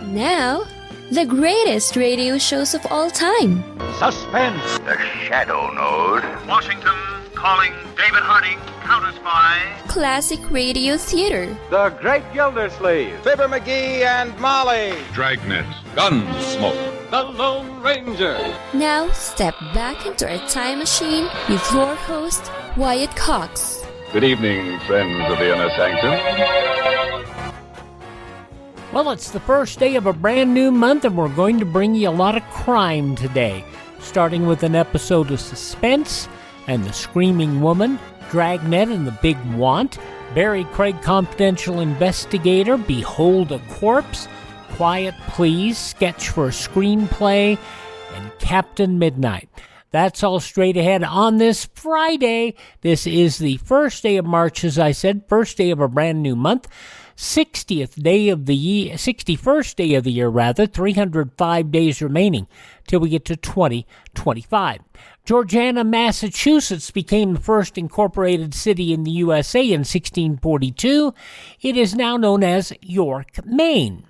Now, the greatest radio shows of all time. Suspense. The Shadow Node. Washington calling David Harding, counter-spy. Classic radio theater. The Great Gildersleeve. Fibber McGee and Molly. Dragnet. Gunsmoke. The Lone Ranger. Now, step back into a time machine with your host, Wyatt Cox. Good evening, friends of the Inner Sanctum. Well, it's the first day of a brand new month, and we're going to bring you a lot of crime today, starting with an episode of Suspense and the Screaming Woman, Dragnet and the Big Want, Barrie Craig Confidential Investigator, Behold a Corpse, Quiet Please, Sketch for a Screenplay, and Captain Midnight. That's all straight ahead on this Friday. This is the first day of March, as I said, first day of a brand new month. 61st day of the year, 305 days remaining till we get to 2025. Georgiana, Massachusetts became the first incorporated city in the USA in 1642. It is now known as York, Maine.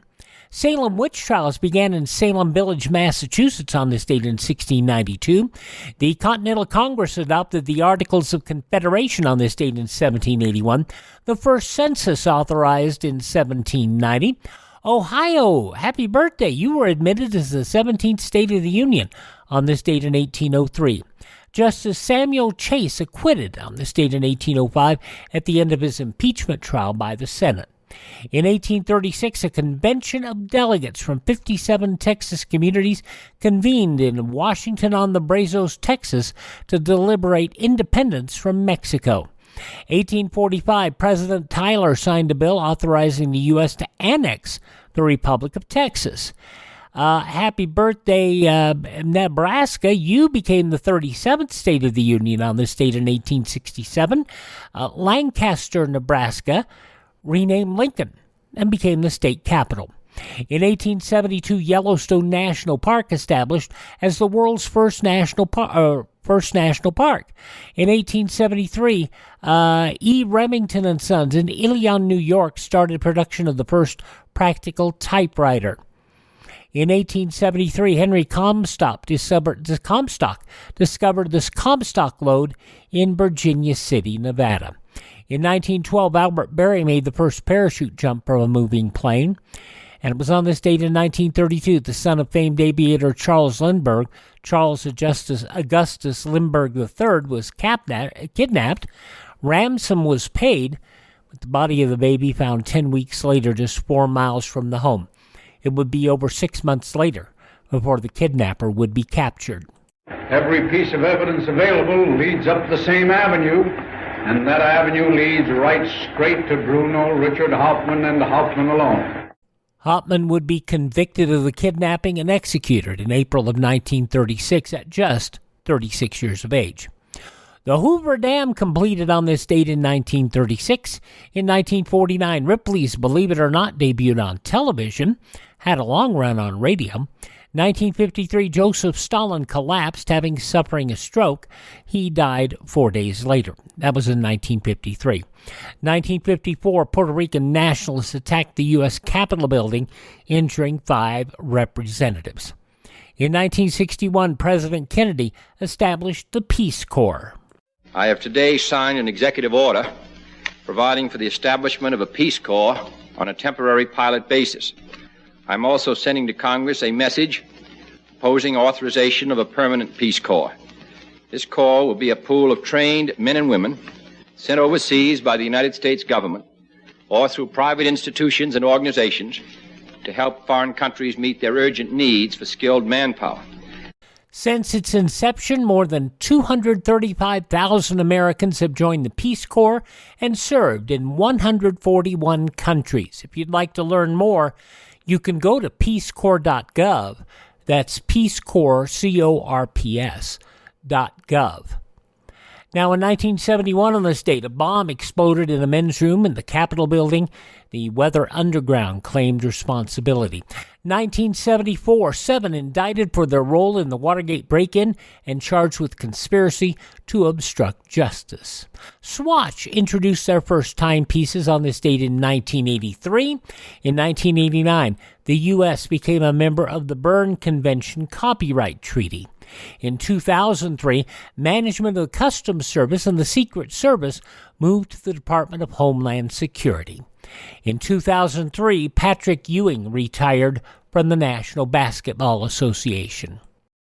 Salem witch trials began in Salem Village, Massachusetts on this date in 1692. The Continental Congress adopted the Articles of Confederation on this date in 1781. The first census authorized in 1790. Ohio, happy birthday. You were admitted as the 17th state of the Union on this date in 1803. Justice Samuel Chase acquitted on this date in 1805 at the end of his impeachment trial by the Senate. In 1836, a convention of delegates from 57 Texas communities convened in Washington on the Brazos, Texas, to deliberate independence from Mexico. 1845, President Tyler signed a bill authorizing the U.S. to annex the Republic of Texas. Happy birthday, Nebraska. You became the 37th state of the Union on this date in 1867. Lancaster, Nebraska, renamed Lincoln and became the state capital. In 1872, Yellowstone National Park established as the world's first national park. In 1873, E. Remington and Sons in Ilion, New York, started production of the first practical typewriter. In 1873, Henry Comstock discovered this Comstock lode in Virginia City, Nevada. In 1912, Albert Berry made the first parachute jump from a moving plane. And it was on this date in 1932, the son of famed aviator Charles Lindbergh, Charles Augustus Lindbergh III, was kidnapped. Ransom was paid, with the body of the baby found 10 weeks later, just 4 miles from the home. It would be over 6 months later before the kidnapper would be captured. Every piece of evidence available leads up the same avenue, and that avenue leads right straight to Bruno Richard Hauptmann and Hauptmann alone. Hauptmann would be convicted of the kidnapping and executed in April of 1936 at just 36 years of age. The Hoover Dam completed on this date in 1936. In 1949, Ripley's Believe It or Not debuted on television, had a long run on radio. 1953, Joseph Stalin collapsed, suffering a stroke. He died 4 days later. That was in 1953. 1954, Puerto Rican nationalists attacked the U.S. Capitol building, injuring 5 representatives. In 1961, President Kennedy established the Peace Corps. I have today signed an executive order providing for the establishment of a Peace Corps on a temporary pilot basis. I'm also sending to Congress a message proposing authorization of a permanent Peace Corps. This Corps will be a pool of trained men and women sent overseas by the United States government or through private institutions and organizations to help foreign countries meet their urgent needs for skilled manpower. Since its inception, more than 235,000 Americans have joined the Peace Corps and served in 141 countries. If you'd like to learn more, you can go to peacecorps.gov. That's Peace Corps, CORPS.gov. Now, in 1971 on this date, a bomb exploded in a men's room in the Capitol building. The Weather Underground claimed responsibility. 1974, 7 indicted for their role in the Watergate break-in and charged with conspiracy to obstruct justice. Swatch introduced their first timepieces on this date in 1983. In 1989, the U.S. became a member of the Berne Convention Copyright Treaty. In 2003, management of the Customs Service and the Secret Service moved to the Department of Homeland Security. In 2003, Patrick Ewing retired from the National Basketball Association.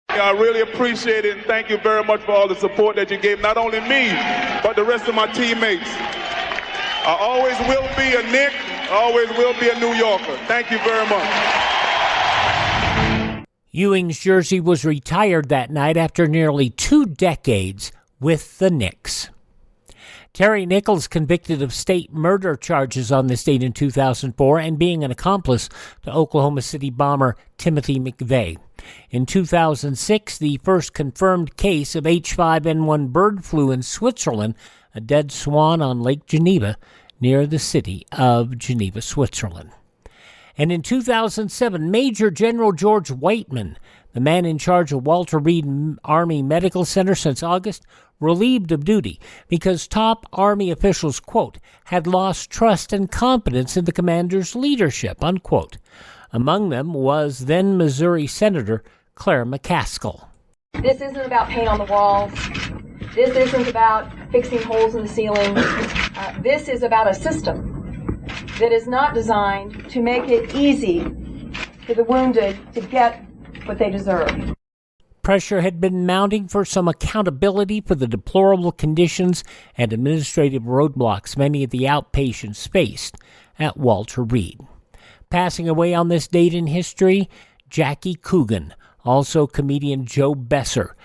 I really appreciate it, and thank you very much for all the support that you gave, not only me, but the rest of my teammates. I always will be a Knick, always will be a New Yorker. Thank you very much. Ewing's jersey was retired that night after nearly 2 decades with the Knicks. Terry Nichols convicted of state murder charges on this date in 2004 and being an accomplice to Oklahoma City bomber Timothy McVeigh. In 2006, the first confirmed case of H5N1 bird flu in Switzerland, a dead swan on Lake Geneva near the city of Geneva, Switzerland. And in 2007, Major General George Whiteman, the man in charge of Walter Reed Army Medical Center since August, relieved of duty because top Army officials, quote, had lost trust and confidence in the commander's leadership, unquote. Among them was then Missouri Senator Claire McCaskill. This isn't about paint on the walls. This isn't about fixing holes in the ceiling. This is about a system that is not designed to make it easy for the wounded to get what they deserve. Pressure had been mounting for some accountability for the deplorable conditions and administrative roadblocks many of the outpatients faced at Walter Reed. Passing away on this date in history, Jackie Coogan, also comedian Joe Besser,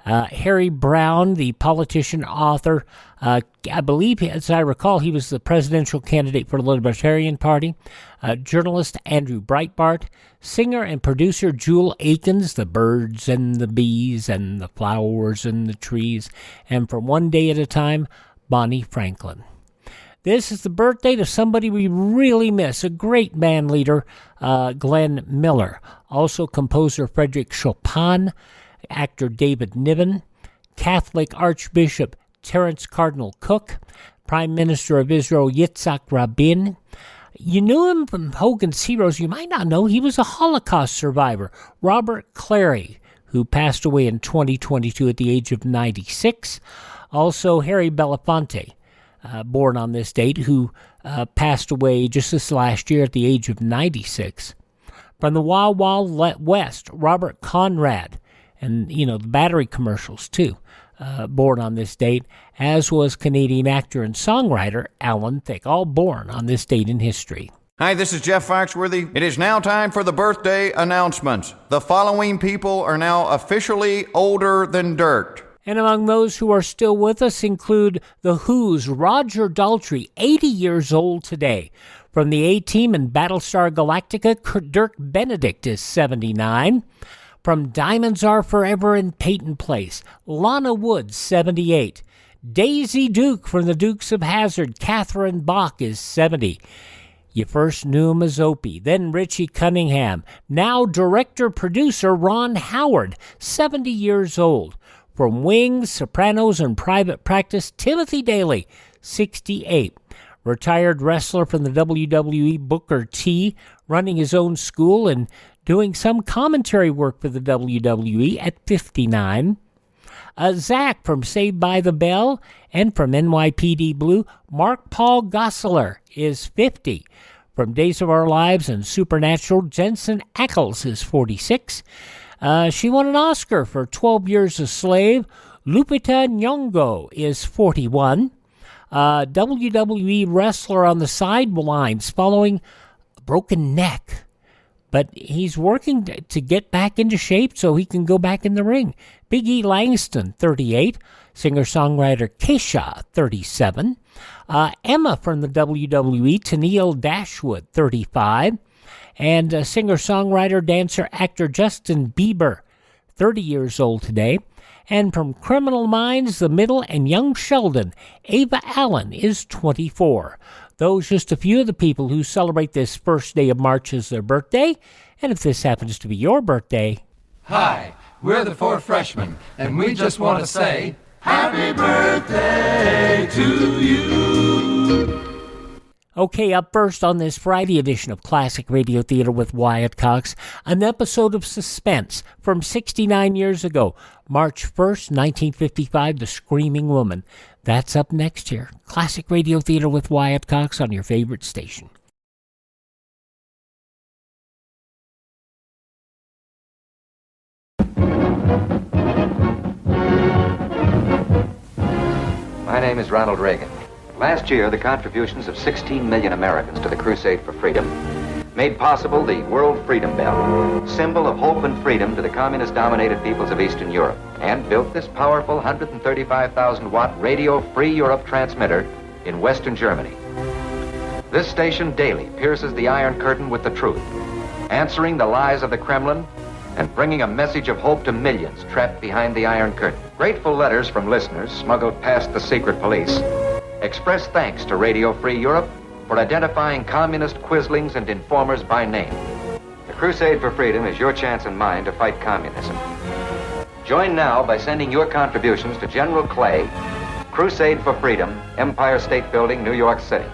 Harry Brown, the politician, author, I believe, as I recall, he was the presidential candidate for the Libertarian Party, journalist Andrew Breitbart, singer and producer Jewel Akins, the birds and the bees and the flowers and the trees, and from One Day at a Time, Bonnie Franklin. This is the birthday of somebody we really miss, a great band leader, Glenn Miller, also composer Frederick Chopin, actor David Niven, Catholic Archbishop Terence Cardinal Cook, Prime Minister of Israel Yitzhak Rabin. You knew him from Hogan's Heroes. You might not know he was a Holocaust survivor, Robert Clary, who passed away in 2022 at the age of 96. Also, Harry Belafonte, born on this date, who passed away just this last year at the age of 96. From the Wild Wild West, Robert Conrad, and, the battery commercials, too, born on this date, as was Canadian actor and songwriter Alan Thicke, all born on this date in history. Hi, this is Jeff Foxworthy. It is now time for the birthday announcements. The following people are now officially older than dirt. And among those who are still with us include The Who's Roger Daltrey, 80 years old today. From the A-Team and Battlestar Galactica, Dirk Benedict is 79. From Diamonds Are Forever in Peyton Place, Lana Wood, 78. Daisy Duke from the Dukes of Hazzard, Catherine Bach is 70. You first knew him as Opie, then Richie Cunningham. Now director-producer Ron Howard, 70 years old. From Wings, Sopranos, and Private Practice, Timothy Daly, 68. Retired wrestler from the WWE, Booker T, running his own school and doing some commentary work for the WWE at 59. Zach from Saved by the Bell and from NYPD Blue, Mark Paul Gosselaar is 50. From Days of Our Lives and Supernatural, Jensen Ackles is 46. She won an Oscar for 12 Years a Slave. Lupita Nyong'o is 41. WWE wrestler on the sidelines following a broken neck. But he's working to get back into shape so he can go back in the ring. Big E. Langston, 38. Singer-songwriter Keisha, 37. Emma from the WWE, Tennille Dashwood, 35. And singer-songwriter, dancer, actor Justin Bieber, 30 years old today. And from Criminal Minds, the middle and young Sheldon, Ava Allen is 24. Those just a few of the people who celebrate this first day of March as their birthday. And if this happens to be your birthday... Hi, we're the 4 freshmen, and we just want to say, Happy birthday to you! Okay, up first on this Friday edition of Classic Radio Theater with Wyatt Cox, an episode of Suspense from 69 years ago, March 1st, 1955, The Screaming Woman. That's up next here. Classic Radio Theater with Wyatt Cox on your favorite station. My name is Ronald Reagan. Last year, the contributions of 16 million Americans to the crusade for freedom made possible the World Freedom Bell, symbol of hope and freedom to the communist-dominated peoples of Eastern Europe, and built this powerful 135,000-watt Radio Free Europe transmitter in Western Germany. This station daily pierces the Iron Curtain with the truth, answering the lies of the Kremlin and bringing a message of hope to millions trapped behind the Iron Curtain. Grateful letters from listeners smuggled past the secret police express thanks to Radio Free Europe for identifying communist quislings and informers by name. The Crusade for Freedom is your chance and mine to fight communism. Join now by sending your contributions to General Clay, Crusade for Freedom, Empire State Building, New York City.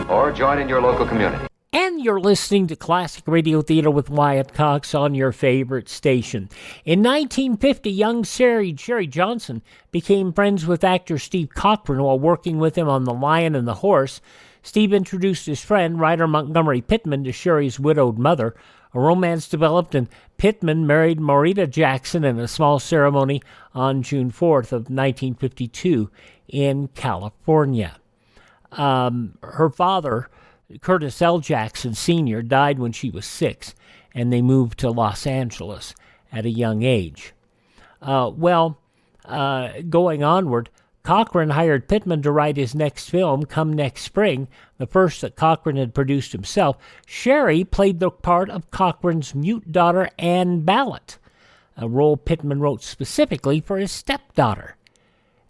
Or join in your local community. And you're listening to Classic Radio Theater with Wyatt Cox on your favorite station. In 1950, young Sherry Johnson became friends with actor Steve Cochran while working with him on The Lion and the Horse. Steve introduced his friend, writer Montgomery Pittman, to Sherry's widowed mother. A romance developed, and Pittman married Morita Jackson in a small ceremony on June 4th of 1952 in California. Her father, Curtis L. Jackson Sr., died when she was 6, and they moved to Los Angeles at a young age. Going onward, Cochran hired Pittman to write his next film, Come Next Spring, the first that Cochran had produced himself. Sherry played the part of Cochran's mute daughter, Ann Ballot, a role Pittman wrote specifically for his stepdaughter.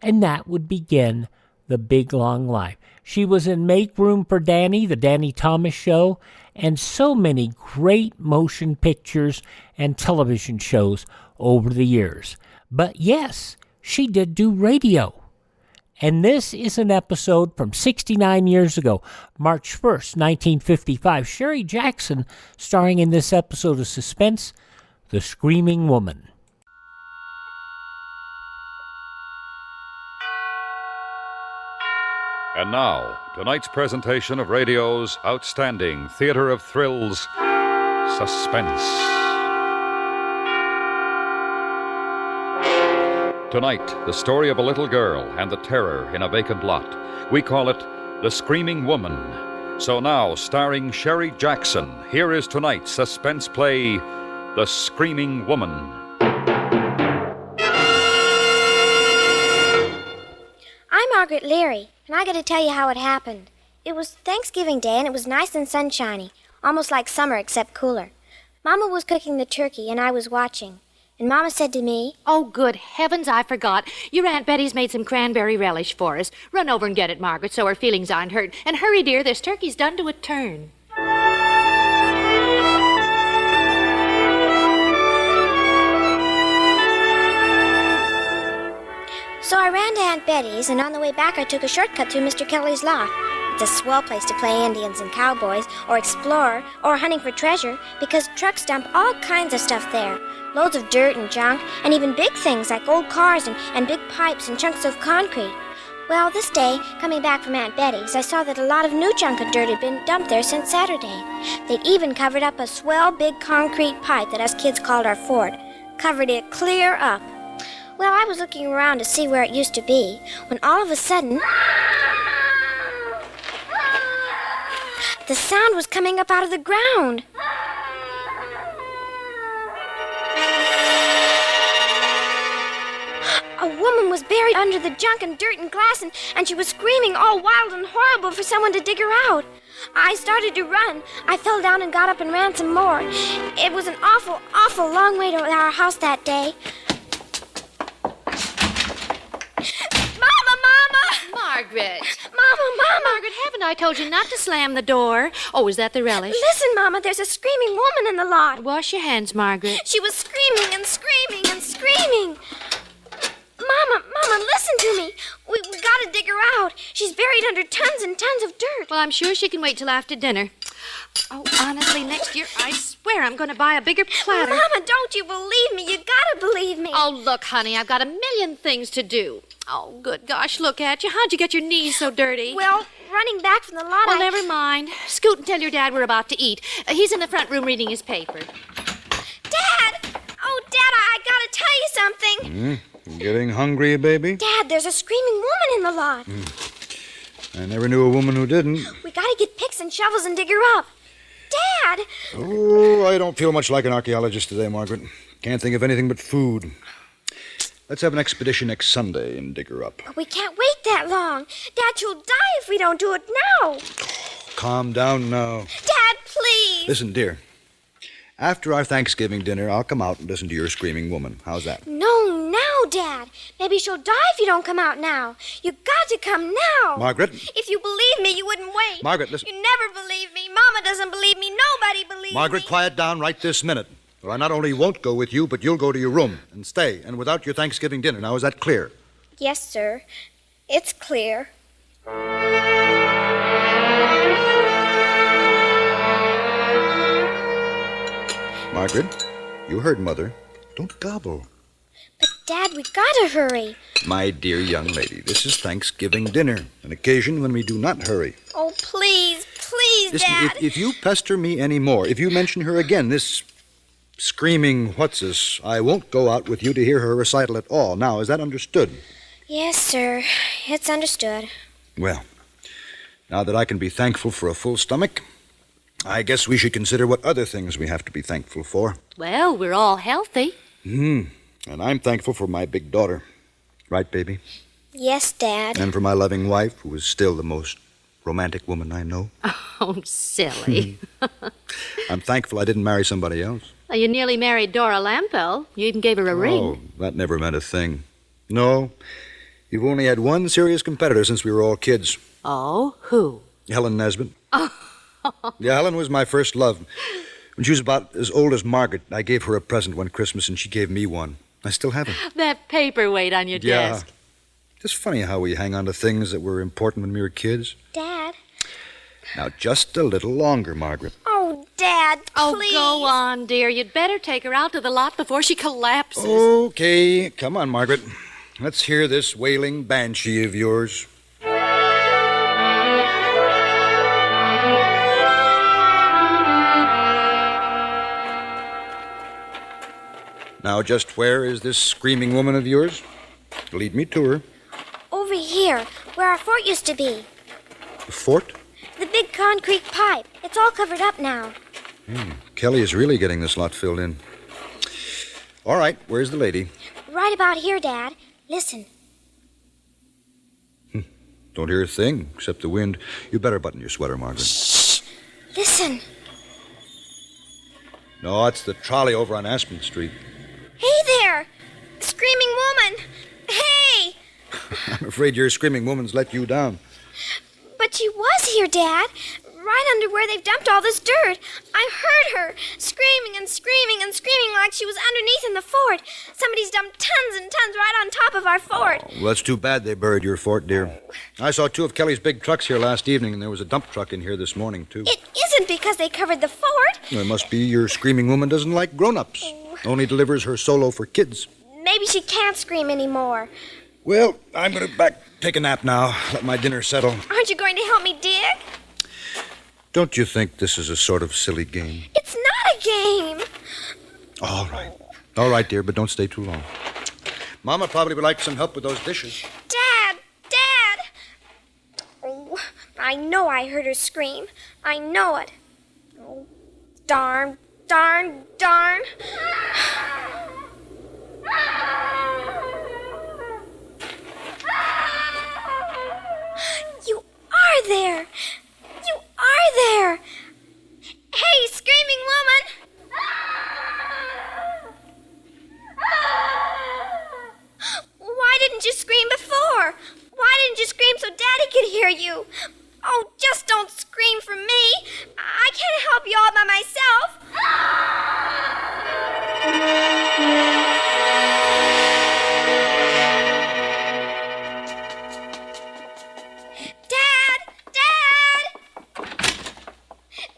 And that would begin the big, long life. She was in Make Room for Danny, The Danny Thomas Show, and so many great motion pictures and television shows over the years. But yes, she did do radio. And this is an episode from 69 years ago, March 1st, 1955. Sherry Jackson starring in this episode of Suspense, The Screaming Woman. And now, tonight's presentation of radio's outstanding theater of thrills, Suspense. Tonight, the story of a little girl and the terror in a vacant lot. We call it The Screaming Woman. So now, starring Sherry Jackson, here is tonight's suspense play, The Screaming Woman. I'm Margaret Leary, and I got to tell you how it happened. It was Thanksgiving Day, and it was nice and sunshiny, almost like summer except cooler. Mama was cooking the turkey, and I was watching. And Mama said to me, "Oh, good heavens, I forgot. Your Aunt Betty's made some cranberry relish for us. Run over and get it, Margaret, so her feelings aren't hurt. And hurry, dear, this turkey's done to a turn." So I ran to Aunt Betty's, and on the way back I took a shortcut through Mr. Kelly's lot. It's a swell place to play Indians and cowboys, or explore, or hunting for treasure, because trucks dump all kinds of stuff there. Loads of dirt and junk, and even big things like old cars and big pipes and chunks of concrete. Well, this day, coming back from Aunt Betty's, I saw that a lot of new junk and dirt had been dumped there since Saturday. They'd even covered up a swell big concrete pipe that us kids called our fort. Covered it clear up. Well, I was looking around to see where it used to be, when all of a sudden, the sound was coming up out of the ground. A woman was buried under the junk and dirt and glass, and she was screaming all wild and horrible for someone to dig her out. I started to run. I fell down and got up and ran some more. It was an awful, awful long way to our house that day. Margaret. Mama! Margaret, haven't I told you not to slam the door? Oh, is that the relish? Listen, Mama, there's a screaming woman in the lot. Wash your hands, Margaret. She was screaming and screaming and screaming. Mama, listen to me. We gotta dig her out. She's buried under tons and tons of dirt. Well, I'm sure she can wait till after dinner. Oh, honestly, next year, I swear I'm going to buy a bigger platter. Mama, don't you believe me? You gotta believe me. Oh, look, honey, I've got a million things to do. Oh, good gosh, look at you. How'd you get your knees so dirty? Well, running back from the lot, Well, never mind. Scoot and tell your dad we're about to eat. He's in the front room reading his paper. Dad! Oh, Dad, I gotta tell you something. Getting hungry, baby? Dad, there's a screaming woman in the lot. I never knew a woman who didn't. We gotta get picks and shovels and dig her up. Dad! Oh, I don't feel much like an archaeologist today, Margaret. Can't think of anything but food. Let's have an expedition next Sunday and dig her up. But we can't wait that long. Dad, you'll die if we don't do it now. Calm down now. Dad, please. Listen, dear. After our Thanksgiving dinner, I'll come out and listen to your screaming woman. How's that? No, now, Dad. Maybe she'll die if you don't come out now. You got to come now. Margaret? If you believe me, you wouldn't wait. Margaret, listen. You never believe me. Mama doesn't believe me. Nobody believes Margaret, me. quiet down right this minute. Or I not only won't go with you, but you'll go to your room and stay, and without your Thanksgiving dinner. Now, is that clear? Yes, sir. It's clear. Margaret, you heard Mother. Don't gobble. But, Dad, we gotta hurry. My dear young lady, this is Thanksgiving dinner, an occasion when we do not hurry. Oh, please, Listen, Dad. if you pester me any more, if you mention her again, this screaming what's-this, I won't go out with you to hear her recital at all. Now, is that understood? Yes, sir. It's understood. Well, now that I can be thankful for a full stomach, I guess we should consider what other things we have to be thankful for. Well, we're all healthy. And I'm thankful for my big daughter. Right, baby? Yes, Dad. And for my loving wife, who is still the most romantic woman I know. Oh, silly. I'm thankful I didn't marry somebody else. Well, you nearly married Dora Lampel. You even gave her a ring. Oh, that never meant a thing. No, you've only had one serious competitor since we were all kids. Oh, who? Helen Nesbitt. Yeah, Helen was my first love. When she was about as old as Margaret, I gave her a present one Christmas, and she gave me one. I still have it. That paperweight on your desk. It's funny how we hang on to things that were important when we were kids. Dad. Now, just a little longer, Margaret. Oh, Dad, please. Oh, go on, dear. You'd better take her out to the lot before she collapses. Okay, come on, Margaret. Let's hear this wailing banshee of yours. Now, just where is this screaming woman of yours? Lead me to her. Over here, where our fort used to be. The fort? The big concrete pipe. It's all covered up now. Kelly is really getting this lot filled in. All right, where's the lady? Right about here, Dad. Listen. Don't hear a thing, except the wind. You better button your sweater, Margaret. Shh. Listen. No, it's the trolley over on Aspen Street. Hey there! Screaming woman! Hey! I'm afraid your screaming woman's let you down. But she was here, Dad. Right under where they've dumped all this dirt. I heard her screaming and screaming and screaming like she was underneath in the fort. Somebody's dumped tons and tons right on top of our fort. Well, that's too bad they buried your fort, dear. I saw two of Kelly's big trucks here last evening, and there was a dump truck in here this morning, too. It isn't because they covered the fort. Well, it must be your screaming woman doesn't like grown-ups. Only delivers her solo for kids. Maybe she can't scream anymore. Well, I'm going to take a nap now. Let my dinner settle. Aren't you going to help me dig? Don't you think this is a sort of silly game? It's not a game. All right. All right, dear, but don't stay too long. Mama probably would like some help with those dishes. Dad! Oh, I know I heard her scream. I know it. Oh, darn. You are there. You are there. Hey, screaming woman. Why didn't you scream before? Why didn't you scream so Daddy could hear you. Oh, just don't scream for me. I can't help you all by myself. Dad!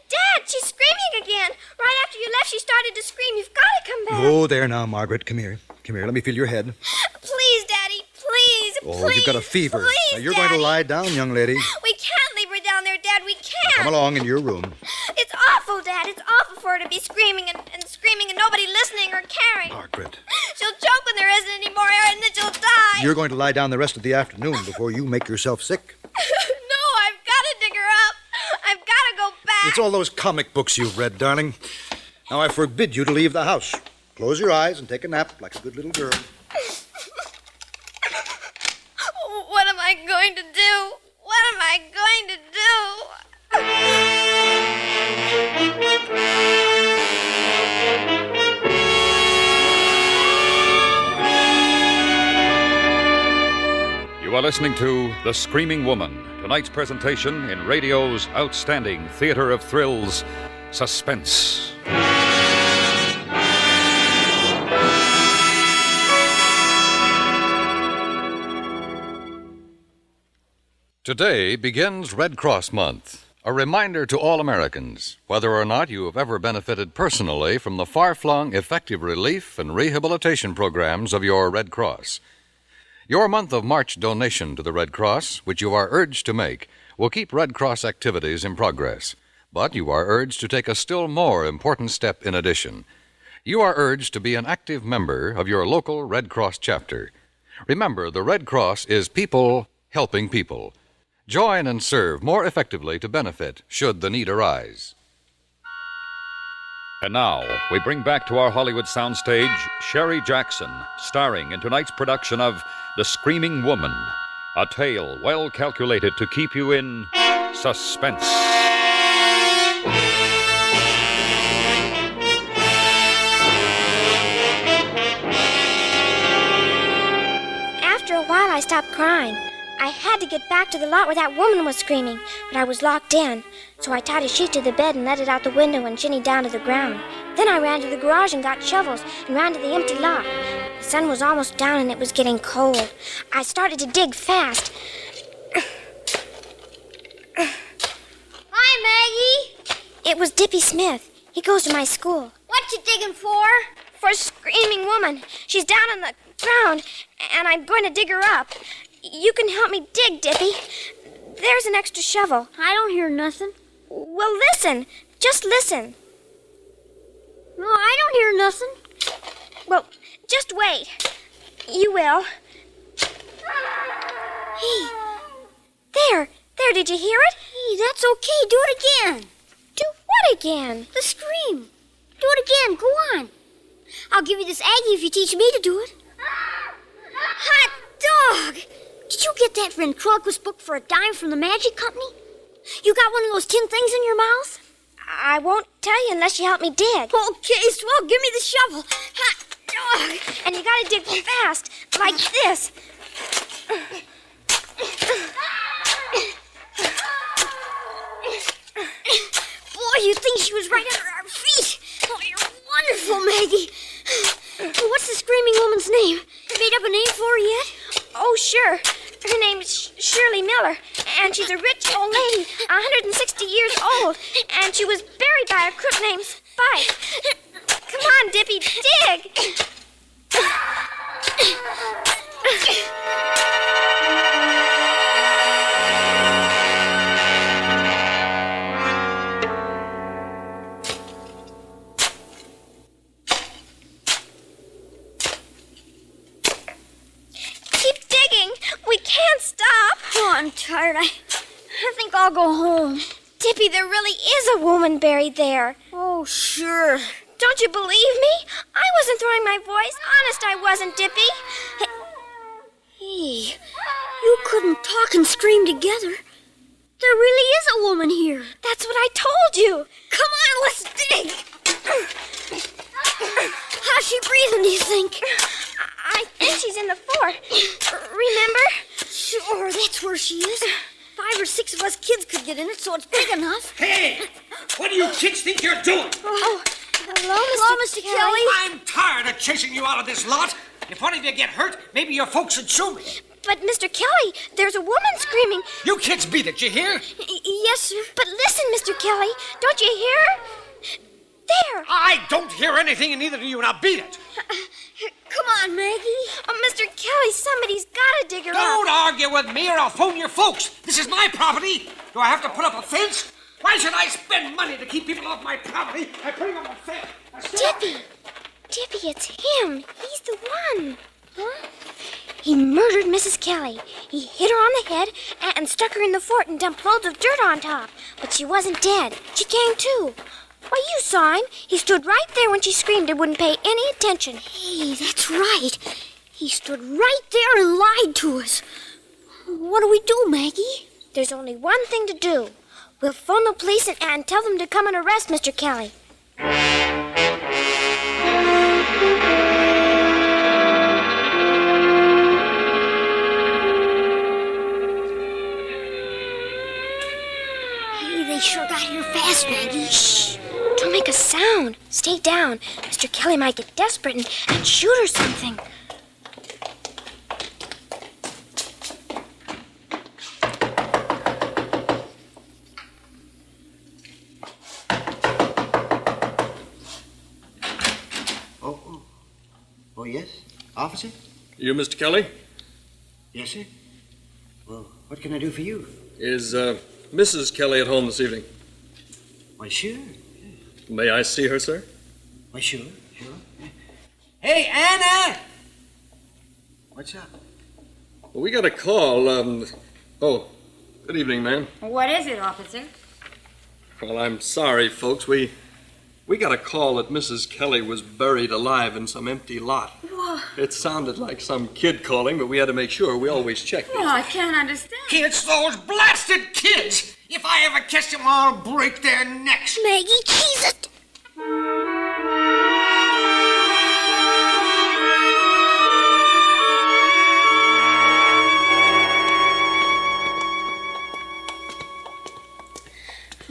Dad, she's screaming again. Right after you left, she started to scream. You've got to come back. Oh, there now, Margaret. Come here. Let me feel your head. Please, Daddy, please, Oh, please. you've got a fever. Please, Now, you're Daddy. going to lie down, young lady. We can't leave her down there, Dad. We can't. Come along in your room. It's awful, Dad. It's awful for her to be screaming and screaming and nobody listening or caring. Margaret. She'll choke when there isn't any more air and then she'll die. You're going to lie down the rest of the afternoon before you make yourself sick. No, I've got to dig her up. I've got to go back. It's all those comic books you've read, darling. Now I forbid you to leave the house. Close your eyes and take a nap like a good little girl. What am I going to do? What am I going to You are listening to The Screaming Woman, tonight's presentation in radio's outstanding theater of thrills, Suspense. Today begins Red Cross Month, a reminder to all Americans, whether or not you have ever benefited personally from the far-flung effective relief and rehabilitation programs of your Red Cross. Your month of March donation to the Red Cross, which you are urged to make, will keep Red Cross activities in progress. But you are urged to take a still more important step in addition. You are urged to be an active member of your local Red Cross chapter. Remember, the Red Cross is people helping people. Join and serve more effectively to benefit should the need arise. And now, we bring back to our Hollywood soundstage Sherry Jackson, starring in tonight's production of The Screaming Woman, a tale well calculated to keep you in suspense. After a while, I stopped crying. I had to get back to the lot where that woman was screaming, but I was locked in. So I tied a sheet to the bed and let it out the window and shinnied down to the ground. Then I ran to the garage and got shovels and ran to the empty lot. The sun was almost down and it was getting cold. I started to dig fast. Hi, Maggie. It was Dippy Smith. He goes to my school. What you digging for? For a screaming woman. She's down on the ground, and I'm going to dig her up. You can help me dig, Dippy. There's an extra shovel. I don't hear nothing. Well, listen. Just listen. No, I don't hear nothing. Well, just wait. You will. Hey. There, did you hear it? Hey, that's okay. Do it again. Do what again? The scream. Do it again. Go on. I'll give you this Aggie if you teach me to do it. Hot dog! Did you get that ventriloquist book for $10 from the Magic Company? You got one of those tin things in your mouth? I won't tell you unless you help me dig. Okay, swell, give me the shovel. Hot dog! And you gotta dig fast, like this. Boy, you'd think she was right under our feet. Oh, you're wonderful, Maggie. What's the screaming woman's name? Made up a name for her yet? Oh, sure. Her name's Shirley Miller, and she's a rich old lady, 160 years old, and she was buried by a crook named Spike. Come on, Dippy, dig! Keep digging. We can't stop. Oh, I'm tired. I think I'll go home. Dippy, there really is a woman buried there. Oh, sure. Don't you believe me? I wasn't throwing my voice. Honest, I wasn't, Dippy. Hey, you couldn't talk and scream together. There really is a woman here. That's what I told you. Come on, let's dig. How's she breathing, do you think? I think she's in the fort. Remember? Sure, that's where she is. or 6 of us kids could get in it, so it's big enough. Hey! What do you kids think you're doing? Oh, hello, Mr. Kelly. I'm tired of chasing you out of this lot. If one of you get hurt, maybe your folks should sue me. But, Mr. Kelly, there's a woman screaming. You kids beat it, you hear? Yes, sir. But listen, Mr. Kelly, don't you hear? There. I don't hear anything, and neither do you. Now beat it. Come on, Maggie. Oh, Mr. Kelly, somebody's got to dig her Don't up. argue with me, or I'll phone your folks. This is my property. Do I have to put up a fence? Why should I spend money to keep people off my property? I put up a fence. Dippy, it's him. He's the one. Huh? He murdered Mrs. Kelly. He hit her on the head and stuck her in the fort and dumped loads of dirt on top. But she wasn't dead. She came to. Why, you saw him. He stood right there when she screamed and wouldn't pay any attention. Hey, that's right. He stood right there and lied to us. What do we do, Maggie? There's only one thing to do. We'll phone the police and tell them to come and arrest Mr. Kelly. They sure got here fast, Maggie. Shh! Don't make a sound. Stay down. Mr. Kelly might get desperate and shoot or something. Oh, yes? Officer? You, Mr. Kelly? Yes, sir. Well, what can I do for you? Is, Mrs. Kelly at home this evening? Why, sure. May I see her, sir? Why, sure. Hey, Anna! What's up? Well, we got a call, Oh, good evening, ma'am. What is it, officer? Well, I'm sorry, folks. We got a call that Mrs. Kelly was buried alive in some empty lot. What? It sounded like some kid calling, but we had to make sure. We always check. Well, I can't understand. Kids, those blasted kids! If I ever catch them, I'll break their necks. Maggie, cheese it!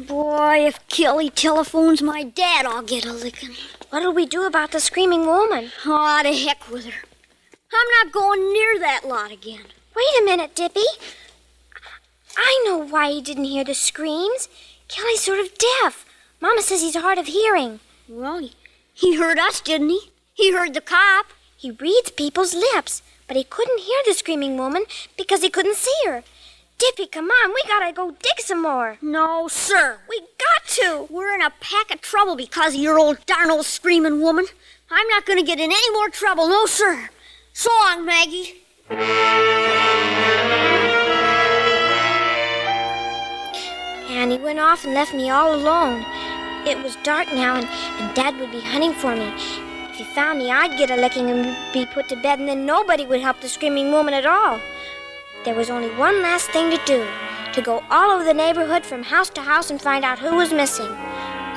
Boy, if Kelly telephones my dad, I'll get a licking. What'll we do about the screaming woman? Oh, to heck with her. I'm not going near that lot again. Wait a minute, Dippy. I know why he didn't hear the screams. Kelly's sort of deaf. Mama says he's hard of hearing. Well, he heard us, didn't he? He heard the cop. He reads people's lips, but he couldn't hear the screaming woman because he couldn't see her. Dippy, come on, we gotta go dig some more. No, sir. We got to. We're in a pack of trouble because of your old darn old screaming woman. I'm not gonna get in any more trouble, no, sir. So long, Maggie. And he went off and left me all alone. It was dark now, and Dad would be hunting for me. If he found me, I'd get a licking and be put to bed, and then nobody would help the screaming woman at all. There was only one last thing to do, to go all over the neighborhood from house to house and find out who was missing.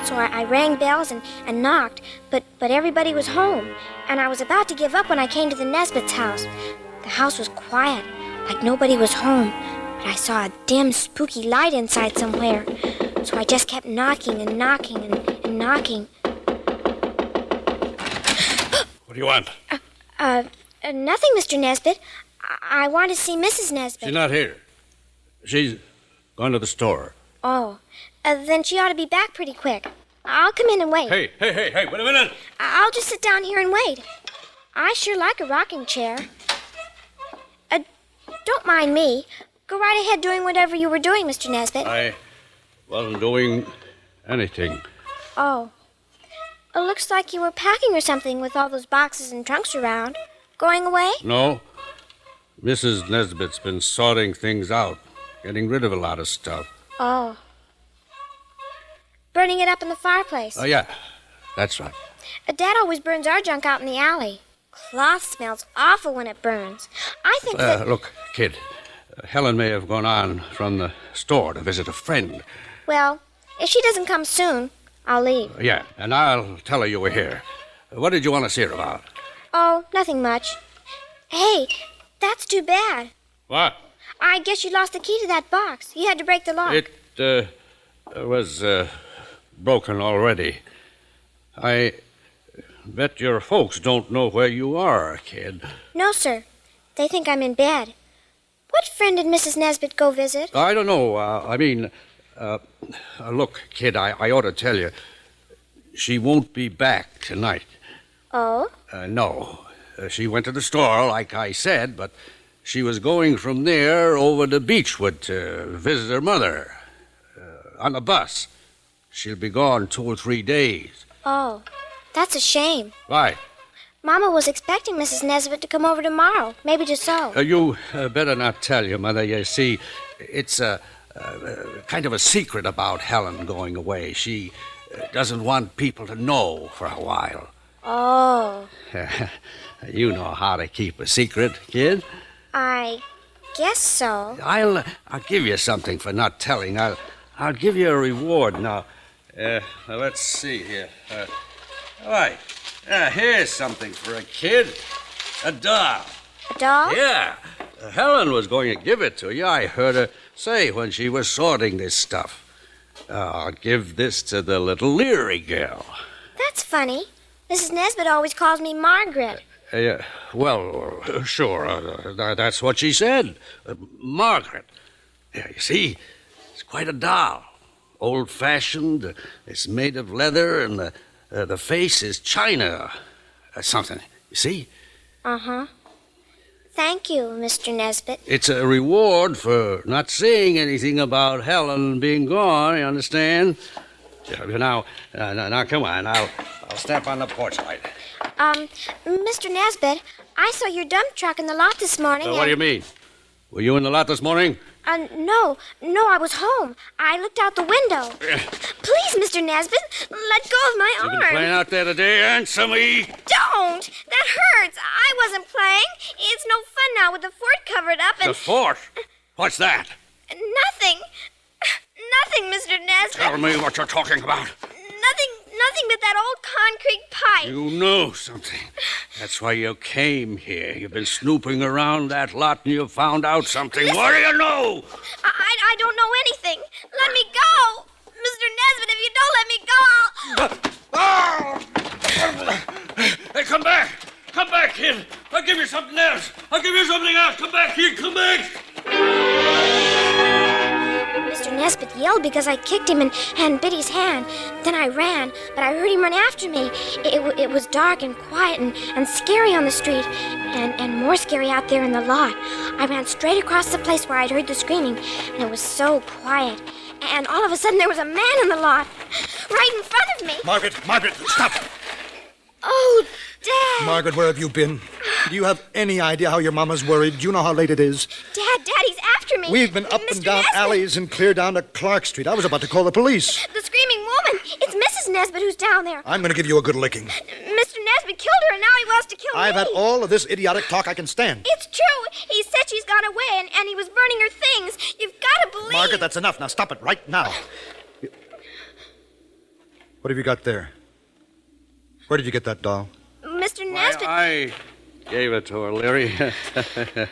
So I rang bells and knocked, but everybody was home, and I was about to give up when I came to the Nesbitt's house. The house was quiet, like nobody was home, but I saw a dim, spooky light inside somewhere. So I just kept knocking and knocking and knocking. What do you want? Nothing, Mr. Nesbitt. I want to see Mrs. Nesbitt. She's not here. She's gone to the store. Oh, then she ought to be back pretty quick. I'll come in and wait. Hey, wait a minute. I'll just sit down here and wait. I sure like a rocking chair. Don't mind me. Go right ahead doing whatever you were doing, Mr. Nesbitt. I wasn't doing anything. Oh. It looks like you were packing or something with all those boxes and trunks around. Going away? No. Mrs. Nesbitt's been sorting things out, getting rid of a lot of stuff. Oh. Burning it up in the fireplace. Oh, yeah. That's right. Dad always burns our junk out in the alley. Cloth smells awful when it burns. I think Look, kid, Helen may have gone on from the store to visit a friend. Well, if she doesn't come soon, I'll leave. Yeah, and I'll tell her you were here. What did you want to see her about? Oh, nothing much. Hey, that's too bad. What? I guess you lost the key to that box. You had to break the lock. It was broken already. I bet your folks don't know where you are, kid. No, sir. They think I'm in bed. What friend did Mrs. Nesbit go visit? I don't know. Look, kid, I ought to tell you. She won't be back tonight. Oh? No. She went to the store, like I said, but she was going from there over to Beechwood to visit her mother on a bus. She'll be gone 2 or 3 days. Oh, that's a shame. Why? Mama was expecting Mrs. Nesbit to come over tomorrow, maybe to sew. You better not tell your mother. You see, it's kind of a secret about Helen going away. She doesn't want people to know for a while. Oh. You know how to keep a secret, kid. I guess so. I'll give you something for not telling. I'll give you a reward now. Let's see here. All right. Here's something for a kid. A doll. A doll? Yeah. Helen was going to give it to you. I heard her say when she was sorting this stuff. I'll give this to the little Leary girl. That's funny. Mrs. Nesbit always calls me Margaret. Well, sure. That's what she said. Margaret. Yeah, you see, it's quite a doll. Old-fashioned. It's made of leather, and the face is china. Something. You see? Uh-huh. Thank you, Mr. Nesbit. It's a reward for not saying anything about Helen being gone, you understand? Now, come on. I'll step on the porch light. Mr. Nesbit, I saw your dump truck in the lot this morning. What do you mean? Were you in the lot this morning? No, I was home. I looked out the window. Please, Mr. Nesbit, let go of my arm. You been playing out there today, answer me. Don't! That hurts. I wasn't playing. It's no fun now with the fort covered up and... The fort? What's that? Nothing. Nothing, Mr. Nesbit. Tell me what you're talking about. Nothing but that old concrete pipe. You know something. That's why you came here. You've been snooping around that lot and you found out something. Listen, what do you know? I don't know anything. Let me go. Mr. Nesbit, if you don't let me go... Hey, come back. Come back, kid. I'll give you something else. Come back here. Come back. Mr. Nesbit yelled because I kicked him and bit his hand. Then I ran, but I heard him run after me. It was dark and quiet and scary on the street, and more scary out there in the lot. I ran straight across the place where I'd heard the screaming, and it was so quiet. And all of a sudden there was a man in the lot, right in front of me. Margaret, stop! Oh, Dad! Margaret, where have you been? Do you have any idea how your mama's worried? Do you know how late it is? Dad, he's after me. We've been up and down alleys and clear down to Clark Street. I was about to call the police. The screaming woman. It's Mrs. Nesbit who's down there. I'm going to give you a good licking. Mr. Nesbit killed her, and now he wants to kill me. I've had all of this idiotic talk I can stand. It's true. He said she's gone away, and he was burning her things. You've got to believe... Margaret, that's enough. Now stop it right now. What have you got there? Where did you get that doll? Mr. Nesbit... I gave it to her, Leary. The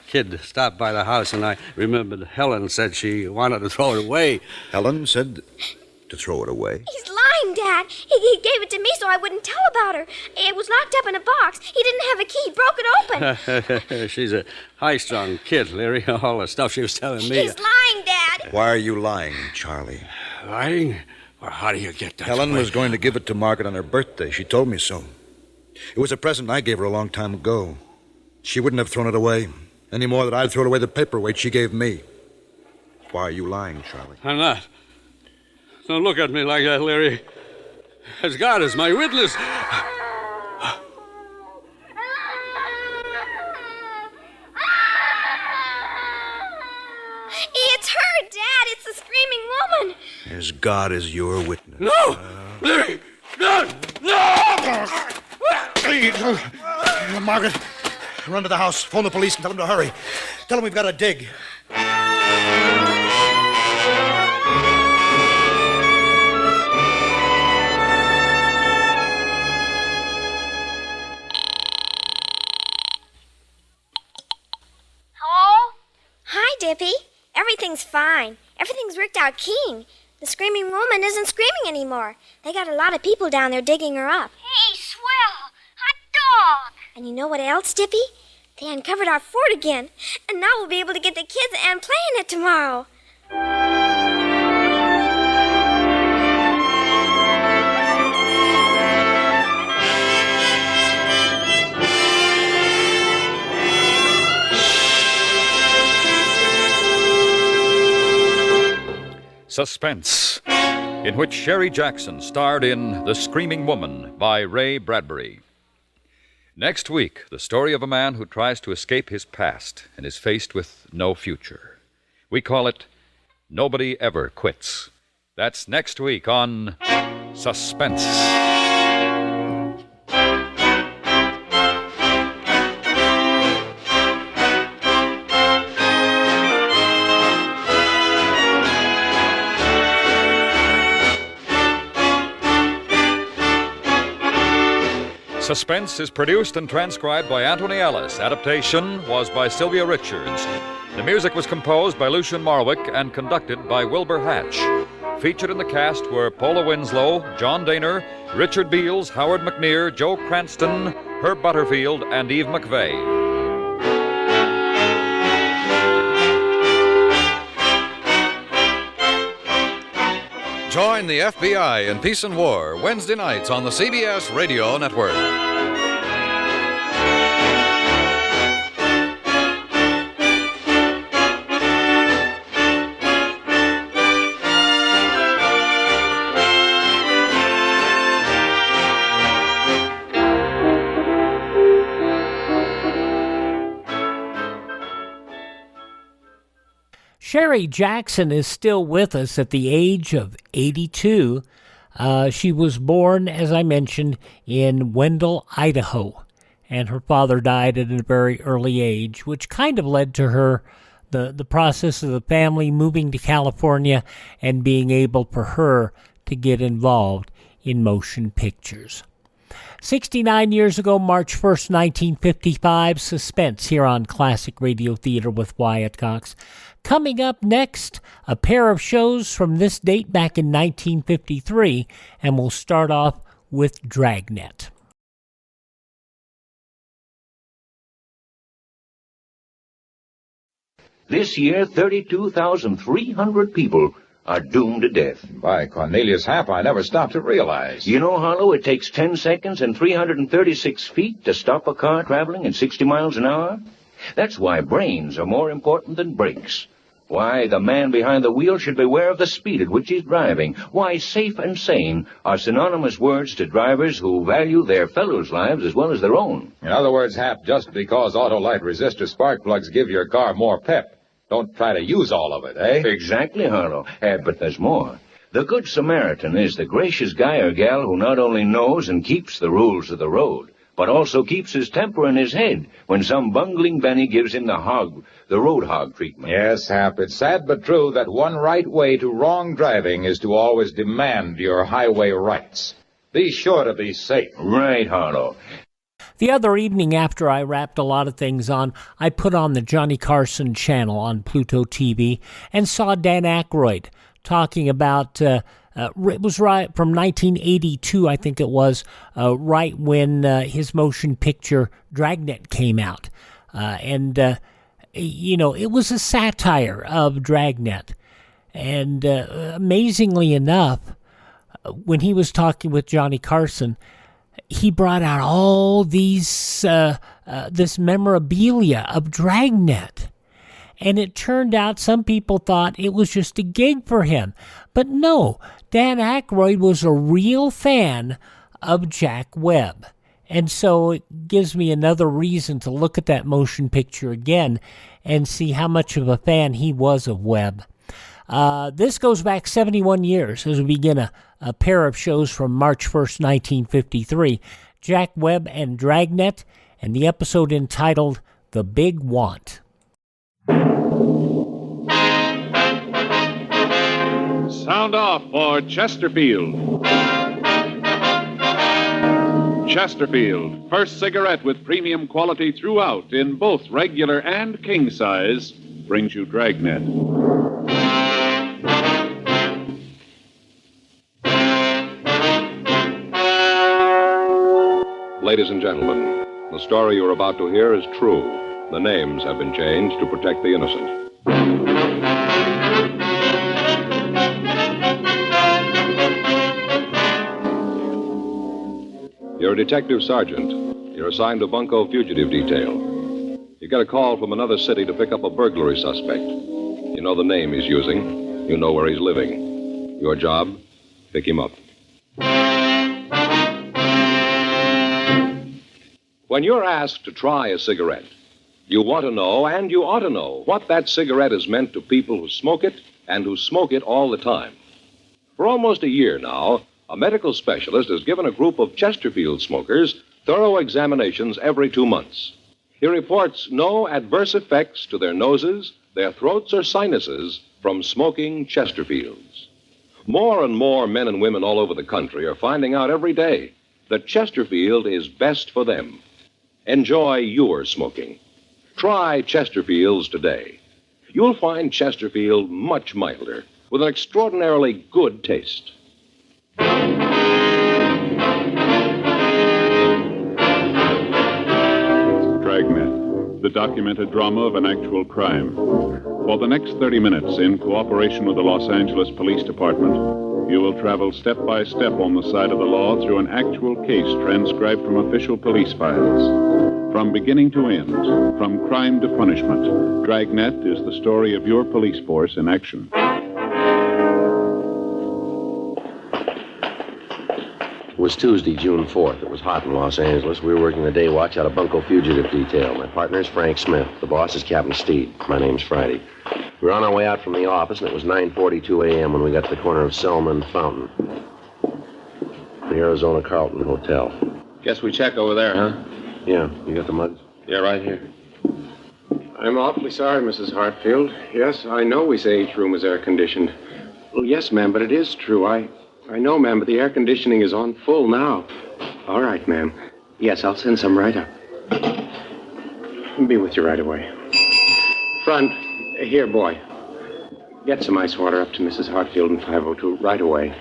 kid stopped by the house, and I remembered Helen said she wanted to throw it away. Helen said to throw it away? He's lying, Dad. He gave it to me so I wouldn't tell about her. It was locked up in a box. He didn't have a key. He broke it open. She's a high-strung kid, Leary. All the stuff she was telling me. He's lying, Dad. Why are you lying, Charlie? Lying? Well, how do you get that? Helen was going to give it to Margaret on her birthday. She told me so. It was a present I gave her a long time ago. She wouldn't have thrown it away, any more than I'd thrown away the paperweight she gave me. Why are you lying, Charlie? I'm not. Don't look at me like that, Leary. As God is my witness. It's her, Dad. It's the screaming woman. As God is your witness. No! Leary! No! Margaret, run to the house. Phone the police and tell them to hurry. Tell them we've got to dig. Hello? Hi, Stippy. Everything's fine. Everything's worked out keen. The screaming woman isn't screaming anymore. They got a lot of people down there digging her up. Hey, swell! Hot dog! And you know what else, Stippy? They uncovered our fort again, and now we'll be able to get the kids and play in it tomorrow. Suspense, in which Sherry Jackson starred in The Screaming Woman by Ray Bradbury. Next week, the story of a man who tries to escape his past and is faced with no future. We call it Nobody Ever Quits. That's next week on Suspense. Suspense is produced and transcribed by Anthony Ellis. Adaptation was by Sylvia Richards. The music was composed by Lucian Marwick and conducted by Wilbur Hatch. Featured in the cast were Paula Winslow, John Daner, Richard Beals, Howard McNear, Joe Cranston, Herb Butterfield, and Eve McVeigh. Join the FBI in Peace and War, Wednesday nights on the CBS Radio Network. Sherry Jackson is still with us at the age of 82. She was born, as I mentioned, in Wendell, Idaho, and her father died at a very early age, which kind of led to her, the process of the family moving to California and being able for her to get involved in motion pictures. 69 years ago, March 1st, 1955, Suspense here on Classic Radio Theater with Wyatt Cox. Coming up next, a pair of shows from this date back in 1953, and we'll start off with Dragnet. This year, 32,300 people are doomed to death. By Cornelius Happ, I never stopped to realize. You know, Harlow, it takes 10 seconds and 336 feet to stop a car traveling at 60 miles an hour. That's why brains are more important than brakes. Why the man behind the wheel should beware of the speed at which he's driving. Why safe and sane are synonymous words to drivers who value their fellows' lives as well as their own. In other words, Hap, just because Autolite resistor spark plugs give your car more pep, don't try to use all of it, eh? Exactly, Harlow. But there's more. The Good Samaritan is the gracious guy or gal who not only knows and keeps the rules of the road, but also keeps his temper in his head when some bungling Benny gives him the road hog treatment. Yes, Hap, it's sad but true that one right way to wrong driving is to always demand your highway rights. Be sure to be safe. Right, Harlow. The other evening after I wrapped a lot of things on, I put on the Johnny Carson channel on Pluto TV and saw Dan Aykroyd talking about, it was right from 1982, I think it was, right when his motion picture Dragnet came out. It was a satire of Dragnet. And amazingly enough, when he was talking with Johnny Carson, he brought out all these, this memorabilia of Dragnet. And it turned out some people thought it was just a gig for him. But no, Dan Aykroyd was a real fan of Jack Webb. And so it gives me another reason to look at that motion picture again and see how much of a fan he was of Webb. This goes back 71 years as we begin a pair of shows from March 1st, 1953, Jack Webb and Dragnet, and the episode entitled The Big Want. Sound off for Chesterfield. Chesterfield, first cigarette with premium quality throughout in both regular and king size, brings you Dragnet. Ladies and gentlemen, the story you're about to hear is true. The names have been changed to protect the innocent. You're a detective sergeant. You're assigned to Bunko Fugitive Detail. You get a call from another city to pick up a burglary suspect. You know the name he's using. You know where he's living. Your job, pick him up. When you're asked to try a cigarette, you want to know, and you ought to know, what that cigarette has meant to people who smoke it and who smoke it all the time. For almost a year now, a medical specialist has given a group of Chesterfield smokers thorough examinations every 2 months. He reports no adverse effects to their noses, their throats, or sinuses from smoking Chesterfields. More and more men and women all over the country are finding out every day that Chesterfield is best for them. Enjoy your smoking. Try Chesterfields today. You'll find Chesterfield much milder, with an extraordinarily good taste. Dragnet, the documented drama of an actual crime. For the next 30 minutes, in cooperation with the Los Angeles Police Department, you will travel step by step on the side of the law through an actual case transcribed from official police files. From beginning to end, from crime to punishment, Dragnet is the story of your police force in action. It was Tuesday, June 4th. It was hot in Los Angeles. We were working the day watch out of Bunko Fugitive Detail. My partner is Frank Smith. The boss is Captain Steed. My name's Friday. We were on our way out from the office, and it was 9:42 a.m. when we got to the corner of Selma and Fountain. The Arizona Carlton Hotel. Guess we check over there, huh? Yeah, you got the mugs? Yeah, right here. I'm awfully sorry, Mrs. Hartfield. Yes, I know we say each room is air-conditioned. Well, yes, ma'am, but it is true. I know, ma'am, but the air conditioning is on full now. All right, ma'am. Yes, I'll send some right up. I'll be with you right away. Front. Here, boy. Get some ice water up to Mrs. Hartfield in 502 right away.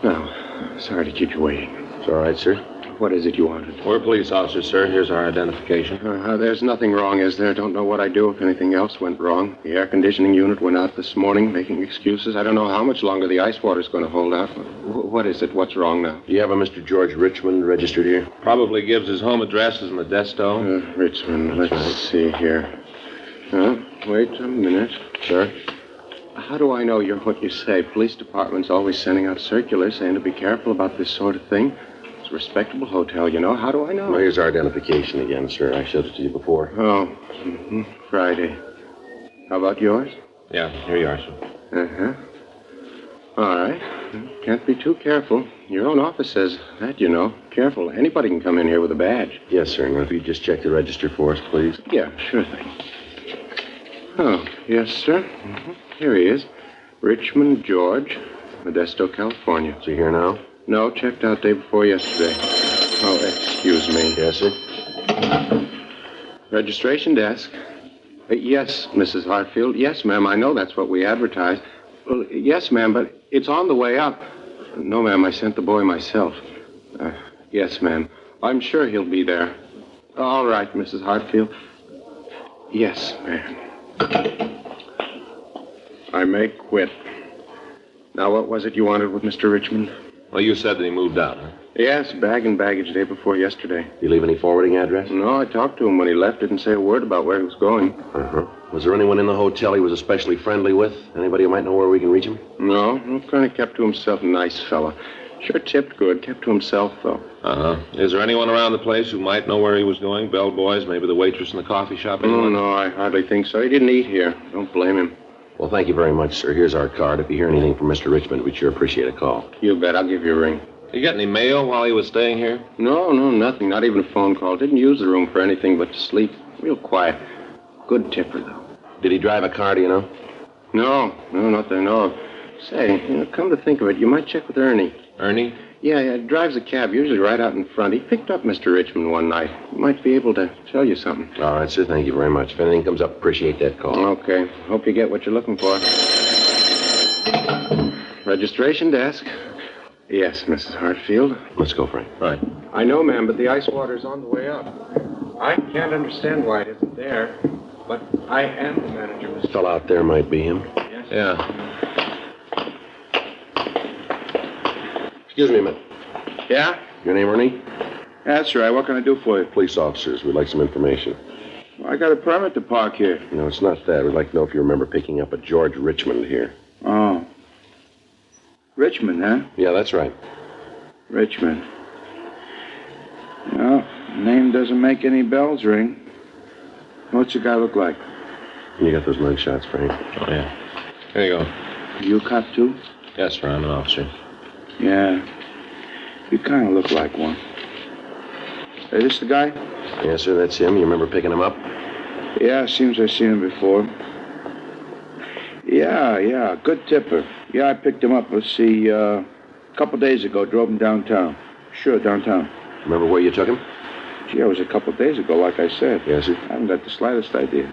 Now, sorry to keep you waiting. It's all right, sir. What is it you wanted? We're police officers, sir. Here's our identification. There's nothing wrong, is there? Don't know what I'd do if anything else went wrong. The air conditioning unit went out this morning, making excuses. I don't know how much longer the ice water's going to hold out. What is it? What's wrong now? Do you have a Mr. George Richmond registered here? Probably gives his home addresses in the desto. Richmond, let's see here. Wait a minute. Sir? How do I know you're what you say? Police department's always sending out circulars saying to be careful about this sort of thing. It's a respectable hotel, you know. How do I know? Well, here's our identification again, sir. I showed it to you before. Oh, Friday. How about yours? Yeah, here you are, sir. All right. Can't be too careful. Your own office says that, you know. Careful. Anybody can come in here with a badge. Yes, sir. Now, if you just check the register for us, please. Yeah, sure thing. Oh, yes, sir. Here he is. Richmond, George, Modesto, California. Is he here now? No, checked out day before yesterday. Oh, excuse me. Yes, sir? Registration desk. Yes, Mrs. Hartfield. Yes, ma'am, I know that's what we advertised. Well, yes, ma'am, but it's on the way up. No, ma'am, I sent the boy myself. Yes, ma'am. I'm sure he'll be there. All right, Mrs. Hartfield. Yes, ma'am. I may quit. Now, what was it you wanted with Mr. Richmond? Well, you said that he moved out, huh? Yes, bag and baggage day before yesterday. Did you leave any forwarding address? No, I talked to him when he left. Didn't say a word about where he was going. Was there anyone in the hotel he was especially friendly with? Anybody who might know where we can reach him? No, kind of kept to himself. Nice fella. Sure tipped good. Kept to himself, though. Is there anyone around the place who might know where he was going? Bellboys, maybe the waitress in the coffee shop? Oh, no, I hardly think so. He didn't eat here. Don't blame him. Well, thank you very much, sir. Here's our card. If you hear anything from Mr. Richmond, we'd sure appreciate a call. You bet. I'll give you a ring. You get any mail while he was staying here? No, nothing. Not even a phone call. Didn't use the room for anything but to sleep. Real quiet. Good tipper, though. Did he drive a car, do you know? No, not that I know of. Say, come to think of it, you might check with Ernie. Ernie? Yeah, drives a cab, usually right out in front. He picked up Mr. Richmond one night. He might be able to tell you something. All right, sir. Thank you very much. If anything comes up, appreciate that call. Okay. Hope you get what you're looking for. Registration desk. Yes, Mrs. Hartfield. Let's go, Frank. Right. I know, ma'am, but the ice water's on the way up. I can't understand why it isn't there, but I am the manager, Mr. Fellow out there might be him. Yes. Yeah. Excuse me a minute. Yeah? Your name, Ernie? That's right. What can I do for you? Police officers. We'd like some information. Well, I got a permit to park here. No, it's not that. We'd like to know if you remember picking up a George Richmond here. Oh. Richmond, huh? Yeah, that's right. Richmond. Well, name doesn't make any bells ring. What's the guy look like? You got those mug shots, Frank? Oh, yeah. Here you go. You a cop, too? Yes, sir. I'm an officer. Yeah. You kind of look like one. Is this the guy? Yes, sir. That's him. You remember picking him up? Yeah, seems I've seen him before. Yeah. Good tipper. Yeah, I picked him up, let's see, a couple days ago. Drove him downtown. Sure, downtown. Remember where you took him? Gee, it was a couple days ago, like I said. Yes, sir. I haven't got the slightest idea.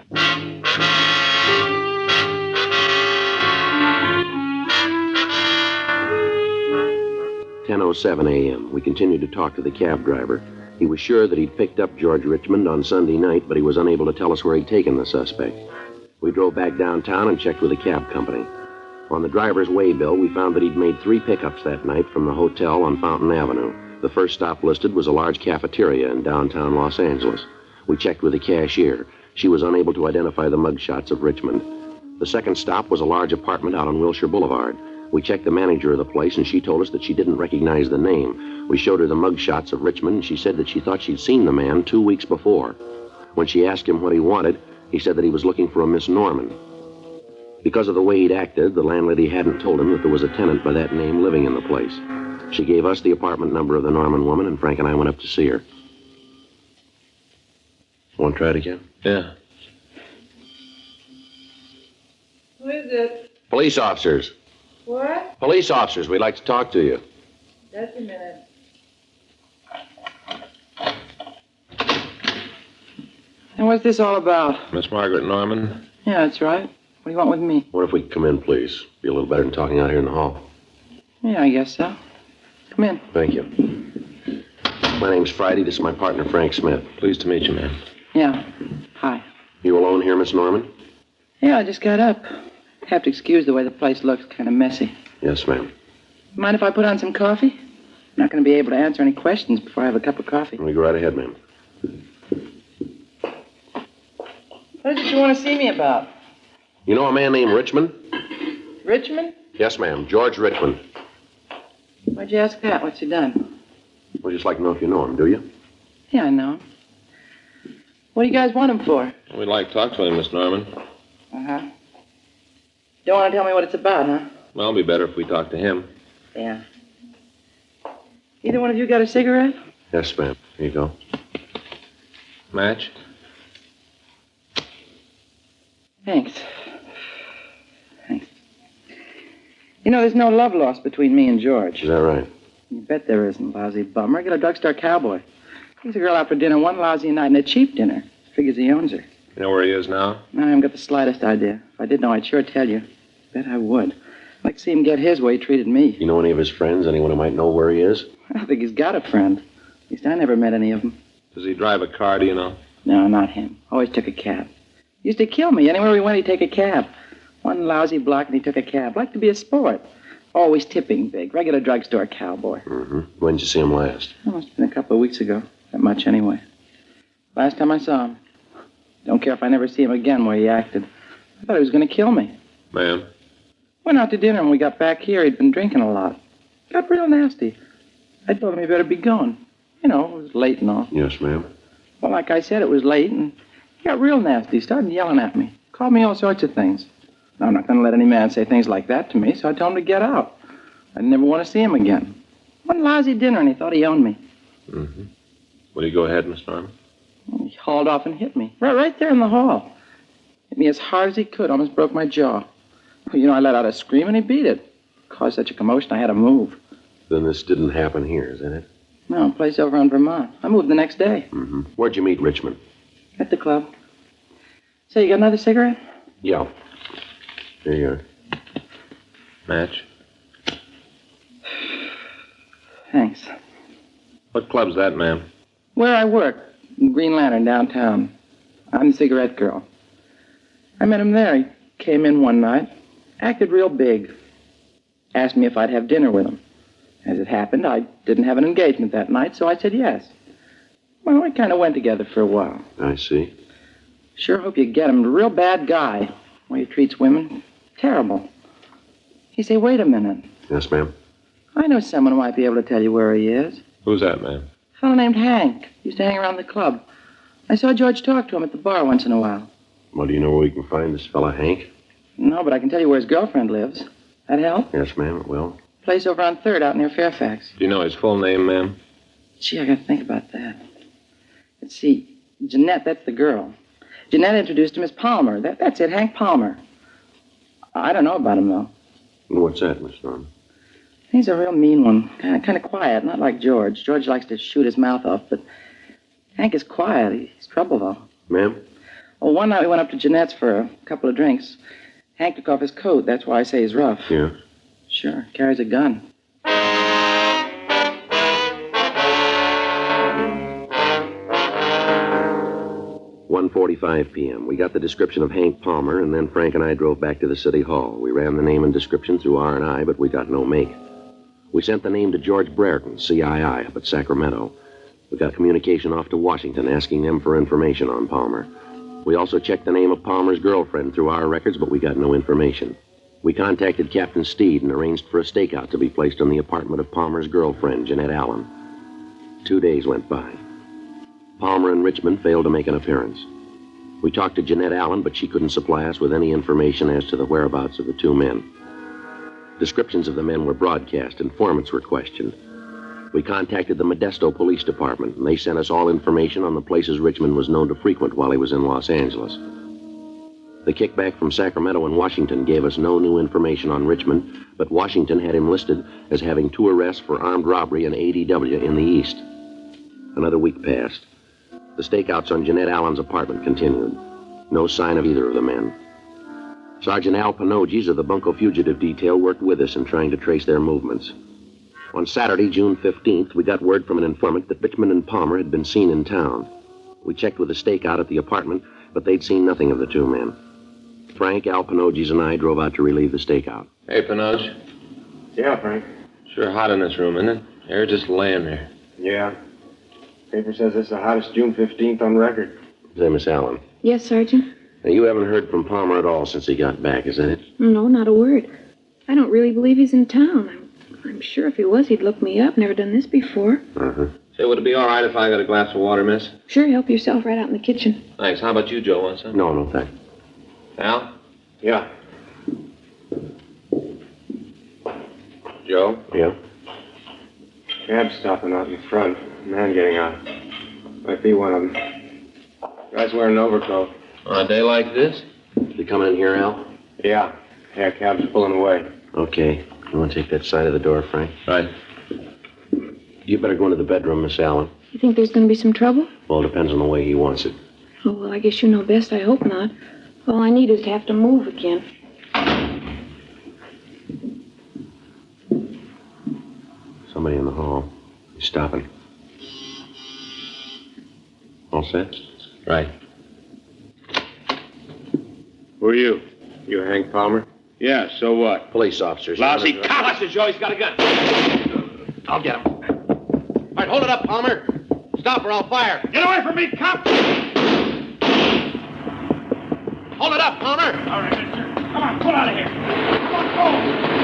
"10:07 a.m. We continued to talk to the cab driver. He was sure that he'd picked up George Richmond on Sunday night, but he was unable to tell us where he'd taken the suspect. We drove back downtown and checked with the cab company. On the driver's waybill, we found that he'd made 3 pickups that night from the hotel on Fountain Avenue. The first stop listed was a large cafeteria in downtown Los Angeles. We checked with the cashier. She was unable to identify the mugshots of Richmond. The second stop was a large apartment out on Wilshire Boulevard. We checked the manager of the place, and she told us that she didn't recognize the name. We showed her the mugshots of Richmond, and she said that she thought she'd seen the man 2 weeks before. When she asked him what he wanted, he said that he was looking for a Miss Norman. Because of the way he'd acted, the landlady hadn't told him that there was a tenant by that name living in the place. She gave us the apartment number of the Norman woman, and Frank and I went up to see her. Want to try it again? Yeah. Who is it? Police officers. What? Police officers, we'd like to talk to you. Just a minute. And what's this all about? Miss Margaret Norman? Yeah, that's right. What do you want with me? What if we could come in, please? Be a little better than talking out here in the hall. Yeah, I guess so. Come in. Thank you. My name's Friday. This is my partner, Frank Smith. Pleased to meet you, ma'am. Yeah. Hi. You alone here, Miss Norman? Yeah, I just got up. Have to excuse the way the place looks. Kind of messy. Yes, ma'am. Mind if I put on some coffee? I'm not going to be able to answer any questions before I have a cup of coffee. We go right ahead, ma'am. What is it you want to see me about? You know a man named Richmond? Richmond? Yes, ma'am. George Richmond. Why'd you ask that? What's he done? We'd just like to know if you know him, do you? Yeah, I know him. What do you guys want him for? We'd like to talk to him, Miss Norman. Uh-huh. Don't want to tell me what it's about, huh? Well, it'll be better if we talk to him. Yeah. Either one of you got a cigarette? Yes, ma'am. Here you go. Match? Thanks. You know, there's no love lost between me and George. Is that right? You bet there isn't, lousy bum. Regular drugstore cowboy. Takes a girl out for dinner one lousy night, and a cheap dinner. Figures he owns her. You know where he is now? I haven't got the slightest idea. If I did know, I'd sure tell you. Bet I would. I'd like to see him get his way he treated me. You know any of his friends? Anyone who might know where he is? I don't think he's got a friend. At least I never met any of them. Does he drive a car, do you know? No, not him. Always took a cab. Used to kill me. Anywhere we went, he'd take a cab. One lousy block, and he took a cab. Liked to be a sport. Always tipping big. Regular drugstore cowboy. Mm-hmm. When did you see him last? Well, must have been a couple of weeks ago. That much, anyway. Last time I saw him. Don't care if I never see him again where he acted. I thought he was going to kill me. Ma'am? Went out to dinner, and when we got back here, he'd been drinking a lot. Got real nasty. I told him he better be going. You know, it was late and all. Yes, ma'am. Well, like I said, it was late, and he got real nasty. Started yelling at me. Called me all sorts of things. Now, I'm not going to let any man say things like that to me, so I told him to get out. I never want to see him again. One lousy dinner, and he thought he owned me. Mm-hmm. Will you go ahead, Miss Norman? He hauled off and hit me. Right there in the hall. Hit me as hard as he could. Almost broke my jaw. Well, you know, I let out a scream, and he beat it. Caused such a commotion, I had to move. Then this didn't happen here, is that it? No, place over in Vermont. I moved the next day. Mm-hmm. Where'd you meet Richmond? At the club. Say, you got another cigarette? Yeah. Here you are. Match? Thanks. What club's that, ma'am? Where I work, in Green Lantern downtown. I'm the cigarette girl. I met him there. He came in one night, acted real big. Asked me if I'd have dinner with him. As it happened, I didn't have an engagement that night, so I said yes. Well, we kind of went together for a while. I see. Sure hope you get him. A real bad guy. The way he treats women. Terrible. He say, wait a minute. Yes, ma'am? I know someone who might be able to tell you where he is. Who's that, ma'am? A fellow named Hank. Used to hang around the club. I saw George talk to him at the bar once in a while. Well, do you know where we can find this fella, Hank? No, but I can tell you where his girlfriend lives. That help? Yes, ma'am, it will. Place over on 3rd out near Fairfax. Do you know his full name, ma'am? Gee, I gotta think about that. Let's see. Jeanette, that's the girl. Jeanette introduced him as Palmer. That's it, Hank Palmer. I don't know about him, though. What's that, Miss Norman? He's a real mean one. Kind of quiet, not like George. George likes to shoot his mouth off, but Hank is quiet. He's trouble, though. Ma'am? Well, one night we went up to Jeanette's for a couple of drinks. Hank took off his coat. That's why I say he's rough. Yeah. Sure. Carries a gun. "1:45 p.m. We got the description of Hank Palmer, and then Frank and I drove back to the city hall. We ran the name and description through R&I, but we got no make. We sent the name to George Brereton, CII, up at Sacramento. We got communication off to Washington, asking them for information on Palmer. We also checked the name of Palmer's girlfriend through our records, but we got no information. We contacted Captain Steed and arranged for a stakeout to be placed on the apartment of Palmer's girlfriend, Jeanette Allen. 2 days went by. Palmer and Richmond failed to make an appearance. We talked to Jeanette Allen, but she couldn't supply us with any information as to the whereabouts of the two men. Descriptions of the men were broadcast. Informants were questioned. We contacted the Modesto Police Department, and they sent us all information on the places Richmond was known to frequent while he was in Los Angeles. The kickback from Sacramento and Washington gave us no new information on Richmond, but Washington had him listed as having 2 arrests for armed robbery and ADW in the East. Another week passed. The stakeouts on Jeanette Allen's apartment continued. No sign of either of the men. Sergeant Al Panoges of the Bunko Fugitive Detail worked with us in trying to trace their movements. On Saturday, June 15th, we got word from an informant that Richmond and Palmer had been seen in town. We checked with the stakeout at the apartment, but they'd seen nothing of the two men. Frank, Al Panoges, and I drove out to relieve the stakeout. Hey, Panoge. Yeah, Frank. Sure hot in this room, isn't it? Air just laying there. Yeah. Paper says it's the hottest June 15th on record. Say, Miss Allen. Yes, Sergeant? Now, you haven't heard from Palmer at all since he got back, is that it? No, not a word. I don't really believe he's in town. I'm sure if he was, he'd look me up. Never done this before. Uh-huh. Say, would it be all right if I got a glass of water, miss? Sure, help yourself right out in the kitchen. Thanks. How about you, Joe? Want some? No, thanks. Al? Yeah. Joe? Yeah? Cab stopping out in front. Man getting out. Might be one of them. Guy's wearing an overcoat. On a day like this? You coming in here, Al? Yeah. Yeah, cab's pulling away. Okay. You want to take that side of the door, Frank? Right. You better go into the bedroom, Miss Allen. You think there's going to be some trouble? Well, it depends on the way he wants it. Oh, well, I guess you know best. I hope not. All I need is to have to move again. Somebody in the hall. He's stopping. All set? Right. Who are you? You Hank Palmer? Yeah, so what? Police officers. Lousy cop! Watch it, Joe. He's got a gun. I'll get him. All right, hold it up, Palmer. Stop or I'll fire. Get away from me, cop! Hold it up, Palmer. All right, mister. Come on, pull out of here. Come on, go.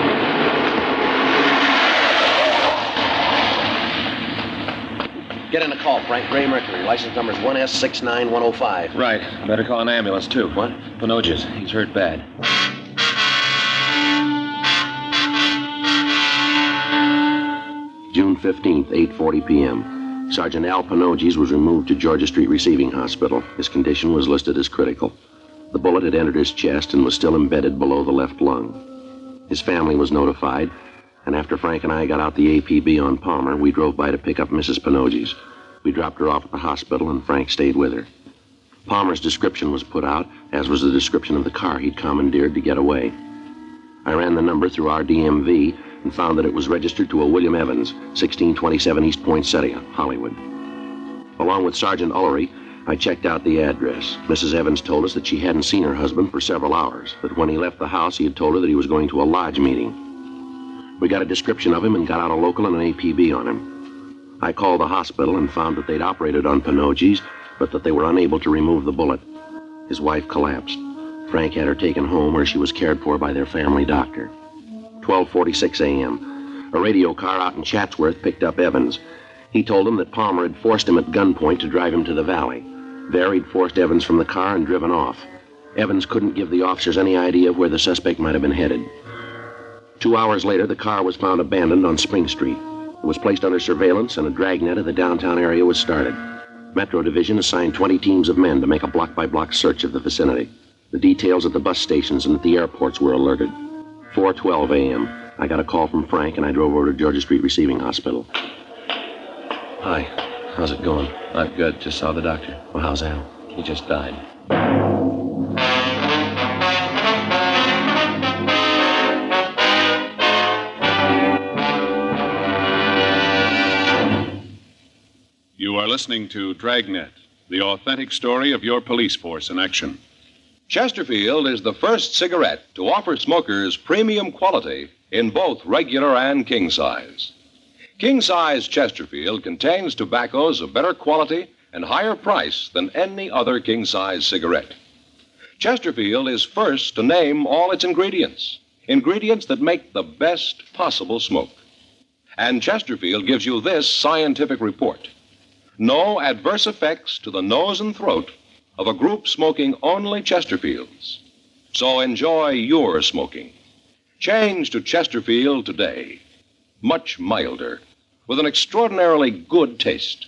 Get in a call, Frank. Gray Mercury. License number's 1S69105. Right. Better call an ambulance, too. What? Panoges. He's hurt bad. June 15th, 8:40 p.m. Sergeant Al Panoges was removed to Georgia Street Receiving Hospital. His condition was listed as critical. The bullet had entered his chest and was still embedded below the left lung. His family was notified. and after Frank and I got out the APB on Palmer, we drove by to pick up Mrs. Pinocchi's. We dropped her off at the hospital, and Frank stayed with her. Palmer's description was put out, as was the description of the car he'd commandeered to get away. I ran the number through our DMV and found that it was registered to a William Evans, 1627 East Poinsettia, Hollywood. Along with Sergeant Ullery, I checked out the address. Mrs. Evans told us that she hadn't seen her husband for several hours, but when he left the house, he had told her that he was going to a lodge meeting. We got a description of him and got out a local and an APB on him. I called the hospital and found that they'd operated on Pinocchi's, but that they were unable to remove the bullet. His wife collapsed. Frank had her taken home where she was cared for by their family doctor. 12:46 a.m. A radio car out in Chatsworth picked up Evans. He told them that Palmer had forced him at gunpoint to drive him to the valley. There, he'd forced Evans from the car and driven off. Evans couldn't give the officers any idea of where the suspect might have been headed. 2 hours later, the car was found abandoned on Spring Street. It was placed under surveillance, and a dragnet of the downtown area was started. Metro Division assigned 20 teams of men to make a block-by-block search of the vicinity. The details at the bus stations and at the airports were alerted. 4:12 a.m. I got a call from Frank, and I drove over to Georgia Street Receiving Hospital. Hi. How's it going? I'm good. Just saw the doctor. Well, how's Al? He just died. You are listening to Dragnet, the authentic story of your police force in action. Chesterfield is the first cigarette to offer smokers premium quality in both regular and king size. King size Chesterfield contains tobaccos of better quality and higher price than any other king size cigarette. Chesterfield is first to name all its ingredients that make the best possible smoke. And Chesterfield gives you this scientific report. No adverse effects to the nose and throat of a group smoking only Chesterfields. So enjoy your smoking. Change to Chesterfield today. Much milder, with an extraordinarily good taste.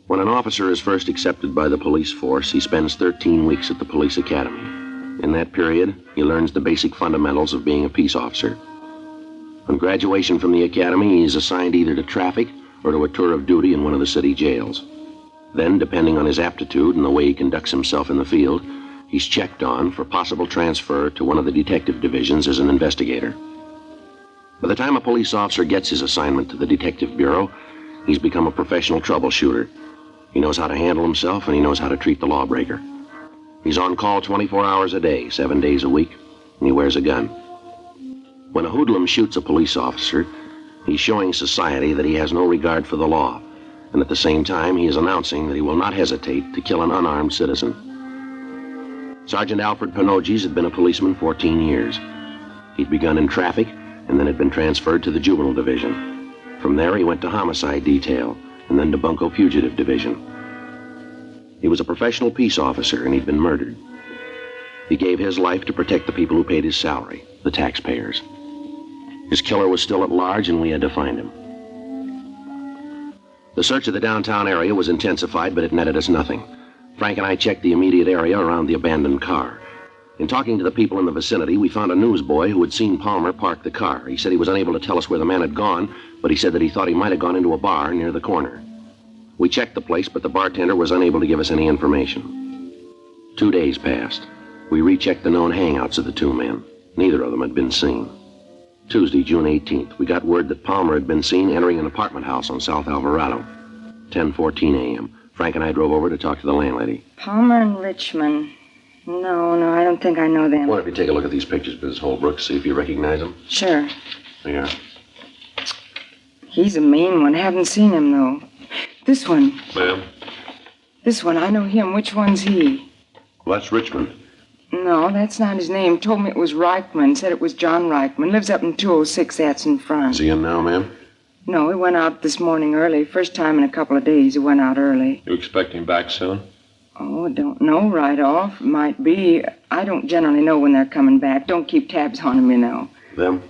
When an officer is first accepted by the police force, he spends 13 weeks at the police academy. In that period, he learns the basic fundamentals of being a peace officer. On graduation from the academy, he is assigned either to traffic or to a tour of duty in one of the city jails. Then, depending on his aptitude and the way he conducts himself in the field, he's checked on for possible transfer to one of the detective divisions as an investigator. By the time a police officer gets his assignment to the detective bureau, he's become a professional troubleshooter. He knows how to handle himself, and he knows how to treat the lawbreaker. He's on call 24 hours a day, 7 days a week, and he wears a gun. When a hoodlum shoots a police officer, he's showing society that he has no regard for the law, and at the same time, he is announcing that he will not hesitate to kill an unarmed citizen. Sergeant Alfred Pinocchi's had been a policeman 14 years. He'd begun in traffic, and then had been transferred to the juvenile division. From there, he went to homicide detail, and then to bunco fugitive division. He was a professional peace officer, and he'd been murdered. He gave his life to protect the people who paid his salary, the taxpayers. His killer was still at large, and we had to find him. The search of the downtown area was intensified, but it netted us nothing. Frank and I checked the immediate area around the abandoned car. In talking to the people in the vicinity, we found a newsboy who had seen Palmer park the car. He said he was unable to tell us where the man had gone, but he said that he thought he might have gone into a bar near the corner. We checked the place, but the bartender was unable to give us any information. 2 days passed. We rechecked the known hangouts of the two men. Neither of them had been seen. Tuesday, June 18th, we got word that Palmer had been seen entering an apartment house on South Alvarado. 10:14 a.m. Frank and I drove over to talk to the landlady. Palmer and Richmond. No, I don't think I know them. Why don't you take a look at these pictures, Mrs. Holbrook, see if you recognize them? Sure. There you are. He's a mean one. Haven't seen him, though. This one. Ma'am? This one. I know him. Which one's he? Well, that's Richmond. No, that's not his name. Told me it was Reichman. Said it was John Reichman. Lives up in 206. That's in front. Is he in now, ma'am? No, he went out this morning early. First time in a couple of days he went out early. You expect him back soon? Oh, I don't know right off. Might be. I don't generally know when they're coming back. Don't keep tabs on them, you know. Them?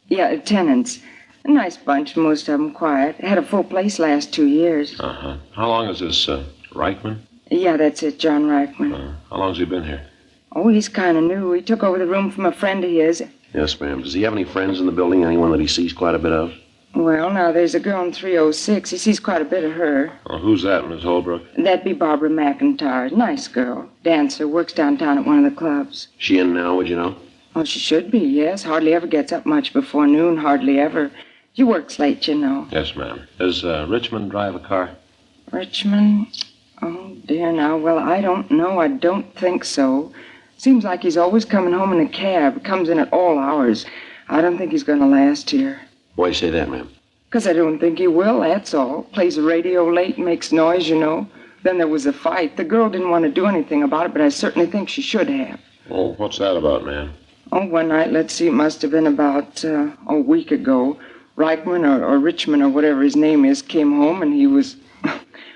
Yeah, tenants. A nice bunch, most of them quiet. Had a full place last 2 years. Uh-huh. How long is this, Reichman? Yeah, that's it, John Reichman. How long's he been here? Oh, he's kind of new. He took over the room from a friend of his. Yes, ma'am. Does he have any friends in the building? Anyone that he sees quite a bit of? Well, now, there's a girl in 306. He sees quite a bit of her. Oh, who's that, Miss Holbrook? That'd be Barbara McIntyre. Nice girl. Dancer. Works downtown at one of the clubs. She in now, would you know? Oh, she should be, yes. Hardly ever gets up much before noon. Hardly ever. She works late, you know. Yes, ma'am. Does Richmond drive a car? Richmond? Oh, dear, now. Well, I don't know. I don't think so. Seems like he's always coming home in a cab. Comes in at all hours. I don't think he's going to last here. Why do you say that, ma'am? 'Cause I don't think he will, that's all. Plays the radio late, makes noise, you know. Then there was a fight. The girl didn't want to do anything about it, but I certainly think she should have. Oh, what's that about, ma'am? Oh, one night, let's see, it must have been about a week ago. Reichman or Richmond or whatever his name is came home and he was...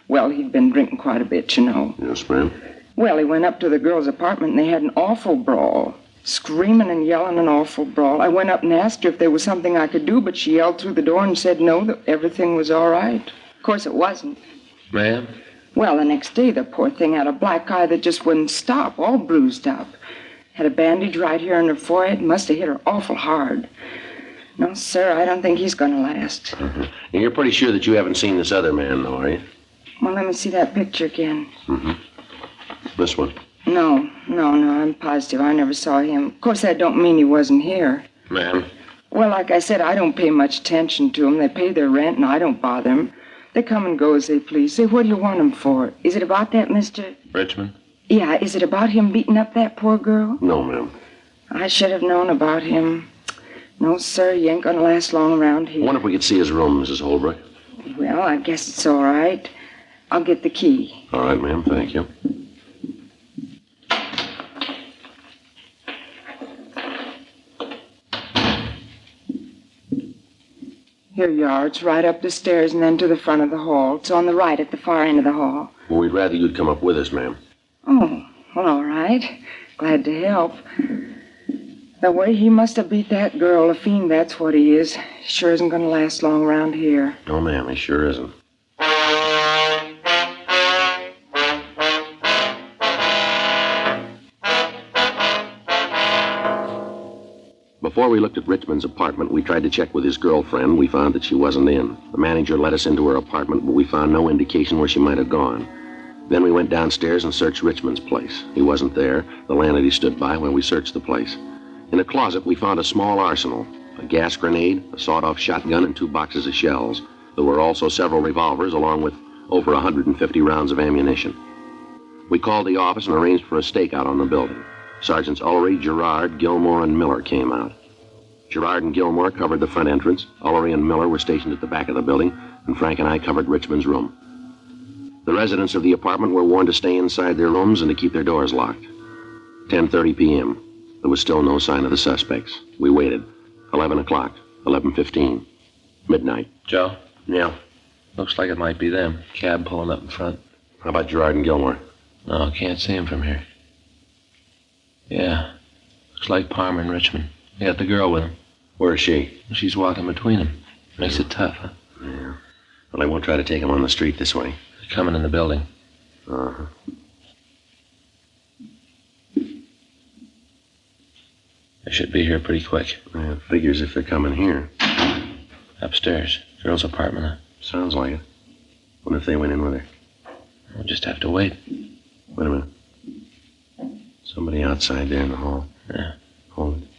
Well, he'd been drinking quite a bit, you know. Yes, ma'am. Well, he went up to the girl's apartment and they had an awful brawl. Screaming and yelling, an awful brawl. I went up and asked her if there was something I could do, but she yelled through the door and said no, that everything was all right. Of course, it wasn't. Ma'am? Well, the next day, the poor thing had a black eye that just wouldn't stop, all bruised up. Had a bandage right here on her forehead. Must have hit her awful hard. No, sir, I don't think he's going to last. Mm-hmm. And you're pretty sure that you haven't seen this other man, though, are you? Well, let me see that picture again. Mm-hmm. This one? No, I'm positive. I never saw him. Of course, that don't mean he wasn't here. Ma'am? Well, like I said, I don't pay much attention to them. They pay their rent, and I don't bother them. They come and go as they please. Say, what do you want them for? Is it about that, Mr.? Richmond? Yeah, is it about him beating up that poor girl? No, ma'am. I should have known about him. No, sir, he ain't gonna last long around here. I wonder if we could see his room, Mrs. Holbrook. Well, I guess it's all right. I'll get the key. All right, ma'am. Thank you. Here you are. It's right up the stairs and then to the front of the hall. It's on the right at the far end of the hall. Well, we'd rather you'd come up with us, ma'am. Oh, well, all right. Glad to help. The way he must have beat that girl, a fiend, that's what he is. Sure isn't going to last long around here. No, ma'am, he sure isn't. Before we looked at Richmond's apartment, we tried to check with his girlfriend. We found that she wasn't in. The manager let us into her apartment, but we found no indication where she might have gone. Then we went downstairs and searched Richmond's place. He wasn't there. The landlady stood by when we searched the place. In a closet, we found a small arsenal, a gas grenade, a sawed-off shotgun, and 2 boxes of shells. There were also several revolvers, along with over 150 rounds of ammunition. We called the office and arranged for a stakeout on the building. Sergeants Ullery, Gerard, Gilmore, and Miller came out. Gerard and Gilmore covered the front entrance. Ullery and Miller were stationed at the back of the building, and Frank and I covered Richmond's room. The residents of the apartment were warned to stay inside their rooms and to keep their doors locked. 10:30 p.m. There was still no sign of the suspects. We waited. 11 o'clock, 11:15, midnight. Joe? Yeah? Looks like it might be them. Cab pulling up in front. How about Gerard and Gilmore? No, can't see him from here. Yeah. Looks like Palmer and Richmond. They got the girl with him. Where is she? She's walking between them. Makes it tough, huh? Yeah. Well, I won't try to take him on the street this way. They're coming in the building. Uh-huh. They should be here pretty quick. Yeah, figures if they're coming here. Upstairs. Girl's apartment, huh? Sounds like it. What if they went in with her? We'll just have to wait. Wait a minute. Somebody outside there in the hall. Yeah. Hold it.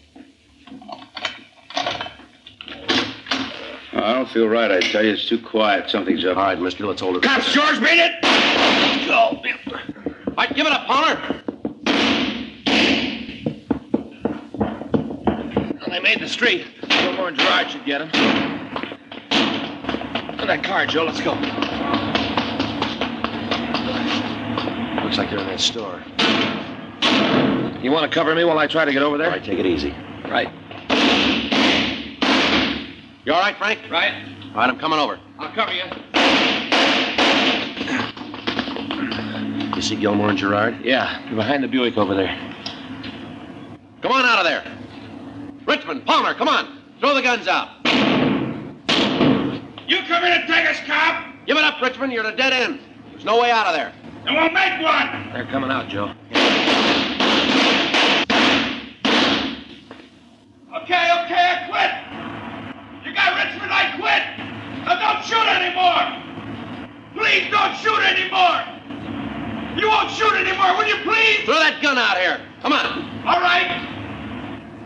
I don't feel right, I tell you. It's too quiet. Something's up. All right, mister, let's hold it. Cops, George, beat it! Go! All right, give it up, Palmer. Well, they made the street. Gilmore and Gerard should get him. In that car, Joe. Let's go. Looks like they're in that store. You want to cover me while I try to get over there? All right, take it easy. Right. You all right, Frank? Right. All right, I'm coming over. I'll cover you. You see Gilmore and Gerard? Yeah, they're behind the Buick over there. Come on out of there. Richmond, Palmer, come on. Throw the guns out. You come in and take us, cop. Give it up, Richmond. You're at a dead end. There's no way out of there. Then we'll make one! They're coming out, Joe. Okay, I quit! You got Richmond, I quit! Now don't shoot anymore! Please don't shoot anymore! You won't shoot anymore, will you please? Throw that gun out here. Come on. All right.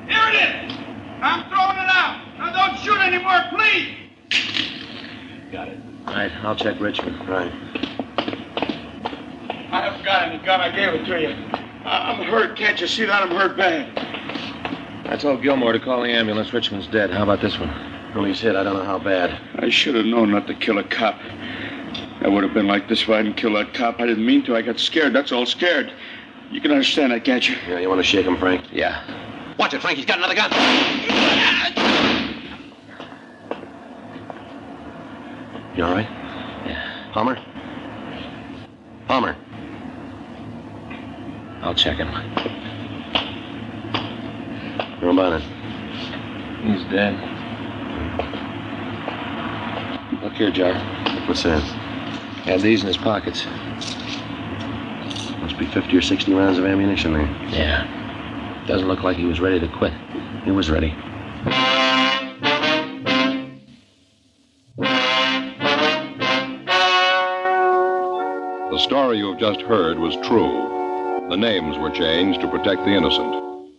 Here it is. I'm throwing it out. Now don't shoot anymore, please. Got it. All right, I'll check Richmond. Right. I haven't got any gun. I gave it to you. I'm hurt. Can't you see that? I'm hurt bad. I told Gilmore to call the ambulance. Richmond's dead. How about this one? Well, he's hit. I don't know how bad. I should have known not to kill a cop. I would have been like this if I didn't kill that cop. I didn't mean to. I got scared. That's all, scared. You can understand that, can't you? Yeah, you want to shake him, Frank? Yeah. Watch it, Frank. He's got another gun. You all right? Yeah. Palmer? Palmer. I'll check him. How about it? He's dead. Look here, Jar. What's that? Had these in his pockets. Must be 50 or 60 rounds of ammunition there. Yeah. Doesn't look like he was ready to quit. He was ready. The story you have just heard was true. The names were changed to protect the innocent.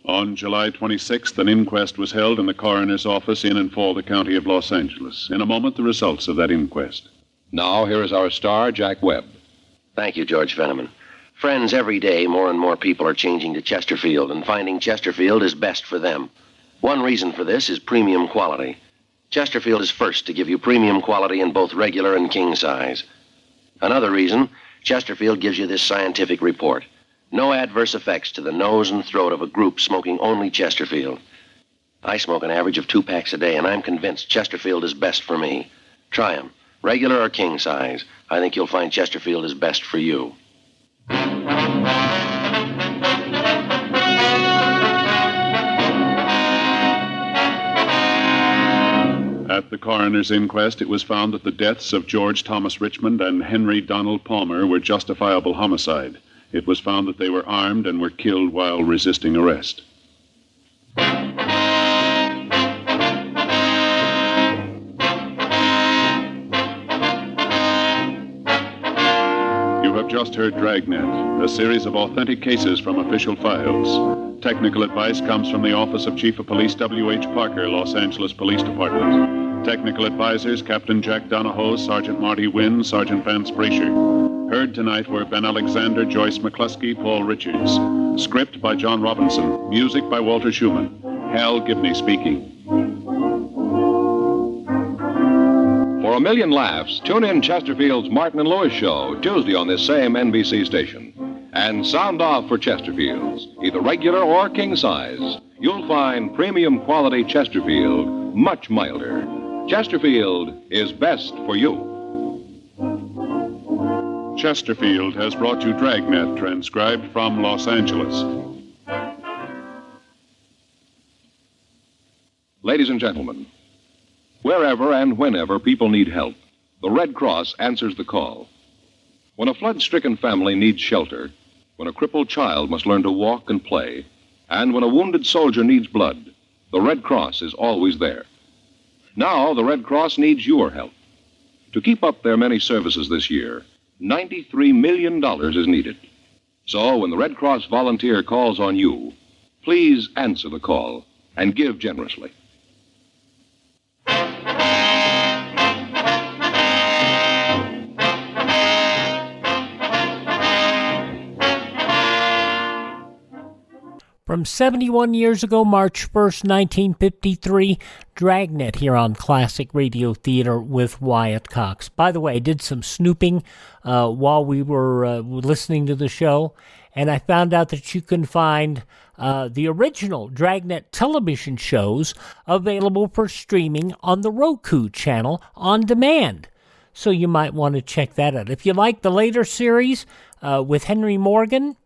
On July 26th, an inquest was held in the coroner's office in and for the county of Los Angeles. In a moment, the results of that inquest. Now, here is our star, Jack Webb. Thank you, George Fenneman. Friends, every day, more and more people are changing to Chesterfield and finding Chesterfield is best for them. One reason for this is premium quality. Chesterfield is first to give you premium quality in both regular and king size. Another reason, Chesterfield gives you this scientific report. No adverse effects to the nose and throat of a group smoking only Chesterfield. I smoke an average of 2 packs a day, and I'm convinced Chesterfield is best for me. Try 'em, regular or king size. I think you'll find Chesterfield is best for you. At the coroner's inquest, it was found that the deaths of George Thomas Richmond and Henry Donald Palmer were justifiable homicide. It was found that they were armed and were killed while resisting arrest. You have just heard Dragnet, a series of authentic cases from official files. Technical advice comes from the Office of Chief of Police W.H. Parker, Los Angeles Police Department. Technical advisors, Captain Jack Donahoe, Sergeant Marty Wynn, Sergeant Vance Brasher. Heard tonight were Ben Alexander, Joyce McCluskey, Paul Richards. Script by John Robinson. Music by Walter Schumann. Hal Gibney speaking. For a million laughs, tune in Chesterfield's Martin and Lewis show, Tuesday on this same NBC station. And sound off for Chesterfield's, either regular or king size. You'll find premium quality Chesterfield much milder. Chesterfield is best for you. Chesterfield has brought you Dragnet, transcribed from Los Angeles. Ladies and gentlemen, wherever and whenever people need help, the Red Cross answers the call. When a flood-stricken family needs shelter, when a crippled child must learn to walk and play, and when a wounded soldier needs blood, the Red Cross is always there. Now, the Red Cross needs your help. To keep up their many services this year, $93 million is needed. So, when the Red Cross volunteer calls on you, please answer the call and give generously. From 71 years ago, March 1st, 1953, Dragnet here on Classic Radio Theater with Wyatt Cox. By the way, I did some snooping while we were listening to the show, and I found out that you can find the original Dragnet television shows available for streaming on the Roku channel on demand. So you might want to check that out. If you like the later series with Henry Morgan,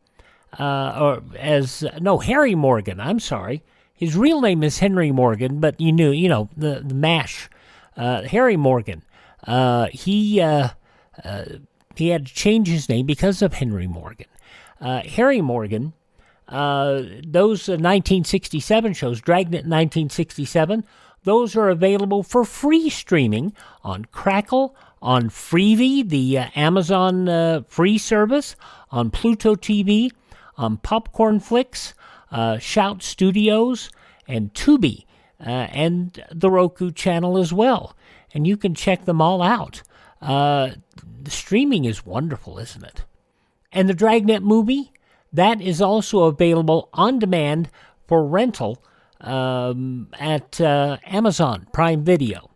Harry Morgan, I'm sorry. His real name is Henry Morgan, but the MASH, Harry Morgan. He he had to change his name because of Henry Morgan. Harry Morgan, those 1967 shows, Dragnet 1967, those are available for free streaming on Crackle, on Freevee, the Amazon free service, on Pluto TV, on Popcorn Flicks, Shout Studios, and Tubi, and the Roku channel as well. And you can check them all out. The streaming is wonderful, isn't it? And the Dragnet movie, that is also available on demand for rental at Amazon Prime Video.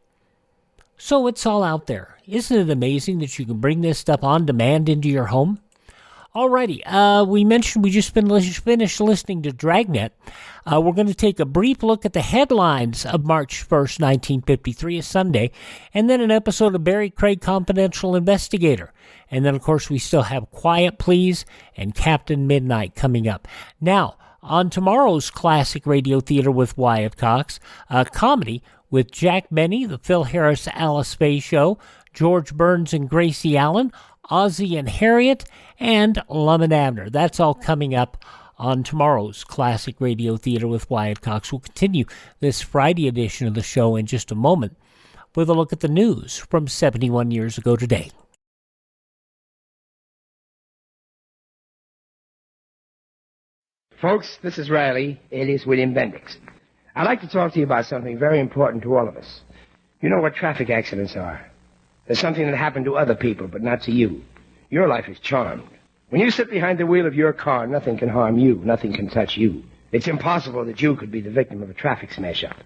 So it's all out there. Isn't it amazing that you can bring this stuff on demand into your home? Alrighty, we mentioned we just finished listening to Dragnet. We're going to take a brief look at the headlines of March 1st, 1953, a Sunday, and then an episode of Barrie Craig Confidential Investigator. And then, of course, we still have Quiet Please and Captain Midnight coming up. Now, on tomorrow's Classic Radio Theater with Wyatt Cox, a comedy with Jack Benny, the Phil Harris Alice Faye Show, George Burns and Gracie Allen, Ozzie and Harriet, and Lum and Abner. That's all coming up on tomorrow's Classic Radio Theater with Wyatt Cox. We'll continue this Friday edition of the show in just a moment with a look at the news from 71 years ago today. Folks, this is Riley, alias William Bendix. I'd like to talk to you about something very important to all of us. You know what traffic accidents are. There's something that happened to other people, but not to you. Your life is charmed. When you sit behind the wheel of your car, nothing can harm you. Nothing can touch you. It's impossible that you could be the victim of a traffic smash-up.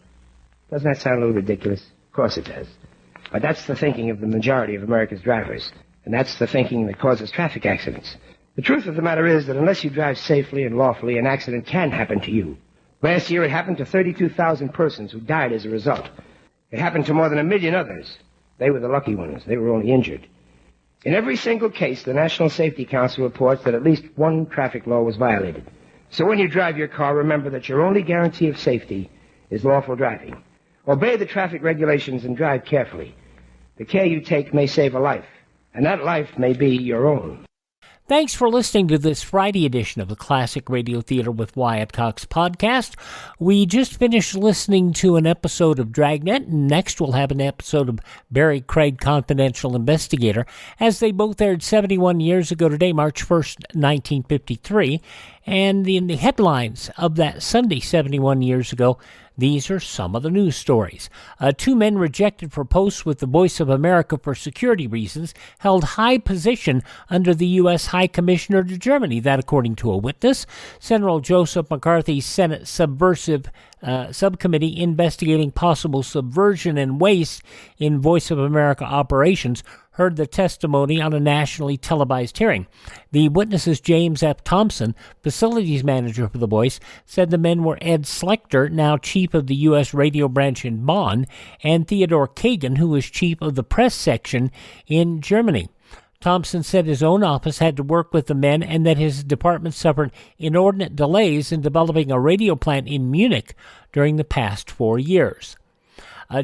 Doesn't that sound a little ridiculous? Of course it does. But that's the thinking of the majority of America's drivers. And that's the thinking that causes traffic accidents. The truth of the matter is that unless you drive safely and lawfully, an accident can happen to you. Last year it happened to 32,000 persons who died as a result. It happened to more than 1 million others. They were the lucky ones. They were only injured. In every single case, the National Safety Council reports that at least one traffic law was violated. So when you drive your car, remember that your only guarantee of safety is lawful driving. Obey the traffic regulations and drive carefully. The care you take may save a life, and that life may be your own. Thanks for listening to this Friday edition of the Classic Radio Theater with Wyatt Cox podcast. We just finished listening to an episode of Dragnet, and next we'll have an episode of Barrie Craig Confidential Investigator, as they both aired 71 years ago today, March 1st, 1953. And in the headlines of that Sunday, 71 years ago, these are some of the news stories. 2 men rejected for posts with the Voice of America for security reasons held high position under the U.S. High Commissioner to Germany. That, according to a witness. Senator Joseph McCarthy's Senate Subversive Subcommittee investigating possible subversion and waste in Voice of America operations heard the testimony on a nationally televised hearing. The witnesses James F. Thompson, facilities manager for The Voice, said the men were Ed Slechter, now chief of the U.S. radio branch in Bonn, and Theodore Kagan, who was chief of the press section in Germany. Thompson said his own office had to work with the men and that his department suffered inordinate delays in developing a radio plant in Munich during the past 4 years.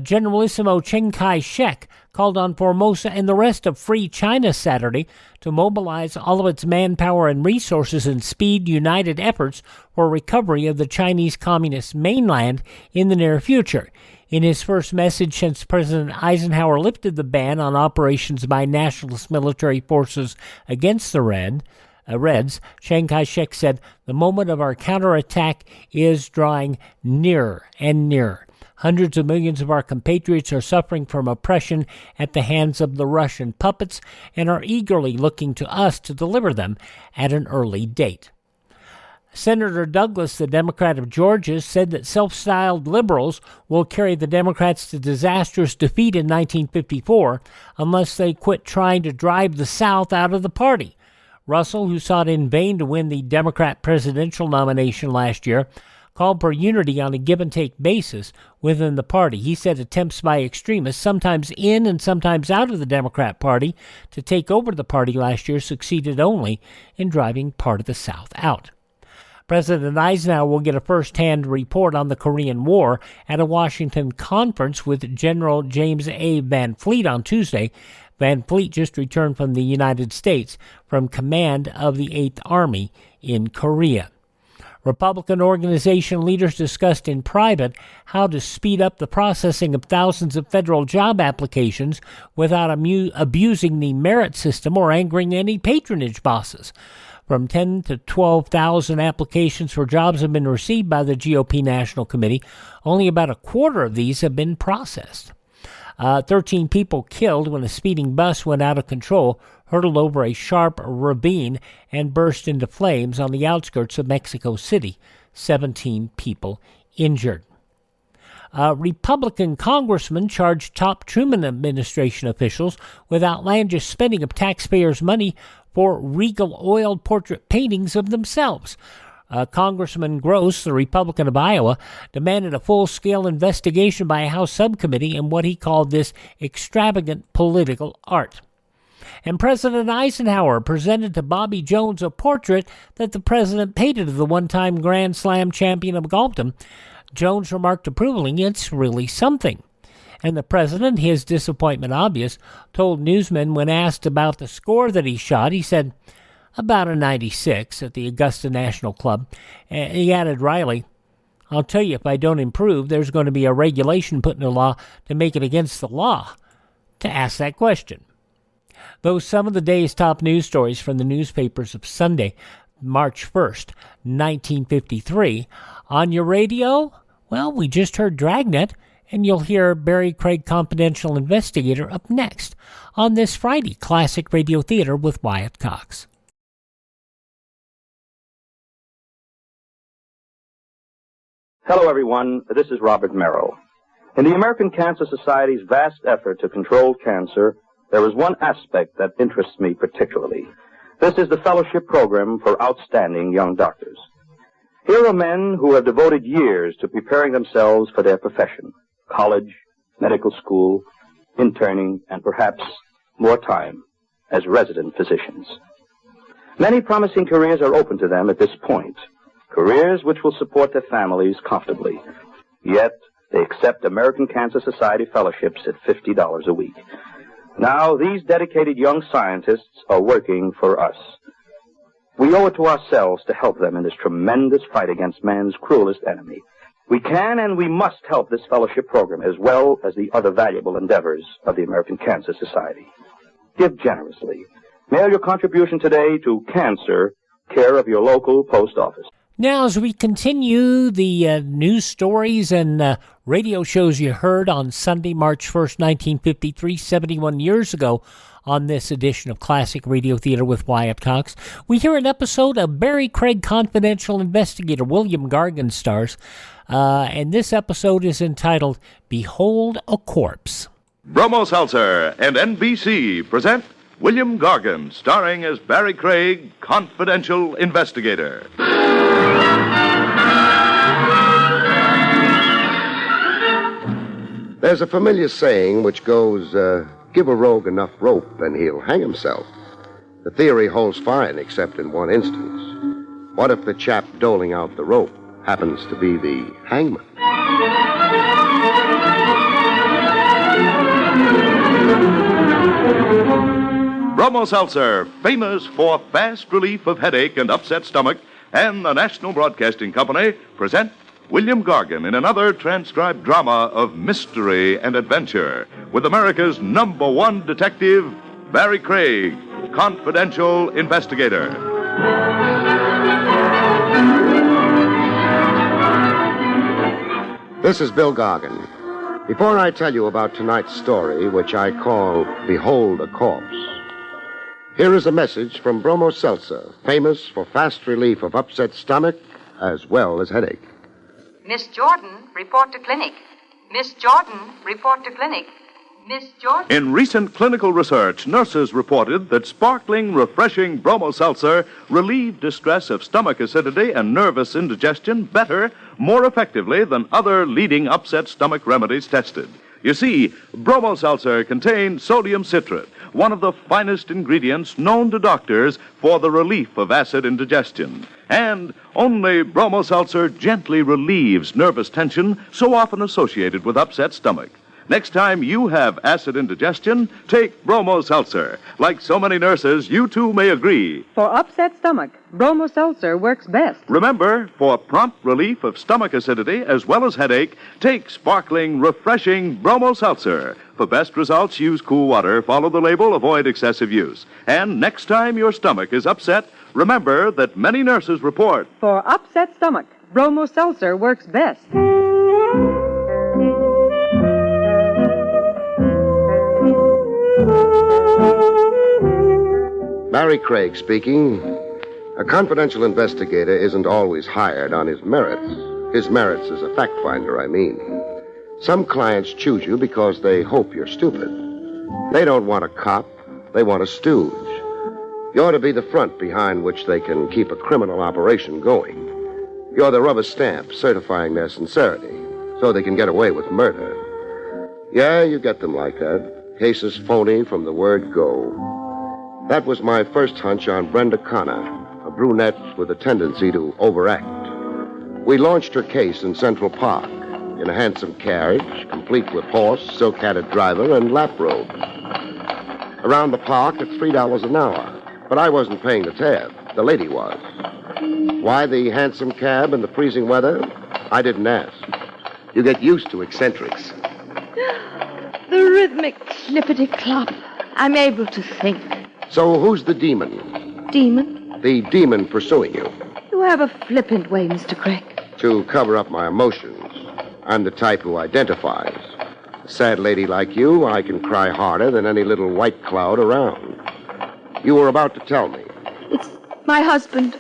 Generalissimo Chiang Kai-shek called on Formosa and the rest of Free China Saturday to mobilize all of its manpower and resources and speed united efforts for recovery of the Chinese Communist mainland in the near future. In his first message since President Eisenhower lifted the ban on operations by nationalist military forces against the Reds, Chiang Kai-shek said, "The moment of our counterattack is drawing nearer and nearer. Hundreds of millions of our compatriots are suffering from oppression at the hands of the Russian puppets and are eagerly looking to us to deliver them at an early date." Senator Douglas, the Democrat of Georgia, said that self-styled liberals will carry the Democrats to disastrous defeat in 1954 unless they quit trying to drive the South out of the party. Russell, who sought in vain to win the Democrat presidential nomination last year, called for unity on a give-and-take basis within the party. He said attempts by extremists, sometimes in and sometimes out of the Democrat Party, to take over the party last year succeeded only in driving part of the South out. President Eisenhower will get a first-hand report on the Korean War at a Washington conference with General James A. Van Fleet on Tuesday. Van Fleet just returned from the United States from command of the 8th Army in Korea. Republican organization leaders discussed in private how to speed up the processing of thousands of federal job applications without abusing the merit system or angering any patronage bosses. From 10 to 12,000 applications for jobs have been received by the GOP National Committee. Only about a quarter of these have been processed. 13 people killed when a speeding bus went out of control, hurtled over a sharp ravine, and burst into flames on the outskirts of Mexico City. 17 people injured. Republican congressman charged top Truman administration officials with outlandish spending of taxpayers' money for Regal oiled portrait paintings of themselves. Congressman Gross, the Republican of Iowa, demanded a full-scale investigation by a House subcommittee in what he called this extravagant political art. And President Eisenhower presented to Bobby Jones a portrait that the president painted of the one-time Grand Slam champion of golfdom. Jones remarked approvingly, "It's really something." And the president, his disappointment obvious, told newsmen when asked about the score that he shot, he said, "About a 96 at the Augusta National Club." And he added wryly, "I'll tell you, if I don't improve, there's going to be a regulation put into law to make it against the law to ask that question." Those some of the day's top news stories from the newspapers of Sunday, March 1st, 1953. On your radio, well, we just heard Dragnet, and you'll hear Barrie Craig Confidential Investigator up next on this Friday, Classic Radio Theater with Wyatt Cox. Hello, everyone. This is Robert Merrill. In the American Cancer Society's vast effort to control cancer, there is one aspect that interests me particularly. This is the fellowship program for outstanding young doctors. Here are men who have devoted years to preparing themselves for their profession: college, medical school, interning, and perhaps more time as resident physicians. Many promising careers are open to them at this point, careers which will support their families comfortably. Yet, they accept American Cancer Society fellowships at $50 a week. Now, these dedicated young scientists are working for us. We owe it to ourselves to help them in this tremendous fight against man's cruelest enemy. We can and we must help this fellowship program as well as the other valuable endeavors of the American Cancer Society. Give generously. Mail your contribution today to Cancer, care of your local post office. Now, as we continue the news stories and radio shows you heard on Sunday, March 1st, 1953, 71 years ago, on this edition of Classic Radio Theater with Wyatt Cox, we hear an episode of Barrie Craig Confidential Investigator. William Gargan stars, and this episode is entitled Behold a Corpse. Bromo Seltzer and NBC present William Gargan, starring as Barrie Craig, Confidential Investigator. There's a familiar saying which goes, give a rogue enough rope and he'll hang himself. The theory holds fine, except in one instance. What if the chap doling out the rope happens to be the hangman? Bromo Seltzer, famous for fast relief of headache and upset stomach, and the National Broadcasting Company present William Gargan in another transcribed drama of mystery and adventure with America's #1 detective, Barrie Craig, Confidential Investigator. This is Bill Gargan. Before I tell you about tonight's story, which I call Behold a Corpse, here is a message from Bromo Seltzer, famous for fast relief of upset stomach as well as headache. Miss Jordan, report to clinic. Miss Jordan, report to clinic. Miss Jordan. In recent clinical research, nurses reported that sparkling, refreshing Bromo Seltzer relieved distress of stomach acidity and nervous indigestion better, more effectively than other leading upset stomach remedies tested. You see, Bromo Seltzer contains sodium citrate, one of the finest ingredients known to doctors for the relief of acid indigestion. And only Bromo Seltzer gently relieves nervous tension so often associated with upset stomach. Next time you have acid indigestion, take Bromo Seltzer. Like so many nurses, you too may agree. For upset stomach, Bromo Seltzer works best. Remember, for prompt relief of stomach acidity as well as headache, take sparkling, refreshing Bromo Seltzer. For best results, use cool water, follow the label, avoid excessive use. And next time your stomach is upset, remember that many nurses report. For upset stomach, Bromo Seltzer works best. Barrie Craig speaking. A confidential investigator isn't always hired on his merits. His merits as a fact finder, I mean. Some clients choose you because they hope you're stupid. They don't want a cop. They want a stooge. You ought to be the front behind which they can keep a criminal operation going. You're the rubber stamp certifying their sincerity so they can get away with murder. Yeah, you get them like that. Cases phony from the word go. That was my first hunch on Brenda Connor, a brunette with a tendency to overact. We launched her case in Central Park in a handsome carriage, complete with horse, silk-hatted driver, and lap robes. Around the park at $3 an hour. But I wasn't paying the tab. The lady was. Why the handsome cab in the freezing weather? I didn't ask. You get used to eccentrics. The rhythmic flippity-clop. I'm able to think. So who's the demon? Demon? The demon pursuing you. You have a flippant way, Mr. Craig. To cover up my emotions. I'm the type who identifies. A sad lady like you, I can cry harder than any little white cloud around. You were about to tell me. It's my husband.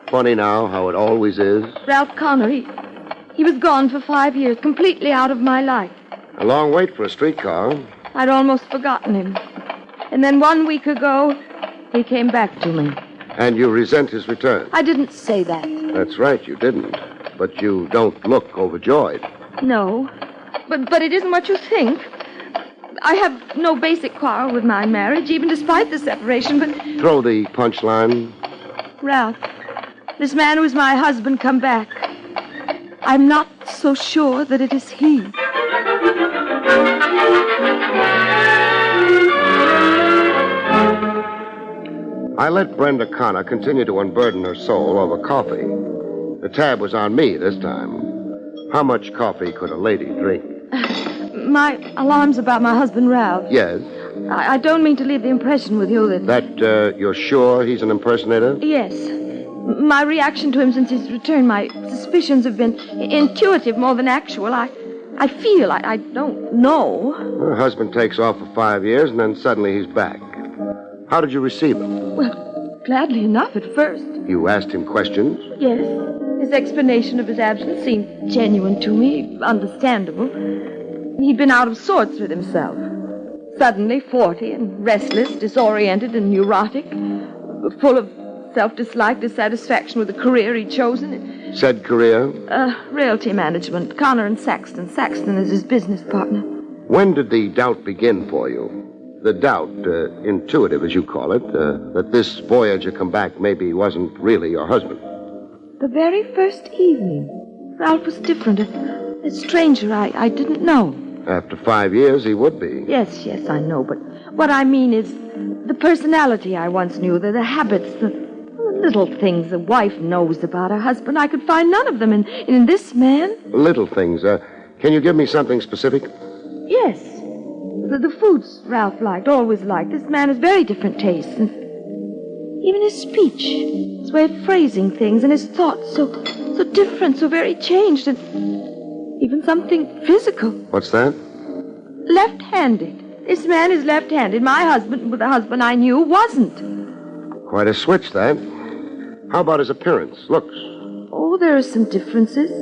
Funny now how it always is. Ralph Connor. He was gone for 5 years, completely out of my life. A long wait for a streetcar. I'd almost forgotten him. And then 1 week ago, he came back to me. And you resent his return. I didn't say that. That's right, you didn't. But you don't look overjoyed. No. But it isn't what you think. I have no basic quarrel with my marriage, even despite the separation, but... Throw the punchline. Ralph, this man who is my husband come back. I'm not so sure that it is he. I let Brenda Connor continue to unburden her soul over coffee. The tab was on me this time. How much coffee could a lady drink? My alarms about my husband, Ralph. Yes. I don't mean to leave the impression with you that... That you're sure he's an impersonator? Yes. My reaction to him since his return, my suspicions have been intuitive more than actual. I feel, I don't know. Her husband takes off for 5 years, and then suddenly he's back. How did you receive him? Well, gladly enough at first. You asked him questions? Yes. His explanation of his absence seemed genuine to me, understandable. He'd been out of sorts with himself. Suddenly 40 and restless, disoriented and neurotic, full of self-dislike, dissatisfaction with the career he'd chosen. Said career? Realty management. Connor and Saxton. Saxton is his business partner. When did the doubt begin for you? The doubt, intuitive as you call it, that this voyager come back maybe wasn't really your husband. The very first evening. Ralph was different. A stranger I didn't know. After 5 years, he would be. Yes, I know. But what I mean is the personality I once knew, the habits, the little things a wife knows about her husband. I could find none of them in this man. Little things. Can you give me something specific? Yes. The foods Ralph liked, always liked. This man has very different tastes. And even his speech, his way of phrasing things, and his thoughts so different, so very changed, and even something physical. What's that? Left-handed. This man is left-handed. My husband, the husband I knew, wasn't. Quite a switch, that. How about his appearance, looks? Oh, there are some differences.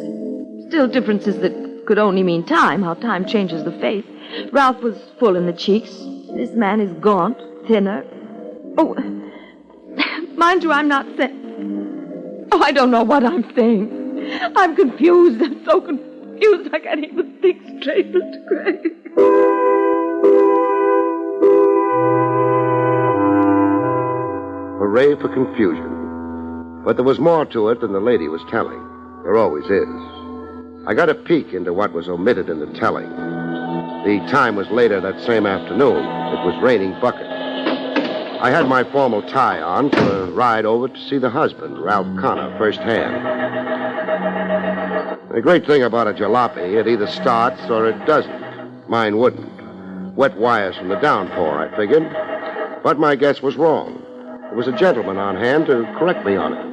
Still differences that could only mean time, how time changes the face. Ralph was full in the cheeks. This man is gaunt, thinner. Oh, mind you, I'm not saying... Oh, I don't know what I'm saying. I'm confused. I'm so confused I can't even think straight, Mr. Craig. Hooray for confusion. But there was more to it than the lady was telling. There always is. I got a peek into what was omitted in the telling. The time was later that same afternoon. It was raining buckets. I had my formal tie on for a ride over to see the husband, Ralph Connor, firsthand. The great thing about a jalopy, it either starts or it doesn't. Mine wouldn't. Wet wires from the downpour, I figured. But my guess was wrong. There was a gentleman on hand to correct me on it.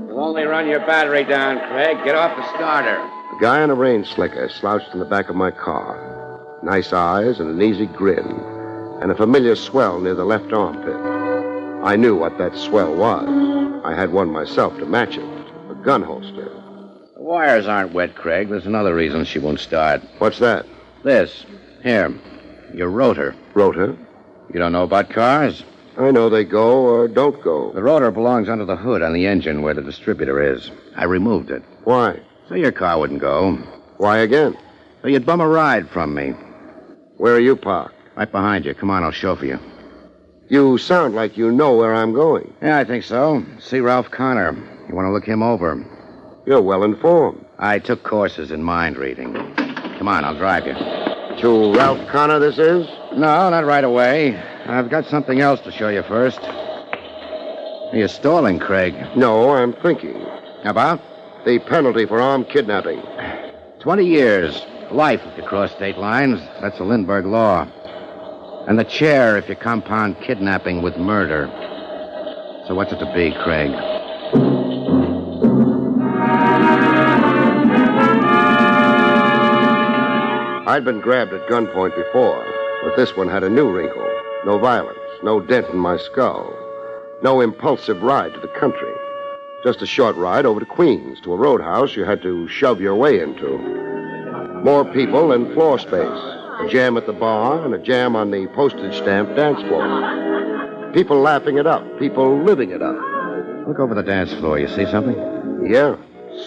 You'll only run your battery down, Craig. Get off the starter. A guy in a rain slicker slouched in the back of my car. Nice eyes and an easy grin. And a familiar swell near the left armpit. I knew what that swell was. I had one myself to match it. A gun holster. The wires aren't wet, Craig. There's another reason she won't start. What's that? This. Here. Your rotor. Rotor? You don't know about cars? I know they go or don't go. The rotor belongs under the hood on the engine where the distributor is. I removed it. Why? So your car wouldn't go. Why again? So you'd bum a ride from me. Where are you parked? Right behind you. Come on, I'll chauffeur you. You sound like you know where I'm going. Yeah, I think so. See Ralph Connor. You want to look him over. You're well informed. I took courses in mind reading. Come on, I'll drive you. To Ralph Connor, this is? No, not right away. I've got something else to show you first. You're stalling, Craig. No, I'm thinking. About? The penalty for armed kidnapping. 20 years. Life if you cross state lines. That's a Lindbergh law. And the chair if you compound kidnapping with murder. So what's it to be, Craig? I'd been grabbed at gunpoint before, but this one had a new wrinkle. No violence, no dent in my skull, no impulsive ride to the country. Just a short ride over to Queens, to a roadhouse you had to shove your way into. More people and floor space. A jam at the bar and a jam on the postage stamp dance floor. People laughing it up, people living it up. Look over the dance floor. You see something? Yeah,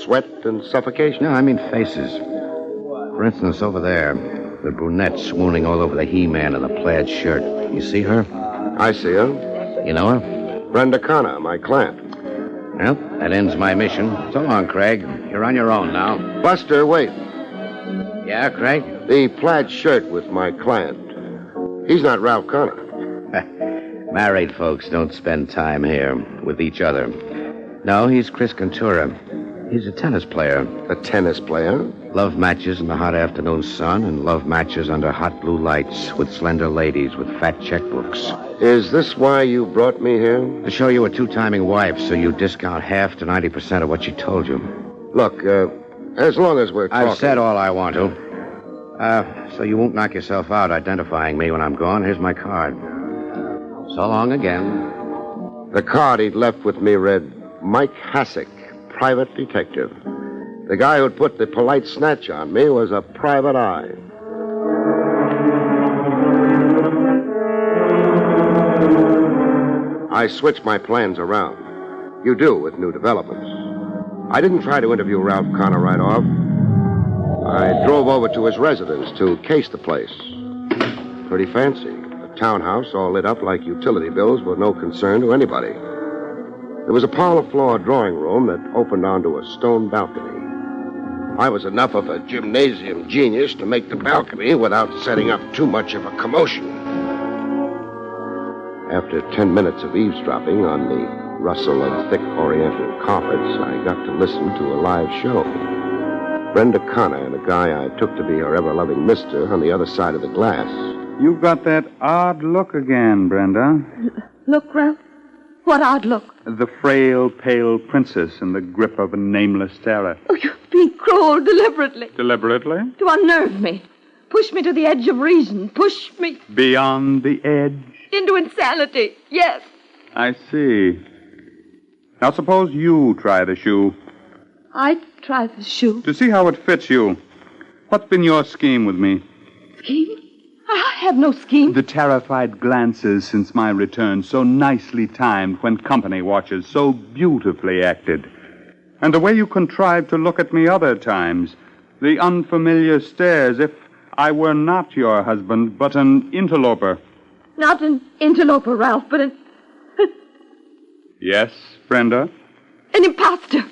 sweat and suffocation. No, I mean faces. For instance, over there, the brunette swooning all over the He-Man in the plaid shirt. You see her? I see her. You know her? Brenda Connor, my client. Well, that ends my mission. So long, Craig. You're on your own now. Buster, wait. Yeah, Craig? The plaid shirt with my client. He's not Ralph Connor. Married folks don't spend time here with each other. No, he's Chris Cantura. He's a tennis player. A tennis player? Love matches in the hot afternoon sun and love matches under hot blue lights with slender ladies with fat checkbooks. Is this why you brought me here? To show you a two-timing wife so you discount half to 90% of what she told you. Look, as long as we're talking... I've said all I want to. So you won't knock yourself out identifying me when I'm gone. Here's my card. So long again. The card he'd left with me read, Mike Hassick, private detective. The guy who'd put the polite snatch on me was a private eye. I switched my plans around. You do with new developments. I didn't try to interview Ralph Connor right off. I drove over to his residence to case the place. Pretty fancy. A townhouse all lit up like utility bills with no concern to anybody. There was a parlor floor drawing room that opened onto a stone balcony. I was enough of a gymnasium genius to make the balcony without setting up too much of a commotion. After 10 minutes of eavesdropping on the rustle of thick oriental carpets, I got to listen to a live show. Brenda Connor and a guy I took to be her ever-loving mister on the other side of the glass. You've got that odd look again, Brenda. Look, Ralph. What odd look? The frail, pale princess in the grip of a nameless terror. Oh, you're being cruel deliberately. Deliberately? To unnerve me. Push me to the edge of reason. Push me... Beyond the edge? Into insanity. Yes. I see. Now suppose you try the shoe. I try the shoe. To see how it fits you. What's been your scheme with me? Scheme? I have no scheme. The terrified glances since my return, so nicely timed when company watches, so beautifully acted. And the way you contrived to look at me other times. The unfamiliar stares, if I were not your husband, but an interloper. Not an interloper, Ralph, but an... Yes, Brenda? An imposter.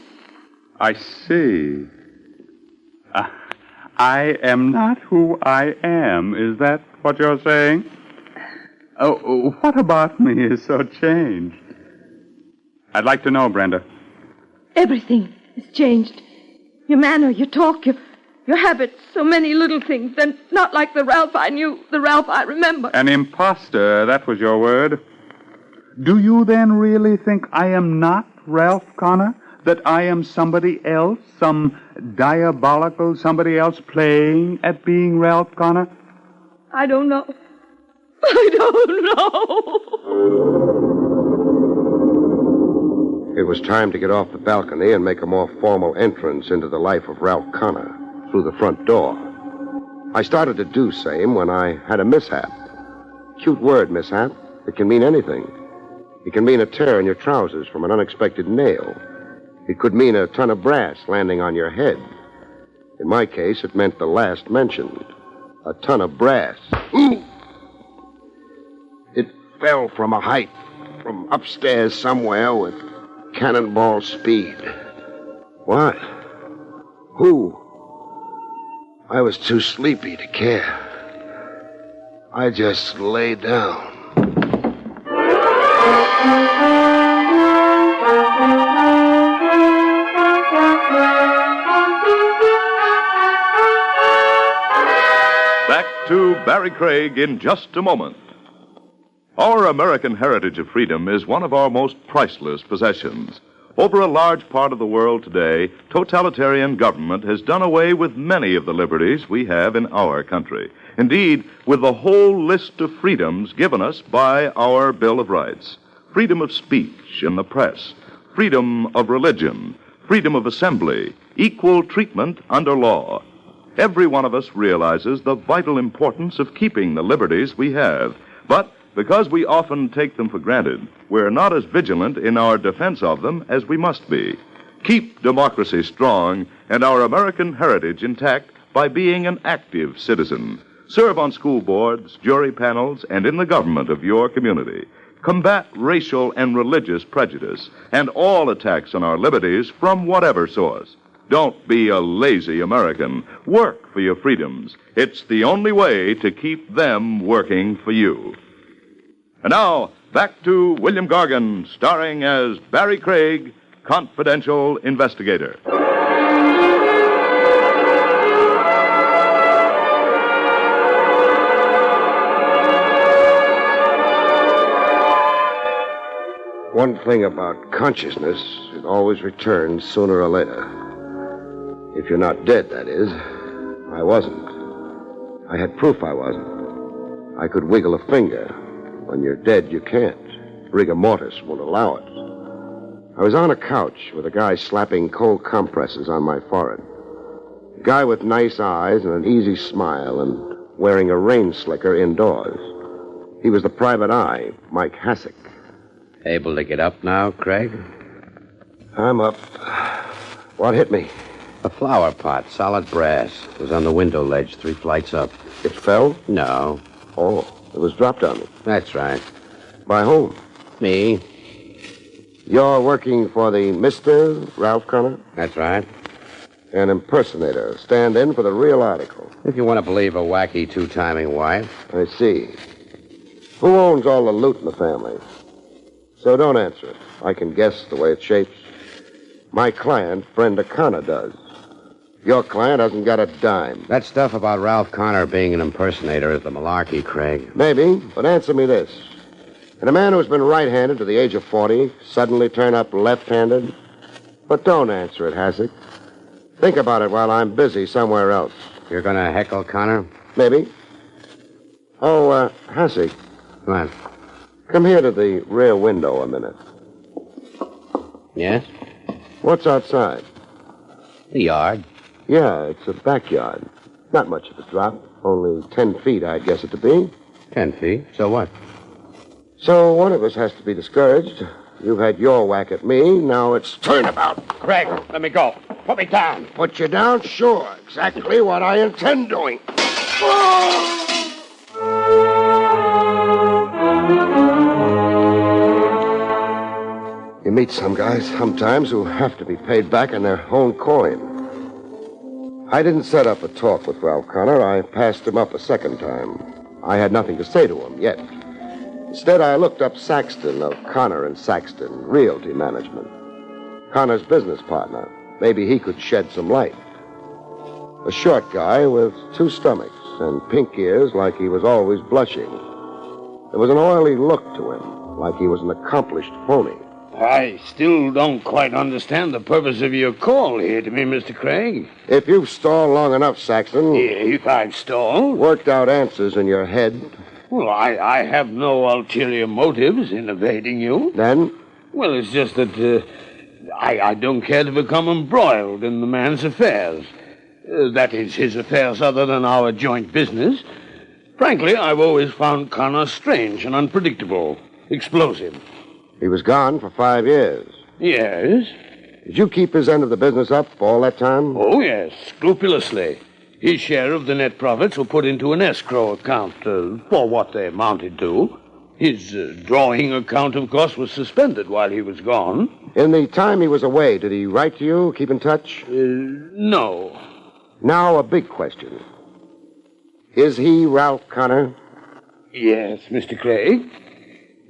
I see. I am not who I am. Is that what you're saying? Oh, what about me is so changed? I'd like to know, Brenda. Everything has changed. Your manner, your talk, your habits, so many little things. They're not like the Ralph I knew, the Ralph I remember. An imposter, that was your word. Do you then really think I am not Ralph Connor? That I am somebody else? Some diabolical somebody else playing at being Ralph Connor? I don't know. I don't know. It was time to get off the balcony and make a more formal entrance into the life of Ralph Connor through the front door. I started to do same when I had a mishap. Cute word, mishap. It can mean anything. It can mean a tear in your trousers from an unexpected nail. It could mean a ton of brass landing on your head. In my case, it meant the last mentioned. A ton of brass. Ooh! It fell from a height, from upstairs somewhere with cannonball speed. What? Who? I was too sleepy to care. I just lay down. Back to Barrie Craig in just a moment. Our American heritage of freedom is one of our most priceless possessions. Over a large part of the world today, totalitarian government has done away with many of the liberties we have in our country. Indeed, with the whole list of freedoms given us by our Bill of Rights. Freedom of speech in the press, freedom of religion, freedom of assembly, equal treatment under law. Every one of us realizes the vital importance of keeping the liberties we have. But because we often take them for granted, we're not as vigilant in our defense of them as we must be. Keep democracy strong and our American heritage intact by being an active citizen. Serve on school boards, jury panels, and in the government of your community. Combat racial and religious prejudice and all attacks on our liberties from whatever source. Don't be a lazy American. Work for your freedoms. It's the only way to keep them working for you. And now, back to William Gargan, starring as Barrie Craig, Confidential Investigator. One thing about consciousness, it always returns sooner or later. If you're not dead, that is. I wasn't. I had proof I wasn't. I could wiggle a finger. When you're dead, you can't. Rigor mortis won't allow it. I was on a couch with a guy slapping cold compresses on my forehead. A guy with nice eyes and an easy smile and wearing a rain slicker indoors. He was the private eye, Mike Hassick. Able to get up now, Craig? I'm up. What hit me? A flower pot, solid brass. It was on the window ledge, 3 flights up. It fell? No. Oh, it was dropped on me. That's right. By whom? Me. You're working for the Mr. Ralph Connor? That's right. An impersonator. Stand in for the real article. If you want to believe a wacky two-timing wife. I see. Who owns all the loot in the family? So don't answer it. I can guess the way it shapes. My client, Brenda Connor, does. Your client hasn't got a dime. That stuff about Ralph Connor being an impersonator is the malarkey, Craig. Maybe, but answer me this. Can a man who's been right-handed to the age of 40 suddenly turn up left-handed? But don't answer it, Hassick. Think about it while I'm busy somewhere else. You're going to heckle Connor? Maybe. Oh, Hassick. What? Come here to the rear window a minute. Yes? What's outside? The yard. Yeah, it's a backyard. Not much of a drop. Only 10 feet, I'd guess it to be. 10 feet? So what? So one of us has to be discouraged. You've had your whack at me. Now it's turnabout. Craig, let me go. Put me down. Put you down? Sure. Exactly what I intend doing. You meet some guys sometimes who have to be paid back in their own coin. I didn't set up a talk with Ralph Connor. I passed him up a second time. I had nothing to say to him yet. Instead, I looked up Saxton of Connor and Saxton, Realty Management. Connor's business partner. Maybe he could shed some light. A short guy with 2 stomachs and pink ears like he was always blushing. There was an oily look to him, like he was an accomplished phony. I still don't quite understand the purpose of your call here to me, Mr. Craig. If you've stalled long enough, Saxton... If I've stalled? Worked out answers in your head. Well, I have no ulterior motives in evading you. Then? Well, it's just that I don't care to become embroiled in the man's affairs. That is, his affairs other than our joint business. Frankly, I've always found Connor strange and unpredictable, explosive. He was gone for 5 years. Yes? Did you keep his end of the business up all that time? Oh, yes, scrupulously. His share of the net profits were put into an escrow account for what they amounted to. His drawing account, of course, was suspended while he was gone. In the time he was away, did he write to you, keep in touch? No. Now, a big question. Is he Ralph Connor? Yes, Mr. Craig.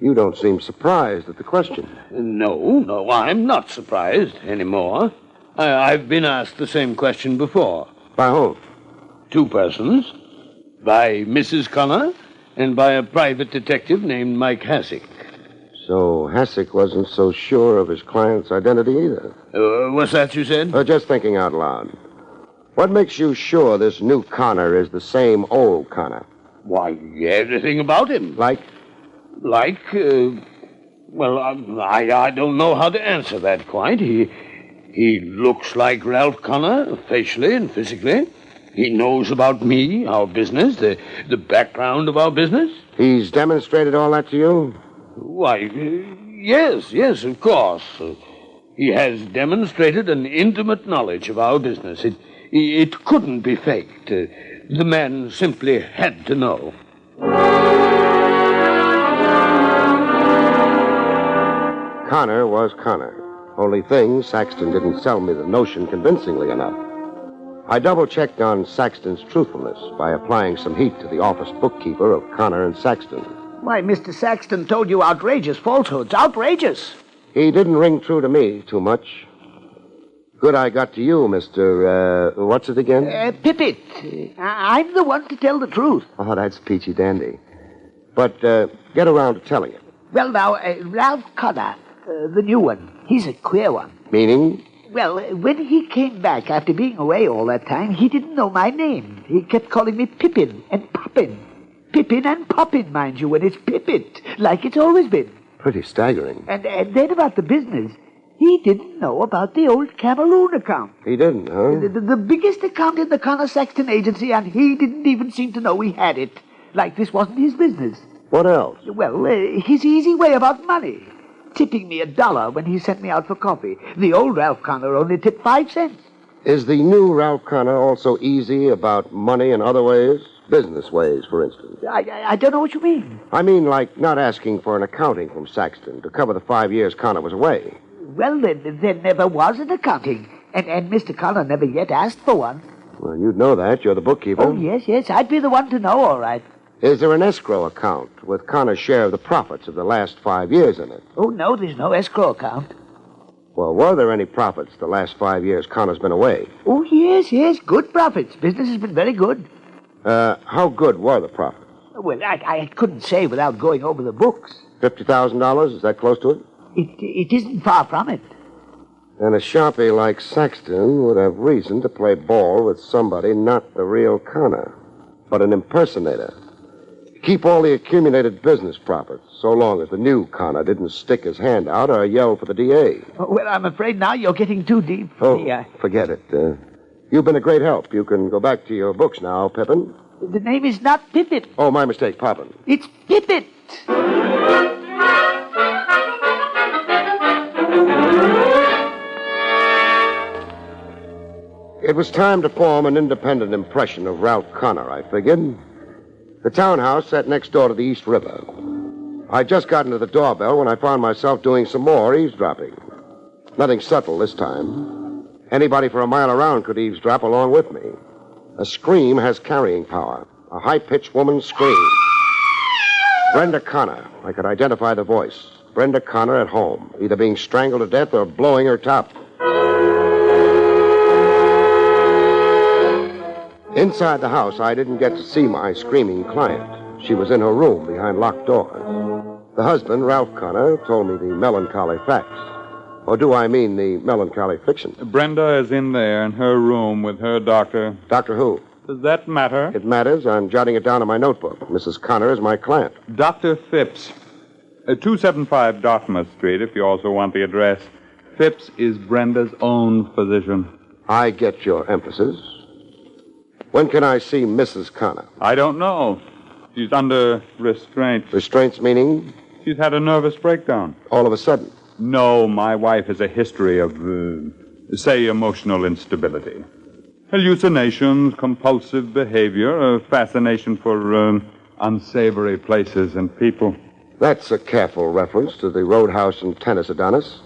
You don't seem surprised at the question. No, I'm not surprised anymore. I've been asked the same question before. By whom? 2 persons. By Mrs. Connor and by a private detective named Mike Hassick. So Hassick wasn't so sure of his client's identity either. What's that you said? Just thinking out loud. What makes you sure this new Connor is the same old Connor? Why, everything about him. Like? Well, I don't know how to answer that quite. He looks like Ralph Connor, facially and physically. He knows about me, our business, the background of our business. He's demonstrated all that to you? Why, yes, of course. He has demonstrated an intimate knowledge of our business. It couldn't be faked. The man simply had to know. Connor was Connor. Only thing, Saxton didn't sell me the notion convincingly enough. I double-checked on Saxton's truthfulness by applying some heat to the office bookkeeper of Connor and Saxton. Why, Mr. Saxton told you outrageous falsehoods. Outrageous! He didn't ring true to me too much. Good I got to you, Mr. what's it again? Pippet. I'm the one to tell the truth. Oh, that's peachy dandy. But get around to telling it. Well, now, Ralph Connor, the new one, he's a queer one. Meaning? Well, when he came back after being away all that time, he didn't know my name. He kept calling me Pippin and Poppin. Pippin and Poppin, mind you, and it's Pippet, like it's always been. Pretty staggering. And then about the business, he didn't know about the old Cameroon account. He didn't, huh? The biggest account in the Connor Saxton agency, and he didn't even seem to know he had it. Like this wasn't his business. What else? Well, his easy way about money. Tipping me $1 when he sent me out for coffee. The old Ralph Connor only tipped 5 cents. Is the new Ralph Connor also easy about money in other ways? Business ways, for instance. I don't know what you mean. I mean, like not asking for an accounting from Saxton to cover the 5 years Connor was away. Well, then, there never was an accounting. And Mr. Connor never yet asked for one. Well, you'd know that. You're the bookkeeper. Oh, yes. I'd be the one to know, all right. Is there an escrow account with Connor's share of the profits of the last 5 years in it? Oh, no, there's no escrow account. Well, were there any profits the last 5 years Connor's been away? Oh, yes. Good profits. Business has been very good. How good were the profits? Well, I couldn't say without going over the books. $50,000? Is that close to it? It isn't far from it. And a sharpie like Saxton would have reason to play ball with somebody not the real Connor, but an impersonator. Keep all the accumulated business profits, so long as the new Connor didn't stick his hand out or yell for the DA. Well, I'm afraid now you're getting too deep. Forget it. You've been a great help. You can go back to your books now, Pippin. The name is not Pippet. Oh, my mistake, Poppin. It's Pippet. It was time to form an independent impression of Ralph Connor, I figured. The townhouse sat next door to the East River. I'd just gotten to the doorbell when I found myself doing some more eavesdropping. Nothing subtle this time. Anybody for a mile around could eavesdrop along with me. A scream has carrying power. A high-pitched woman's scream. Brenda Connor. I could identify the voice. Brenda Connor at home, either being strangled to death or blowing her top. Inside the house, I didn't get to see my screaming client. She was in her room behind locked doors. The husband, Ralph Connor, told me the melancholy facts. Or do I mean the melancholy fiction? Brenda is in there in her room with her doctor. Doctor who? Does that matter? It matters. I'm jotting it down in my notebook. Mrs. Connor is my client. Dr. Phipps. 275 Dartmouth Street, if you also want the address. Phipps is Brenda's own physician. I get your emphasis. When can I see Mrs. Connor? I don't know. She's under restraint. Restraints meaning? She's had a nervous breakdown. All of a sudden? No, my wife has a history of, say, emotional instability. Hallucinations, compulsive behavior, a fascination for unsavory places and people. That's a careful reference to the roadhouse and tennis Adonis.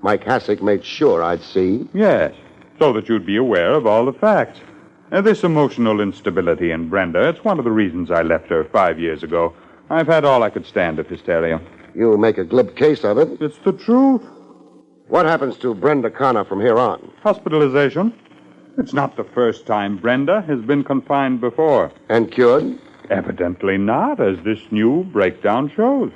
Mike Hassick made sure I'd see. Yes, so that you'd be aware of all the facts. This emotional instability in Brenda, it's one of the reasons I left her 5 years ago. I've had all I could stand of hysteria. You make a glib case of it. It's the truth. What happens to Brenda Connor from here on? Hospitalization. It's not the first time Brenda has been confined before. And cured? Evidently not, as this new breakdown shows.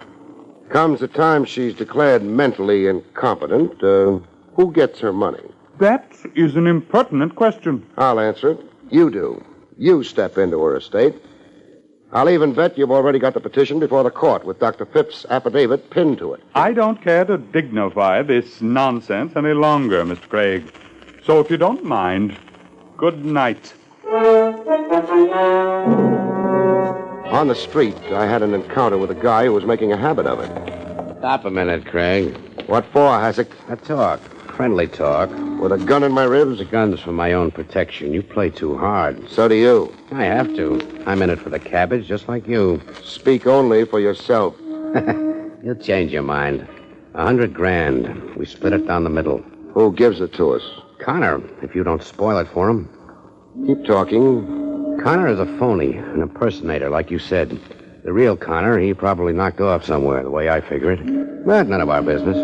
Comes the time she's declared mentally incompetent. Who gets her money? That is an impertinent question. I'll answer it. You do. You step into her estate. I'll even bet you've already got the petition before the court with Dr. Phipps' affidavit pinned to it. I don't care to dignify this nonsense any longer, Mr. Craig. So if you don't mind, good night. On the street, I had an encounter with a guy who was making a habit of it. Stop a minute, Craig. What for, Hassick? A talk. Friendly talk. With a gun in my ribs? The gun's for my own protection. You play too hard. So do you. I have to. I'm in it for the cabbage, just like you. Speak only for yourself. You'll change your mind. $100,000. We split it down the middle. Who gives it to us? Connor, if you don't spoil it for him. Keep talking. Connor is a phony, an impersonator, like you said. The real Connor, he probably knocked off somewhere, the way I figure it. But none of our business.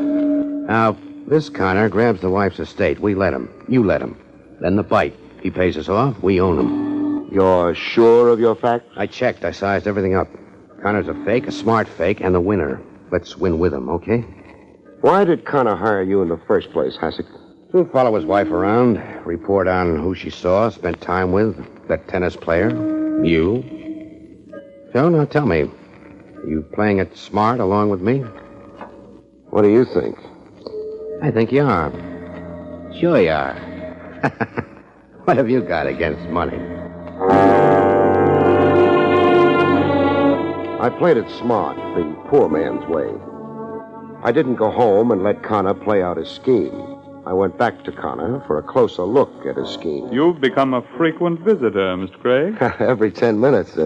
Now, this Connor grabs the wife's estate. We let him. You let him. Then the bite. He pays us off. We own him. You're sure of your facts? I checked. I sized everything up. Connor's a fake, a smart fake, and the winner. Let's win with him, okay? Why did Connor hire you in the first place, Hassick? To follow his wife around, report on who she saw, spent time with, that tennis player, you. So, now tell me, are you playing it smart along with me? What do you think? I think you are. Sure you are. What have you got against money? I played it smart, the poor man's way. I didn't go home and let Connor play out his scheme. I went back to Connor for a closer look at his scheme. You've become a frequent visitor, Mr. Craig. Every 10 minutes.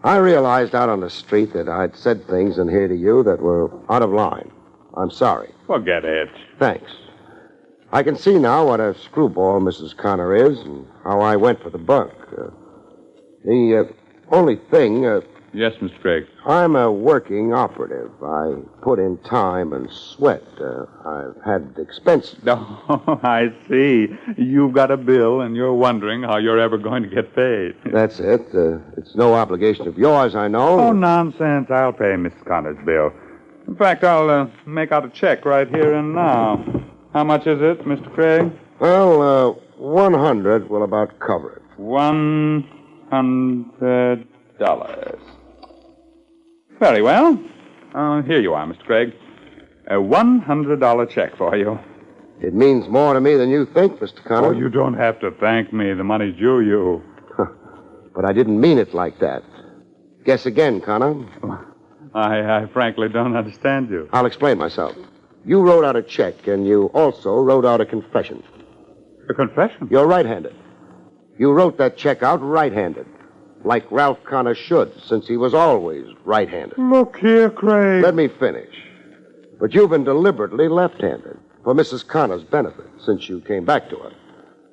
I realized out on the street that I'd said things in here to you that were out of line. I'm sorry. Forget it. Thanks. I can see now what a screwball Mrs. Connor is and how I went for the bunk. The only thing... Yes, Mr. Craig. I'm a working operative. I put in time and sweat. I've had expenses. Oh, I see. You've got a bill, and you're wondering how you're ever going to get paid. That's it. It's no obligation of yours, I know. Oh, nonsense. I'll pay Miss Connor's bill. In fact, I'll make out a check right here and now. How much is it, Mr. Craig? Well, 100 will about cover it. $100. Very well. Here you are, Mr. Craig. A $100 check for you. It means more to me than you think, Mr. Connor. Oh, you don't have to thank me. The money's due you. But I didn't mean it like that. Guess again, Connor. I frankly don't understand you. I'll explain myself. You wrote out a check, and you also wrote out a confession. A confession? You're right-handed. You wrote that check out right-handed. Like Ralph Connor should, since he was always right-handed. Look here, Craig. Let me finish. But you've been deliberately left-handed. for Mrs. Connor's benefit, since you came back to her.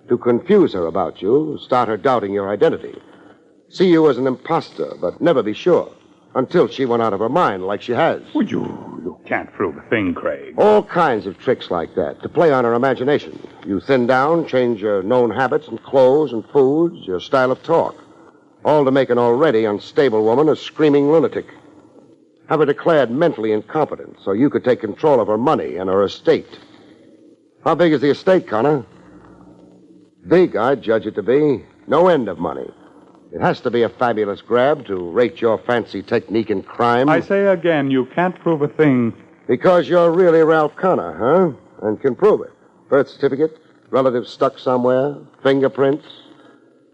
To confuse her about you, start her doubting your identity. See you as an imposter, but never be sure, until she went out of her mind like she has. Well, you can't prove a thing, Craig. All kinds of tricks like that, to play on her imagination. You thin down, change your known habits and clothes and foods, your style of talk. All to make an already unstable woman a screaming lunatic. Have her declared mentally incompetent so you could take control of her money and her estate. How big is the estate, Connor? Big, I'd judge it to be. No end of money. It has to be a fabulous grab to rate your fancy technique in crime. I say again, you can't prove a thing. Because you're really Ralph Connor, huh? And can prove it. Birth certificate, relatives stuck somewhere, fingerprints.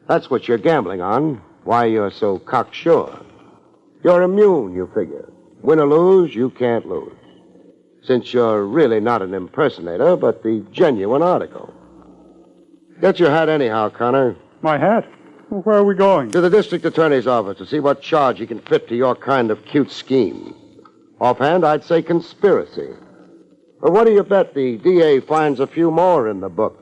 That's what you're gambling on. Why you're so cocksure. You're immune, you figure. Win or lose, you can't lose. Since you're really not an impersonator, but the genuine article. Get your hat anyhow, Connor. My hat? Where are we going? To the district attorney's office to see what charge he can fit to your kind of cute scheme. Offhand, I'd say conspiracy. But what do you bet the DA finds a few more in the book?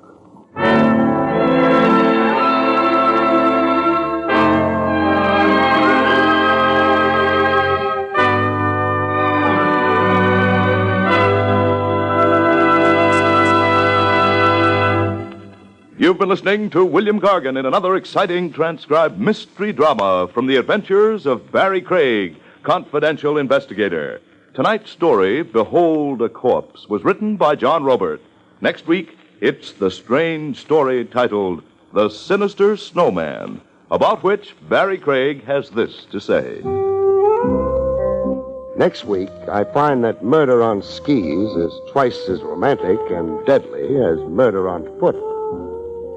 You've been listening to William Gargan in another exciting transcribed mystery drama from the adventures of Barrie Craig, Confidential Investigator. Tonight's story, Behold a Corpse, was written by John Robert. Next week, it's the strange story titled The Sinister Snowman, about which Barrie Craig has this to say. Next week, I find that murder on skis is twice as romantic and deadly as murder on foot.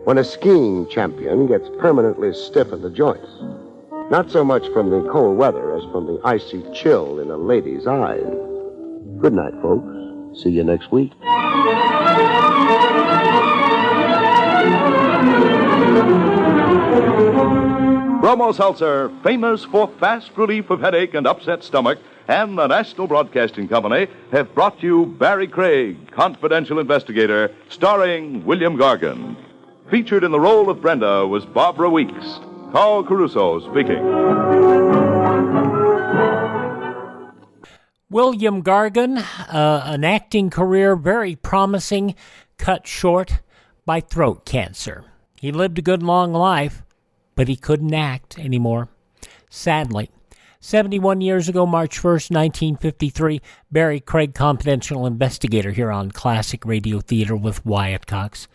When a skiing champion gets permanently stiff in the joints. Not so much from the cold weather as from the icy chill in a lady's eyes. Good night, folks. See you next week. Bromo Seltzer, famous for fast relief of headache and upset stomach, and the National Broadcasting Company have brought you Barrie Craig, Confidential Investigator, starring William Gargan. Featured in the role of Brenda was Barbara Weeks. Carl Caruso speaking. William Gargan, an acting career very promising, cut short by throat cancer. He lived a good long life, but he couldn't act anymore. Sadly, 71 years ago, March 1st, 1953, Barrie Craig Confidential Investigator here on Classic Radio Theater with Wyatt Cox.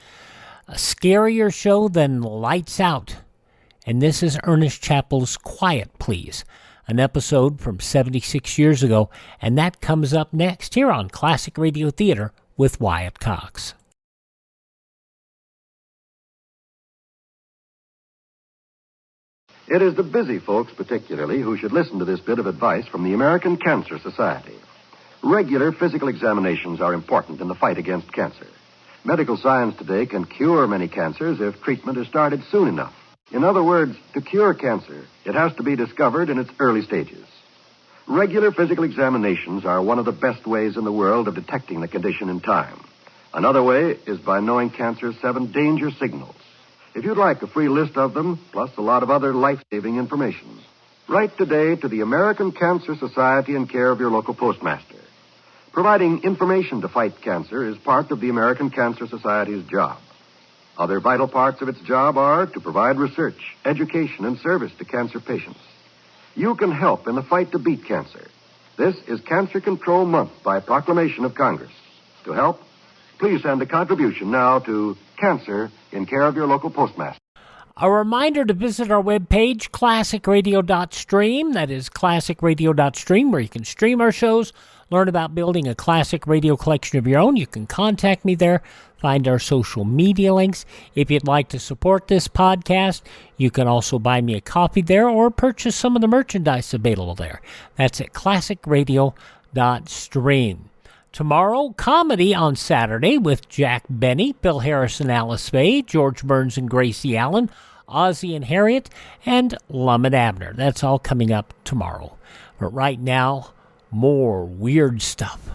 A scarier show than Lights Out. And this is Ernest Chappell's Quiet Please, an episode from 76 years ago, and that comes up next here on Classic Radio Theater with Wyatt Cox. It is the busy folks, particularly, who should listen to this bit of advice from the American Cancer Society. Regular physical examinations are important in the fight against cancer. Medical science today can cure many cancers if treatment is started soon enough. In other words, to cure cancer, it has to be discovered in its early stages. Regular physical examinations are one of the best ways in the world of detecting the condition in time. Another way is by knowing cancer's 7 danger signals. If you'd like a free list of them, plus a lot of other life-saving information, write today to the American Cancer Society in care of your local postmaster. Providing information to fight cancer is part of the American Cancer Society's job. Other vital parts of its job are to provide research, education, and service to cancer patients. You can help in the fight to beat cancer. This is Cancer Control Month by proclamation of Congress. To help, please send a contribution now to Cancer in care of your local postmaster. A reminder to visit our webpage, classicradio.stream. That is classicradio.stream, where you can stream our shows, learn about building a classic radio collection of your own. You can contact me there, find our social media links. If you'd like to support this podcast, you can also buy me a coffee there or purchase some of the merchandise available there. That's at classicradio.stream. Tomorrow, comedy on Saturday with Jack Benny, Bill Harrison, Alice Faye, George Burns and Gracie Allen, Ozzie and Harriet, and Lum and Abner. That's all coming up tomorrow. But right now, more weird stuff.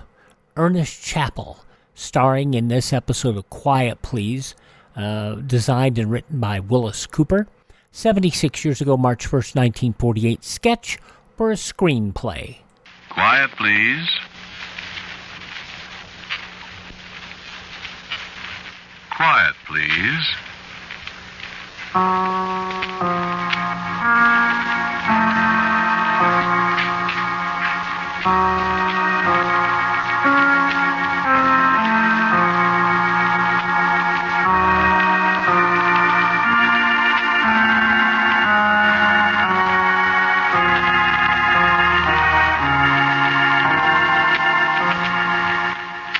Ernest Chappell, starring in this episode of Quiet Please, designed and written by Willis Cooper. 76 years ago, March 1st, 1948, sketch for a screenplay. Quiet, please. Quiet, please.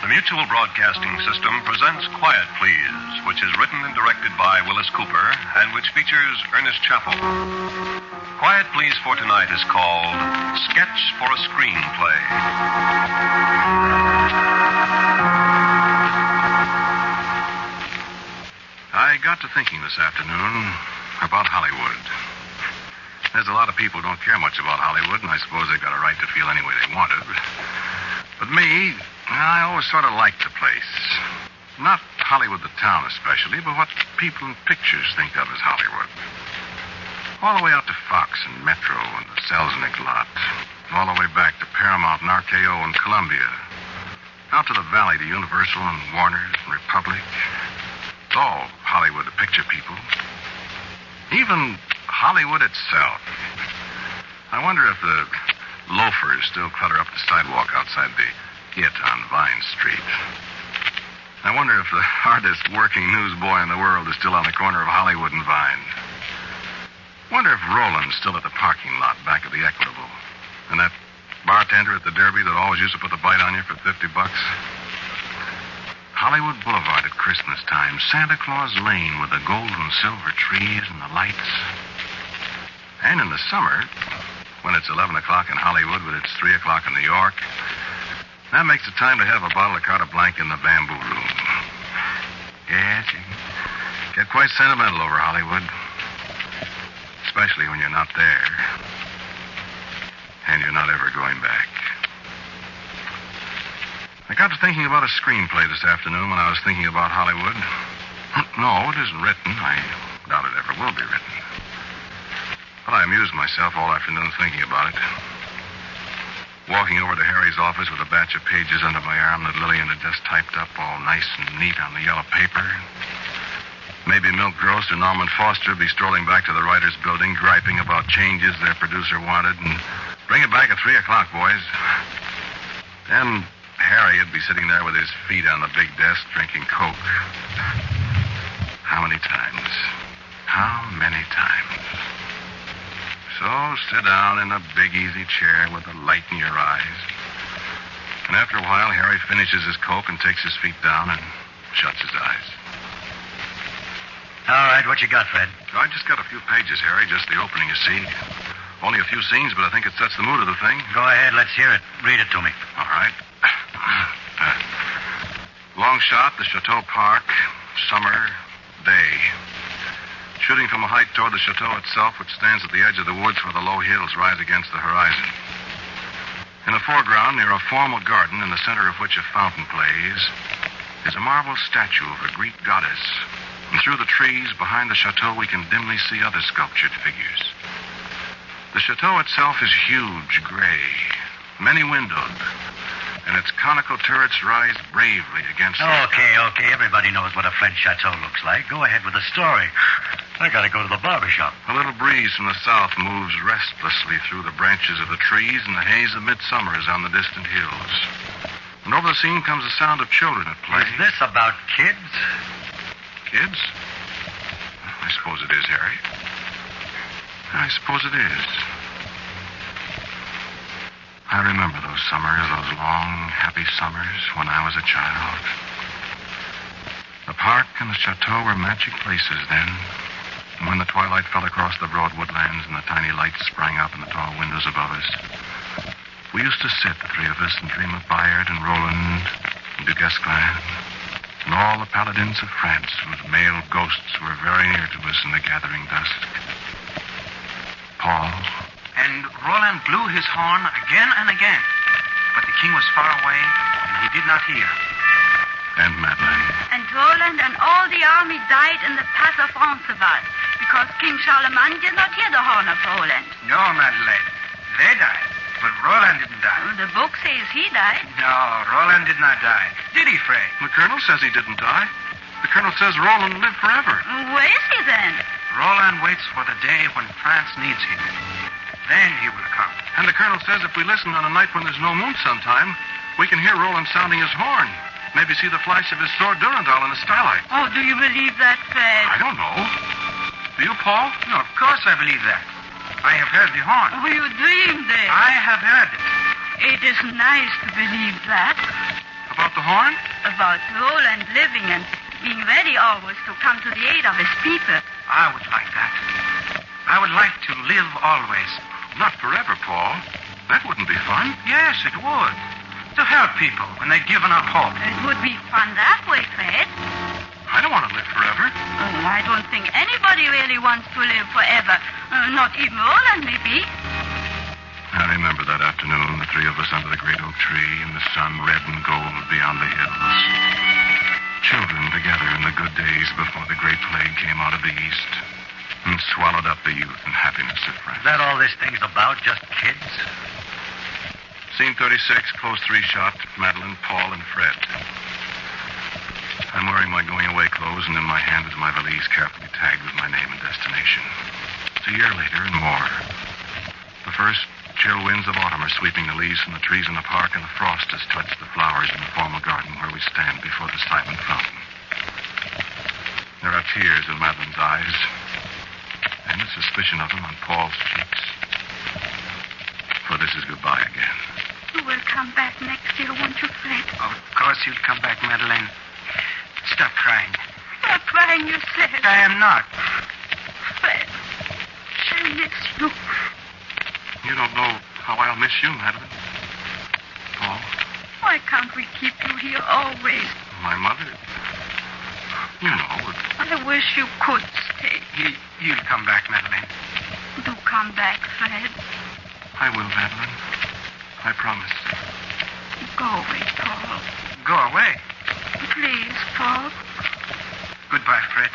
Mutual Broadcasting System presents Quiet Please, which is written and directed by Willis Cooper and which features Ernest Chappell. Quiet Please for tonight is called Sketch for a Screenplay. I got to thinking this afternoon about Hollywood. There's a lot of people who don't care much about Hollywood, and I suppose they've got a right to feel any way they want to. But me, I always sort of liked the place. Not Hollywood, the town especially, but what people in pictures think of as Hollywood. All the way out to Fox and Metro and the Selznick lot. All the way back to Paramount and RKO and Columbia. Out to the Valley to Universal and Warner's and Republic. It's all Hollywood to picture people. Even Hollywood itself. I wonder if the loafers still clutter up the sidewalk outside the It on Vine Street. I wonder if the hardest working newsboy in the world is still on the corner of Hollywood and Vine. Wonder if Roland's still at the parking lot back of the Equitable. And that bartender at the Derby that always used to put the bite on you for $50. Hollywood Boulevard at Christmas time. Santa Claus Lane with the gold and silver trees and the lights. And in the summer, when it's 11 o'clock in Hollywood, but it's 3 o'clock in New York, that makes it time to have a bottle of Carte Blanc in the bamboo room. Yes, you get quite sentimental over Hollywood. Especially when you're not there. And you're not ever going back. I got to thinking about a screenplay this afternoon when I was thinking about Hollywood. No, it isn't written. I doubt it ever will be written. But I amused myself all afternoon thinking about it. Walking over to Harry's office with a batch of pages under my arm that Lillian had just typed up all nice and neat on the yellow paper. Maybe Milk Grocer Norman Foster would be strolling back to the writers' building, griping about changes their producer wanted, and bring it back at 3 o'clock, boys. Then Harry would be sitting there with his feet on the big desk, drinking Coke. How many times? How many times? So sit down in a big easy chair with the light in your eyes. And after a while, Harry finishes his Coke and takes his feet down and shuts his eyes. All right, what you got, Fred? I just got a few pages, Harry, just the opening, you see. Only a few scenes, but I think it sets the mood of the thing. Go ahead, let's hear it. Read it to me. All right. Long shot, the Chateau Park, summer, day. Shooting from a height toward the chateau itself, which stands at the edge of the woods where the low hills rise against the horizon. In the foreground, near a formal garden in the center of which a fountain plays, is a marble statue of a Greek goddess. And through the trees behind the chateau, we can dimly see other sculptured figures. The chateau itself is huge, gray, many-windowed, and its conical turrets rise bravely against Okay. Everybody knows what a French chateau looks like. Go ahead with the story. I gotta go to the barber shop. A little breeze from the south moves restlessly through the branches of the trees, and the haze of midsummer is on the distant hills. And over the scene comes the sound of children at play. Is this about kids? Kids? I suppose it is, Harry. I suppose it is. I remember those summers, those long, happy summers when I was a child. The park and the chateau were magic places then. And when the twilight fell across the broad woodlands and the tiny lights sprang up in the tall windows above us, we used to sit, the three of us, and dream of Bayard and Roland and Du Guesclin and all the paladins of France whose male ghosts were very near to us in the gathering dusk. Paul. And Roland blew his horn again and again. But the king was far away, and he did not hear. And Madeline. And Roland and all the army died in the Pass of Roncesvalles because King Charlemagne did not hear the horn of Roland. No, Madeleine. They died. But Roland didn't die. The book says he died. No, Roland did not die. Did he, Fred? The colonel says he didn't die. The colonel says Roland lived forever. Where is he then? Roland waits for the day when France needs him. Then he will come. And the colonel says if we listen on a night when there's no moon sometime, we can hear Roland sounding his horn. Maybe see the flash of his sword Durandal in the starlight. Oh, do you believe that, Fred? I don't know. Do you, Paul? No, of course I believe that. I have heard the horn. Oh, you dreamed it. I have heard it. It is nice to believe that. About the horn? About Roland living and being ready always to come to the aid of his people. I would like that. I would like to live always. Not forever, Paul. That wouldn't be fun. Yes, it would. To help people when they've given up hope. It would be fun that way, Fred. I don't want to live forever. Oh, I don't think anybody really wants to live forever. Not even Roland, maybe. I remember that afternoon, the three of us under the great oak tree and the sun red and gold beyond the hills. Children together in the good days before the great plague came out of the east and swallowed up the youth and happiness of France. Is that all this thing's about, just kids? Scene 36, close three-shot, Madeline, Paul, and Fred. I'm wearing my going-away clothes, and in my hand is my valise carefully tagged with my name and destination. It's a year later and more. The first chill winds of autumn are sweeping the leaves from the trees in the park, and the frost has touched the flowers in the formal garden where we stand before the silent fountain. There are tears in Madeline's eyes, and a suspicion of them on Paul's cheeks. For this is goodbye again. You will come back next year, won't you, Fred? Of course you'll come back, Madeleine. Stop crying. Stop crying, you said. I am not. Fred, I miss you. You don't know how I'll miss you, Madeline. Paul. Why can't we keep you here always? My mother. You know it. I wish you could stay. You'll come back, Madeleine. Do come back, Fred. I will, Madeline. I promise. Go away, Paul. Go away? Please, Paul. Goodbye, Fred.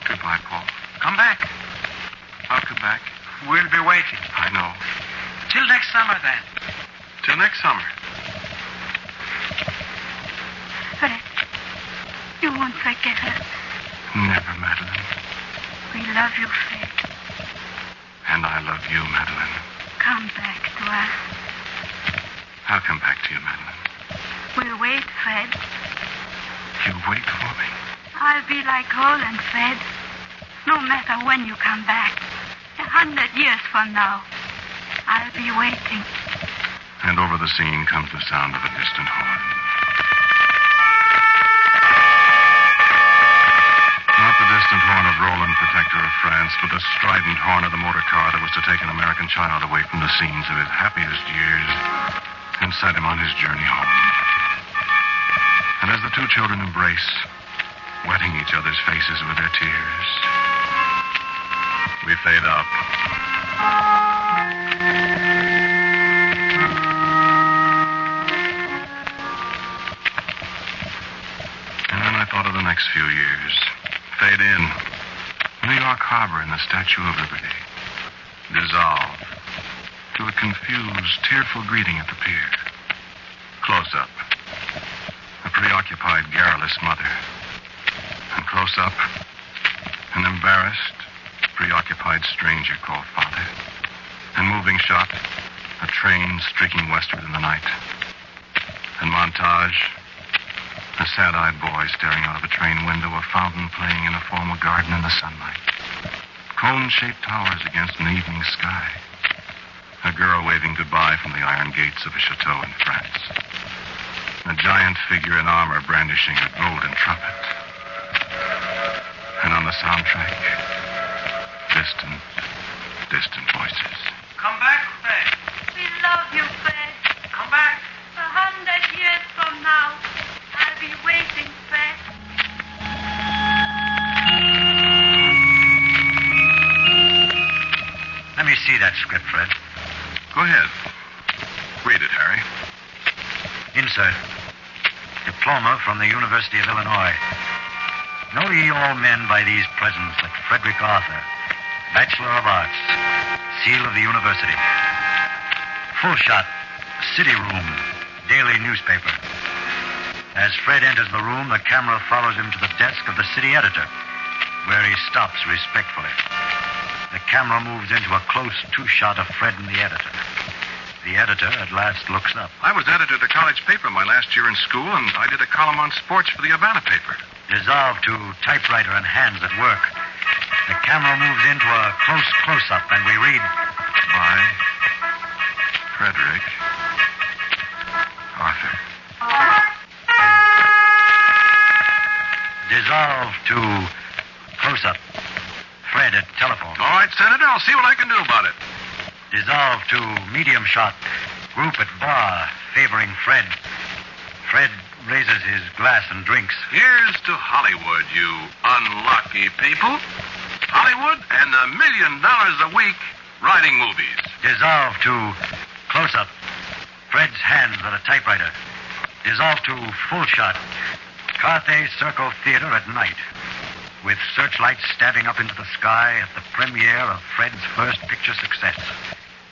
Goodbye, Paul. Come back. I'll come back. We'll be waiting. I know. Till next summer, then. Till next summer. Fred, you won't forget us. Never, Madeline. We love you, Fred. And I love you, Madeline. Come back to us. I'll come back to you, Madeline. We'll wait, Fred. You'll wait for me? I'll be like Roland, Fred. No matter when you come back. 100 years from now. I'll be waiting. And over the scene comes the sound of a distant horn. Not the distant horn of Roland, protector of France, but the strident horn of the motor car that was to take an American child away from the scenes of his happiest years and set him on his journey home. And as the two children embrace, wetting each other's faces with their tears, we fade out. And then I thought of the next few years. Fade in. New York Harbor and the Statue of Liberty. Dissolve to a confused, tearful greeting at the pier. Close up. A preoccupied, garrulous mother. And close up, an embarrassed, preoccupied stranger called father. And moving shot, a train streaking westward in the night. And montage, a sad-eyed boy staring out of a train window, a fountain playing in a formal garden in the sunlight. Cone-shaped towers against an evening sky. A girl waving goodbye from the iron gates of a chateau in France. A giant figure in armor brandishing a golden trumpet. And on the soundtrack, distant, distant voices. Come back, Fred. We love you, Fred. Come back. 100 years from now, I'll be waiting, Fred. Let me see that script, Fred. Go ahead. Read it, Harry. Insert. diploma from the University of Illinois. Know ye all men by these presents that Frederick Arthur, Bachelor of Arts, seal of the university. Full shot, city room, daily newspaper. As Fred enters the room, the camera follows him to the desk of the city editor, where he stops respectfully. The camera moves into a close two-shot of Fred and the editor. The editor at last looks up. I was editor of the college paper my last year in school, and I did a column on sports for the Havana paper. Dissolved to typewriter and hands at work. The camera moves into a close close-up, and we read... By Frederick Arthur. Dissolve to close-up. Fred at telephone. All right, Senator, I'll see what I can do about it. Dissolve to medium shot. Group at bar, favoring Fred. Fred raises his glass and drinks. Here's to Hollywood, you unlucky people. Hollywood and $1 million a week writing movies. Dissolve to close-up. Fred's hands at a typewriter. Dissolve to full shot. Carthay Circle Theater at night. With searchlights stabbing up into the sky at the premiere of Fred's first picture success.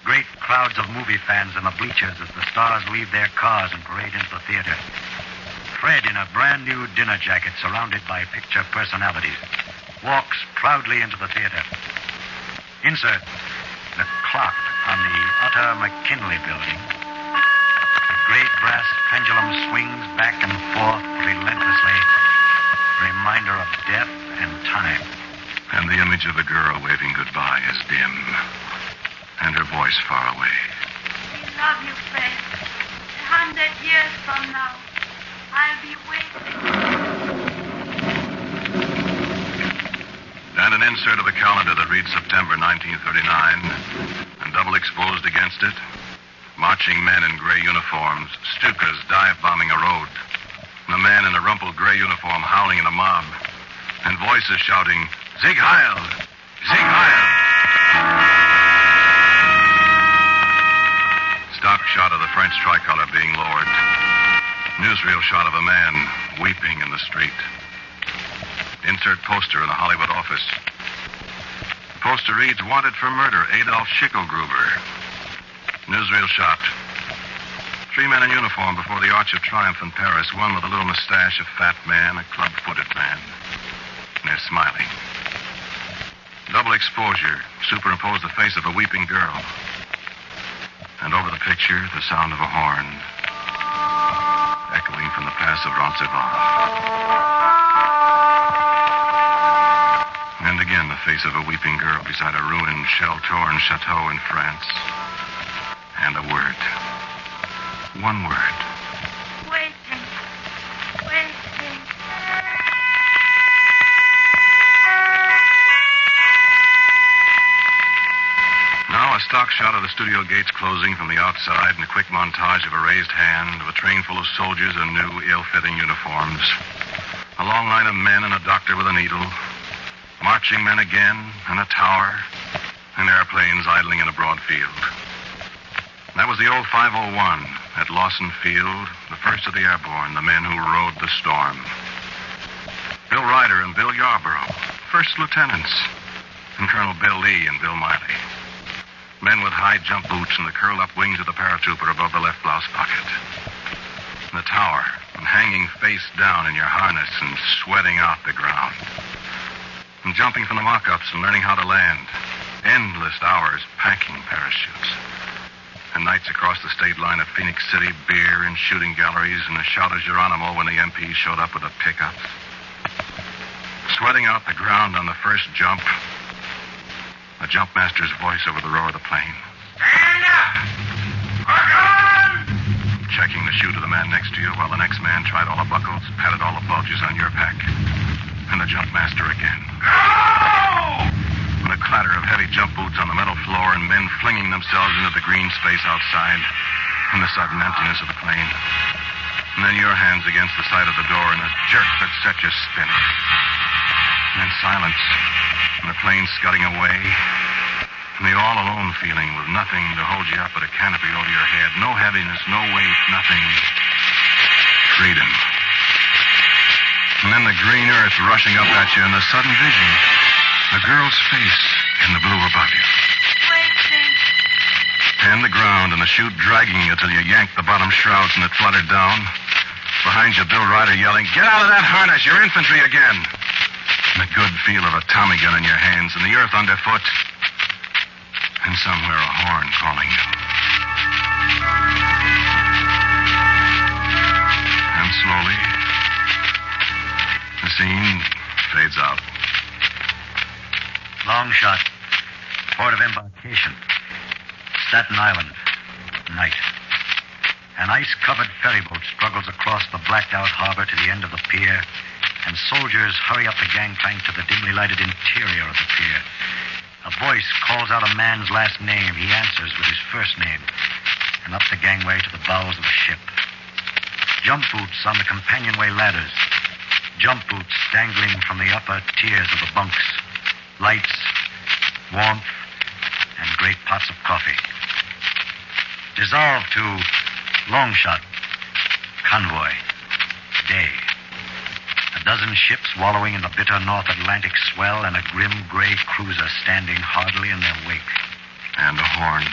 Great crowds of movie fans in the bleachers as the stars leave their cars and parade into the theater. Fred, in a brand new dinner jacket surrounded by picture personalities, walks proudly into the theater. Insert the clock on the Utter McKinley building. The great brass pendulum swings back and forth relentlessly. Reminder of death and time. And the image of a girl waving goodbye is dim. And her voice far away. We love you, Fred. 100 years from now, I'll be waiting. And an insert of the calendar that reads September 1939, and double exposed against it, marching men in gray uniforms, Stukas dive-bombing a road, and a man in a rumpled gray uniform howling in a mob, and voices shouting, Sieg Heil! Sieg Heil! Stock shot of the French tricolor being lowered. Newsreel shot of a man weeping in the street. Insert poster in the Hollywood office. The poster reads, Wanted for murder, Adolf Schickelgruber. Newsreel shot. 3 men in uniform before the Arch of Triumph in Paris. One with a little mustache, a fat man, a club-footed man. And they're smiling. Double exposure. Superimpose the face of a weeping girl. And over the picture, the sound of a horn. Echoing from the pass of Roncesvalles. And again, the face of a weeping girl beside a ruined, shell-torn chateau in France. And a word. One word. Waiting. Waiting. Now, a stock shot of the studio gates closing from the outside and a quick montage of a raised hand of a train full of soldiers in new, ill-fitting uniforms. A long line of men and a doctor with a needle. Marching men again, and a tower, and airplanes idling in a broad field. That was the old 501 at Lawson Field, the first of the airborne, the men who rode the storm. Bill Ryder and Bill Yarborough, first lieutenants, and Colonel Bill Lee and Bill Miley. Men with high jump boots and the curled-up wings of the paratrooper above the left blouse pocket. The tower, and hanging face down in your harness and sweating out the ground. And jumping from the mock-ups and learning how to land. Endless hours packing parachutes. And nights across the state line of Phoenix City, beer and shooting galleries, and a shout of Geronimo when the MP showed up with a pickup. Sweating out the ground on the first jump. The jump master's voice over the roar of the plane. Stand up! Hook on! Checking the chute of the man next to you while the next man tried all the buckles, patted all the bulges on your pack. And the jump master again. Go! And a clatter of heavy jump boots on the metal floor and men flinging themselves into the green space outside and the sudden emptiness of the plane. And then your hands against the side of the door and a jerk that set you spinning. And then silence and the plane scudding away and the all-alone feeling with nothing to hold you up but a canopy over your head. No heaviness, no weight, nothing. Freedom. the green earth rushing up at you, and the sudden vision. A girl's face in the blue above you. Wait, then. And the ground and the chute dragging you till you yanked the bottom shrouds and it fluttered down. Behind you, Bill Ryder yelling, "Get out of that harness! You're infantry again!" And the good feel of a Tommy gun in your hands and the earth underfoot. And somewhere a horn calling you. And slowly, the scene fades out. Long shot. Port of embarkation. Staten Island. Night. An ice-covered ferryboat struggles across the blacked-out harbor to the end of the pier, and soldiers hurry up the gangplank to the dimly lighted interior of the pier. A voice calls out a man's last name. He answers with his first name, and up the gangway to the bowels of the ship. Jump boots on the companionway ladders. Jump boots dangling from the upper tiers of the bunks. Lights, warmth, and great pots of coffee. Dissolved to long shot, convoy, day. A dozen ships wallowing in the bitter North Atlantic swell and a grim gray cruiser standing hardly in their wake. And a horn,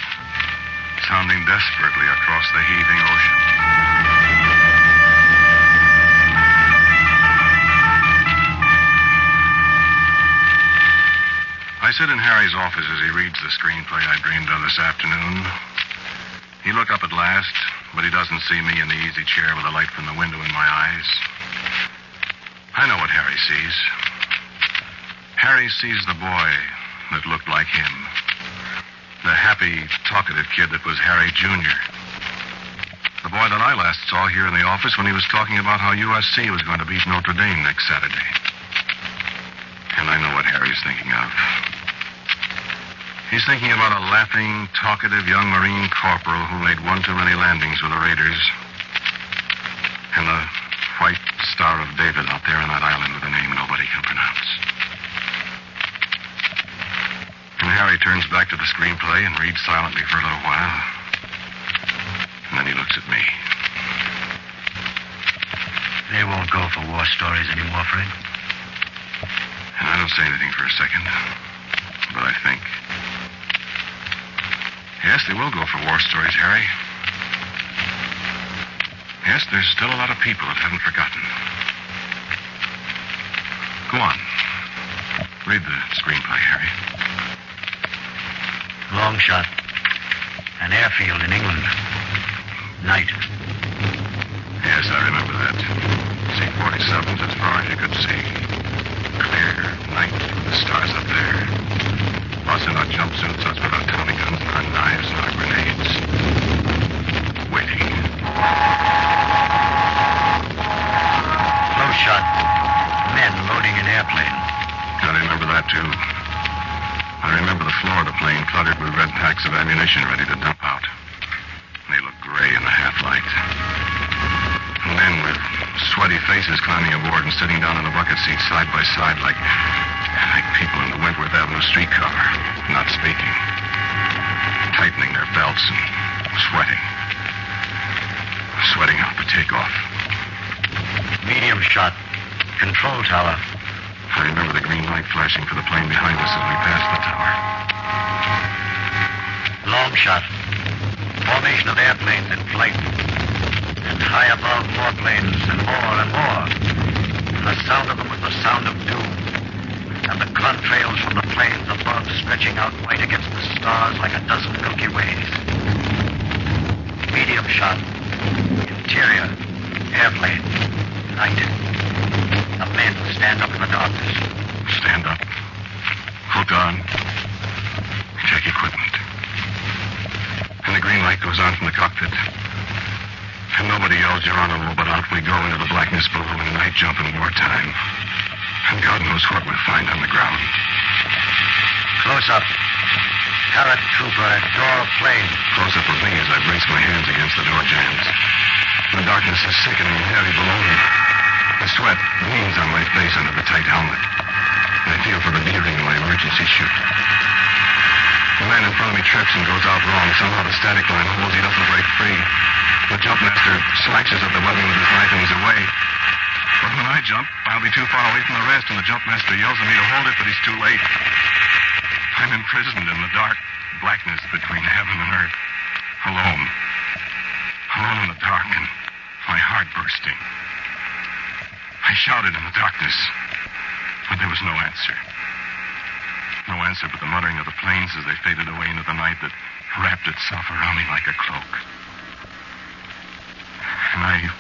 sounding desperately across the heaving ocean. I sit in Harry's office as he reads the screenplay I dreamed of this afternoon. He look up at last, but he doesn't see me in the easy chair with the light from the window in my eyes. I know what Harry sees. Harry sees the boy that looked like him. The happy, talkative kid that was Harry Jr. The boy that I last saw here in the office when he was talking about how USC was going to beat Notre Dame next Saturday. And I know what Harry's thinking of. He's thinking about a laughing, talkative young Marine corporal who made one too many landings with the Raiders. And the white Star of David out there on that island with a name nobody can pronounce. And Harry turns back to the screenplay and reads silently for a little while. And then he looks at me. They won't go for war stories anymore, Fred. And I don't say anything for a second. But I think. Yes, they will go for war stories, Harry. Yes, there's still a lot of people that haven't forgotten. Go on. Read the screenplay, Harry. Long shot. An airfield in England. Night. Yes, I remember that. C-47s as far as you could see. Clear night with the stars up there. Us in our jumpsuits, us with our Tommy guns and our knives and our grenades. Waiting. Close shot. Men loading an airplane. I remember that, too. I remember the floor of the plane cluttered with red packs of ammunition ready to dump out. They looked gray in the half-light. Men with sweaty faces climbing aboard and sitting down in the bucket seats side by side like people in the Wentworth Avenue streetcar, not speaking, tightening their belts and sweating out for takeoff. Medium shot. Control tower. I remember the green light flashing for the plane behind us as we passed the tower. Long shot. Formation of airplanes in flight. And high above, more planes, and more and more. And the sound of them was the sound of doom. And the contrails from the planes above stretching out white against the stars like a dozen Milky Ways. Medium shot. Interior. Airplane. Night. The men stand up in the darkness. Stand up. Hook on. Check equipment. And the green light goes on from the cockpit. And nobody yells Geronimo, but out we go into the blackness below in night jump in wartime. And God knows what we'll find on the ground. Close up. Paratrooper at door of plane. Close up with me as I brace my hands against the door jambs. The darkness is sickening and heavy below me. The sweat gleams on my face under the tight helmet. And I feel for the D-ring in my emergency chute. The man in front of me trips and goes out wrong. Somehow the static line holds. He doesn't break free. The jumpmaster slashes at the webbing with his knife and he's away. But when I I jump, I'll be too far away from the rest, and the jump master yells at me to hold it, but he's too late. I'm imprisoned in the dark blackness between heaven and earth. Alone. Alone in the dark, and my heart bursting. I shouted in the darkness, but there was no answer. No answer but the muttering of the planes as they faded away into the night that wrapped itself around me like a cloak. And I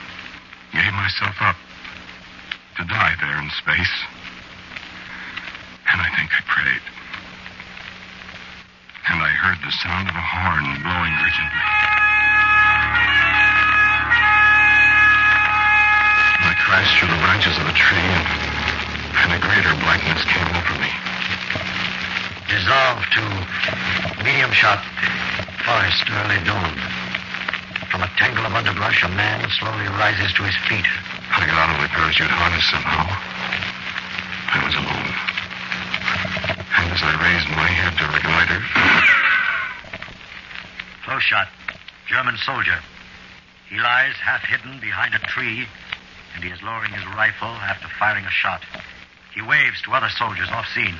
gave myself up to die there in space. And I think I prayed. And I heard the sound of a horn blowing urgently. And I crashed through the branches of a tree, and a greater blackness came over me. Dissolved to medium shot forest early dawn. From a tangle of underbrush, a man slowly rises to his feet. I got out of the parachute harness somehow. I was alone. And as I raised my head to reconnoiter... Close shot. German soldier. He lies half hidden behind a tree, and he is lowering his rifle after firing a shot. He waves to other soldiers off scene.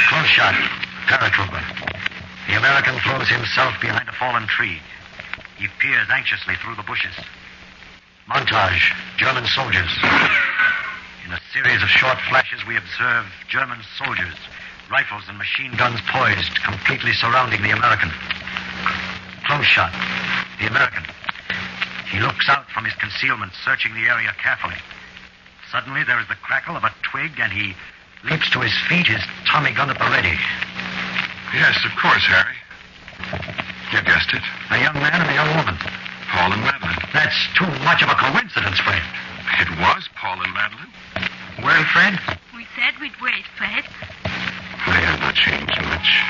Close shot. Paratrooper. The American throws himself behind a fallen tree. He peers anxiously through the bushes. Montage. German soldiers. In a series of short flashes, we observe German soldiers, rifles and machine guns poised, completely surrounding the American. Close shot. The American. He looks out from his concealment, searching the area carefully. Suddenly, there is the crackle of a twig, and he leaps to his feet, his Tommy gun at the ready. Yes, of course, Harry. You guessed it. A young man and a young woman. Paul and Madeline. That's too much of a coincidence, Fred. It was Paul and Madeline. Well, Fred? We said we'd wait, Fred. They had not changed much.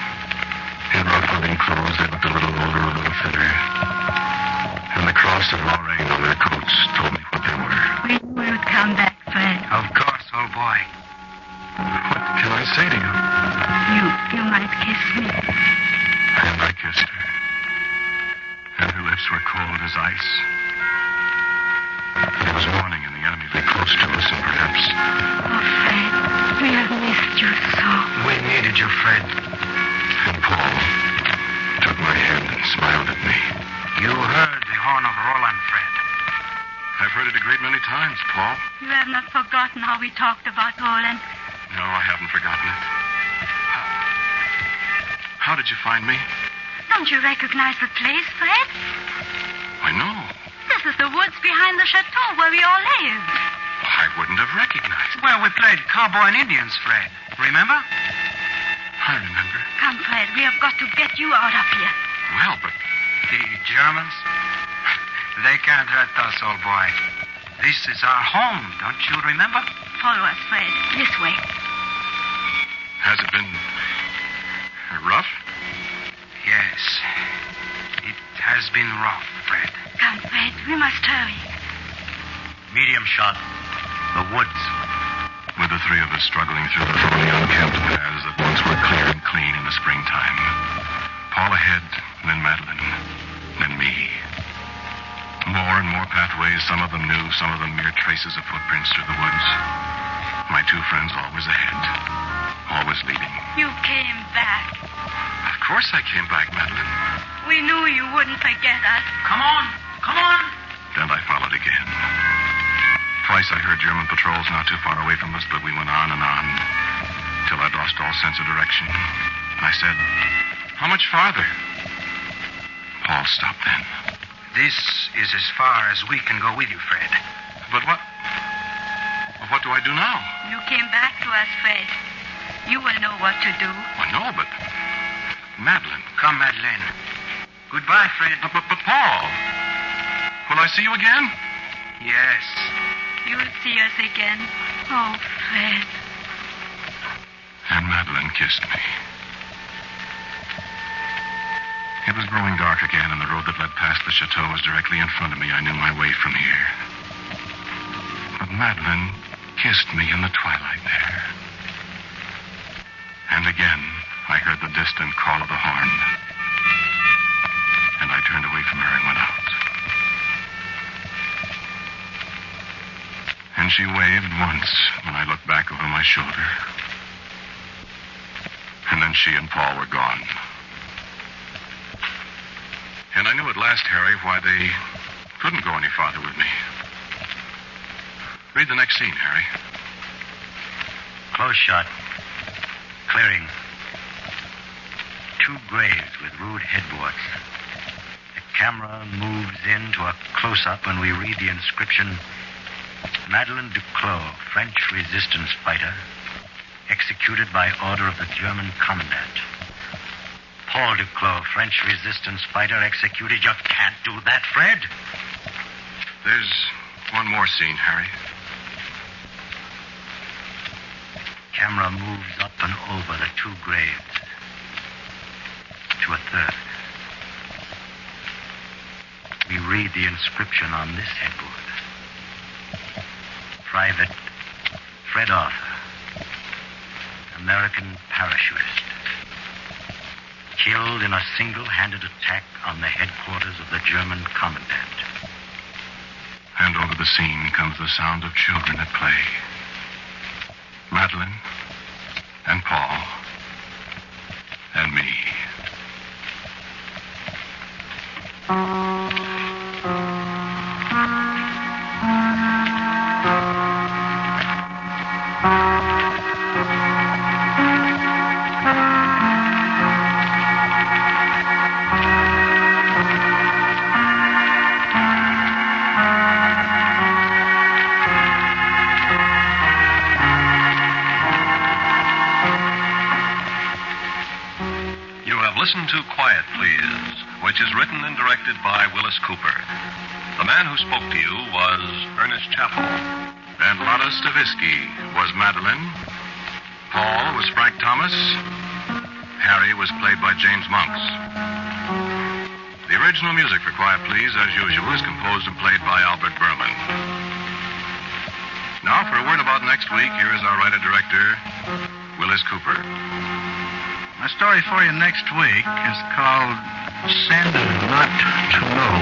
In rough living clothes, they looked a little older, a little thinner. And the cross of Lorraine on their coats told me what they were. We knew you'd come back, Fred. Of course, old boy. What can I say to you? You might kiss me. And I kissed her. And her lips were cold as ice. There was warning, and the enemy lay close to us, and perhaps... Oh, Fred, we have missed you so. We needed you, Fred. And Paul took my hand and smiled at me. You heard the horn of Roland, Fred. I've heard it a great many times, Paul. You have not forgotten how we talked about Roland. No, I haven't forgotten it. How did you find me? Don't you recognize the place, Fred? I know. This is the woods behind the chateau where we all live. I wouldn't have recognized it. Well, we played cowboy and Indians, Fred. Remember? I remember. Come, Fred, we have got to get you out of here. Well, but... The Germans? They can't hurt us, old boy. This is our home, don't you remember? Follow us, Fred. This way. Has it been... rough? Yes. It has been rough, Fred. Come, Fred, we must hurry. Medium shot. The woods. With the three of us struggling through the lonely, unkempt paths that once were clear and clean in the springtime. Paul ahead, then Madeline, then me. More and more pathways, some of them new, some of them mere traces of footprints through the woods. My two friends always ahead, always leading. You came back. Of course I came back, Madeline. We knew you wouldn't forget us. Come on! Come on! Then I followed again. Twice I heard German patrols not too far away from us, but we went on, till I'd lost all sense of direction. I said, "How much farther?" Paul stopped then. This is as far as we can go with you, Fred. But what... what do I do now? You came back to us, Fred. You will know what to do. Well, no, but... Madeline. Come, Madeline. Goodbye, Fred. But Paul... Will I see you again? Yes. You'll see us again. Oh, Fred. And Madeline kissed me. It was growing dark again, and the road that led past the chateau was directly in front of me. I knew my way from here. But Madeline kissed me in the twilight there. And again, I heard the distant call of the horn. And I turned away from her and went out. And she waved once when I looked back over my shoulder. And then she and Paul were gone. And I knew at last, Harry, why they couldn't go any farther with me. Read the next scene, Harry. Close shot. Clearing. 2 graves with rude headboards. The camera moves in to a close-up and we read the inscription, Madeleine Duclos, French resistance fighter, executed by order of the German commandant. Paul Duclos, French resistance fighter, executed. You can't do that, Fred. There's one more scene, Harry. Camera moves up and over the 2 graves to a third. We read the inscription on this headboard. Private Fred Arthur, American parachutist, killed in a single-handed attack on the headquarters of the German commandant. And over the scene comes the sound of children at play. Madeleine and Paul and me. Listen to Quiet, Please, which is written and directed by Willis Cooper. The man who spoke to you was Ernest Chappell. And Lotta Stavisky was Madeleine. Paul was Frank Thomas. Harry was played by James Monks. The original music for Quiet, Please, as usual, is composed and played by Albert Berman. Now, for a word about next week, here is our writer-director, Willis Cooper. My story for you next week is called Send Not to Know,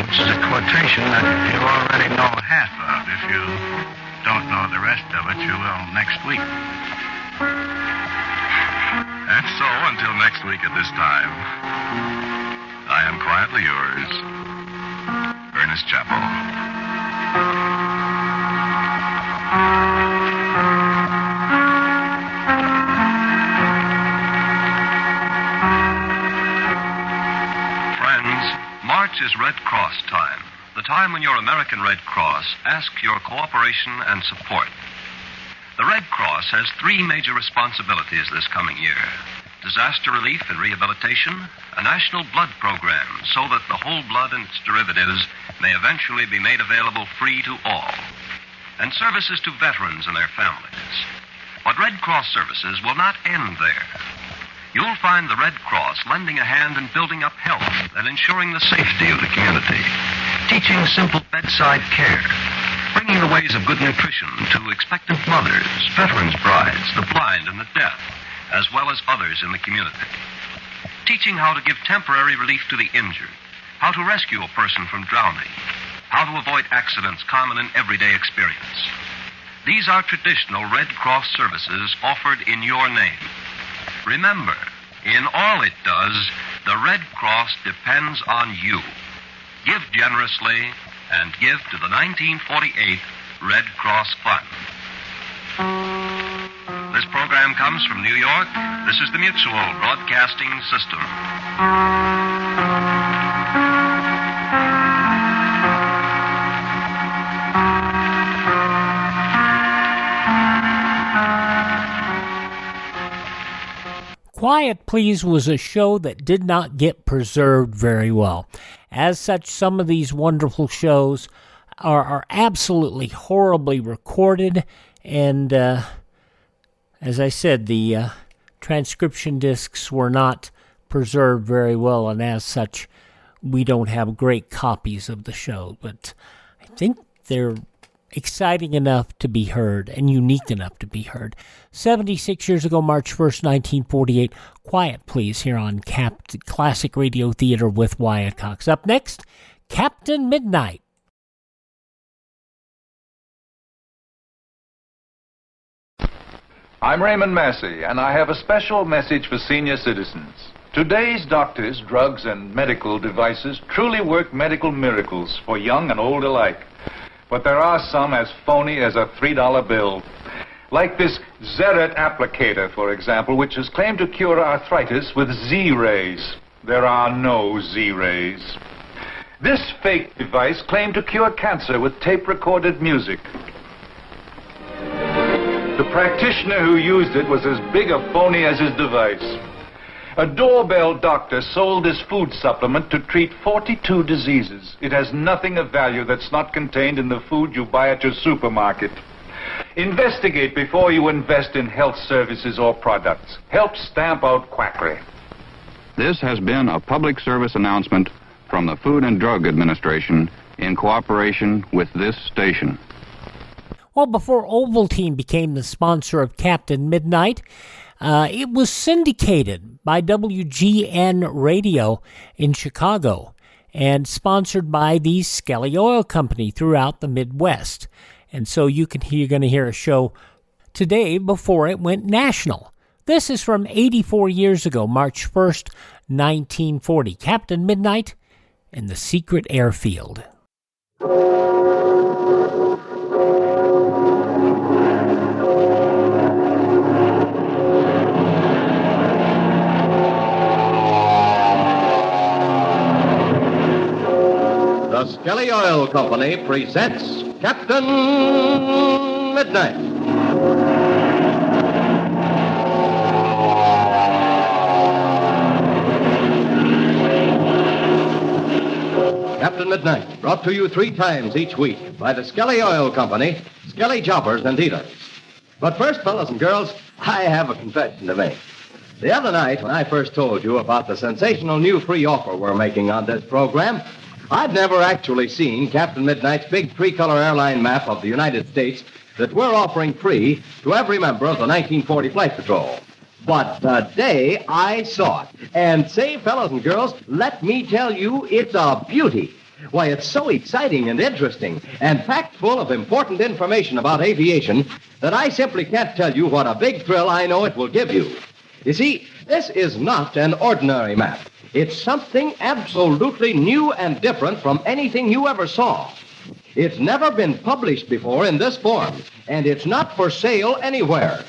which is a quotation that you already know half of. If you don't know the rest of it, you will next week. And so, until next week at this time, I am quietly yours, Ernest Chappell. March is Red Cross time, the time when your American Red Cross asks your cooperation and support. The Red Cross has 3 major responsibilities this coming year: disaster relief and rehabilitation, a national blood program so that the whole blood and its derivatives may eventually be made available free to all, and services to veterans and their families. But Red Cross services will not end there. You'll find the Red Cross lending a hand in building up health and ensuring the safety of the community, teaching simple bedside care, bringing the ways of good nutrition to expectant mothers, veterans' brides, the blind and the deaf, as well as others in the community, teaching how to give temporary relief to the injured, how to rescue a person from drowning, how to avoid accidents common in everyday experience. These are traditional Red Cross services offered in your name. Remember, in all it does, the Red Cross depends on you. Give generously and give to the 1948 Red Cross Fund. This program comes from New York. This is the Mutual Broadcasting System. Quiet Please was a show that did not get preserved very well. As such, some of these wonderful shows are absolutely horribly recorded, and as I said, the transcription discs were not preserved very well, and as such, we don't have great copies of the show, but I think they're exciting enough to be heard and unique enough to be heard. 76 years ago, March 1st, 1948, Quiet Please here on Classic Radio Theater with Wyatt Cox. Up next, Captain Midnight. I'm Raymond Massey, and I have a special message for senior citizens. Today's doctors, drugs, and medical devices truly work medical miracles for young and old alike. But there are some as phony as a $3 bill. Like this Zeret applicator, for example, which is claimed to cure arthritis with Z-rays. There are no Z-rays. This fake device claimed to cure cancer with tape-recorded music. The practitioner who used it was as big a phony as his device. A doorbell doctor sold this food supplement to treat 42 diseases. It has nothing of value that's not contained in the food you buy at your supermarket. Investigate before you invest in health services or products. Help stamp out quackery. This has been a public service announcement from the Food and Drug Administration in cooperation with this station. Well, before Ovaltine became the sponsor of Captain Midnight, it was syndicated by WGN Radio in Chicago and sponsored by the Skelly Oil Company throughout the Midwest. And so you're going to hear a show today before it went national. This is from 84 years ago, March 1st, 1940. Captain Midnight and the Secret Airfield. The Skelly Oil Company presents Captain Midnight. Captain Midnight, brought to you 3 times each week by the Skelly Oil Company, Skelly Choppers and Dealers. But first, fellas and girls, I have a confession to make. The other night, when I first told you about the sensational new free offer we're making on this program, I'd never actually seen Captain Midnight's big 3-color airline map of the United States that we're offering free to every member of the 1940 Flight Patrol. But today I saw it. And say, fellas and girls, let me tell you, it's a beauty. Why, it's so exciting and interesting and packed full of important information about aviation that I simply can't tell you what a big thrill I know it will give you. You see, this is not an ordinary map. It's something absolutely new and different from anything you ever saw. It's never been published before in this form, and it's not for sale anywhere.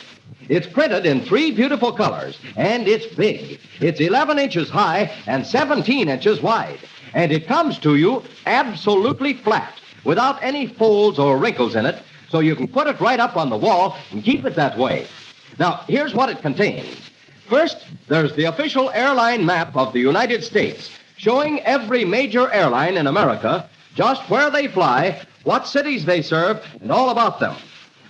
It's printed in 3 beautiful colors, and it's big. It's 11 inches high and 17 inches wide, and it comes to you absolutely flat, without any folds or wrinkles in it, so you can put it right up on the wall and keep it that way. Now, here's what it contains. First, there's the official airline map of the United States, showing every major airline in America, just where they fly, what cities they serve, and all about them.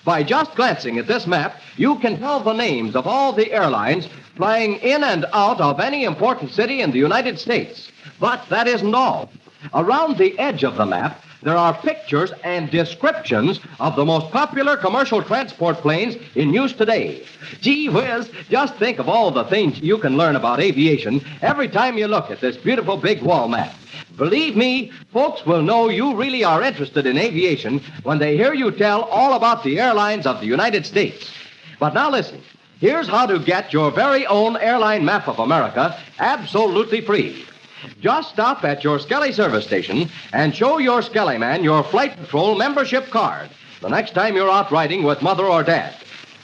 By just glancing at this map, you can tell the names of all the airlines flying in and out of any important city in the United States. But that isn't all. Around the edge of the map, there are pictures and descriptions of the most popular commercial transport planes in use today. Gee whiz, just think of all the things you can learn about aviation every time you look at this beautiful big wall map. Believe me, folks will know you really are interested in aviation when they hear you tell all about the airlines of the United States. But now listen, here's how to get your very own airline map of America absolutely free. Just stop at your Skelly service station and show your Skelly man your Flight Patrol membership card the next time you're out riding with Mother or Dad.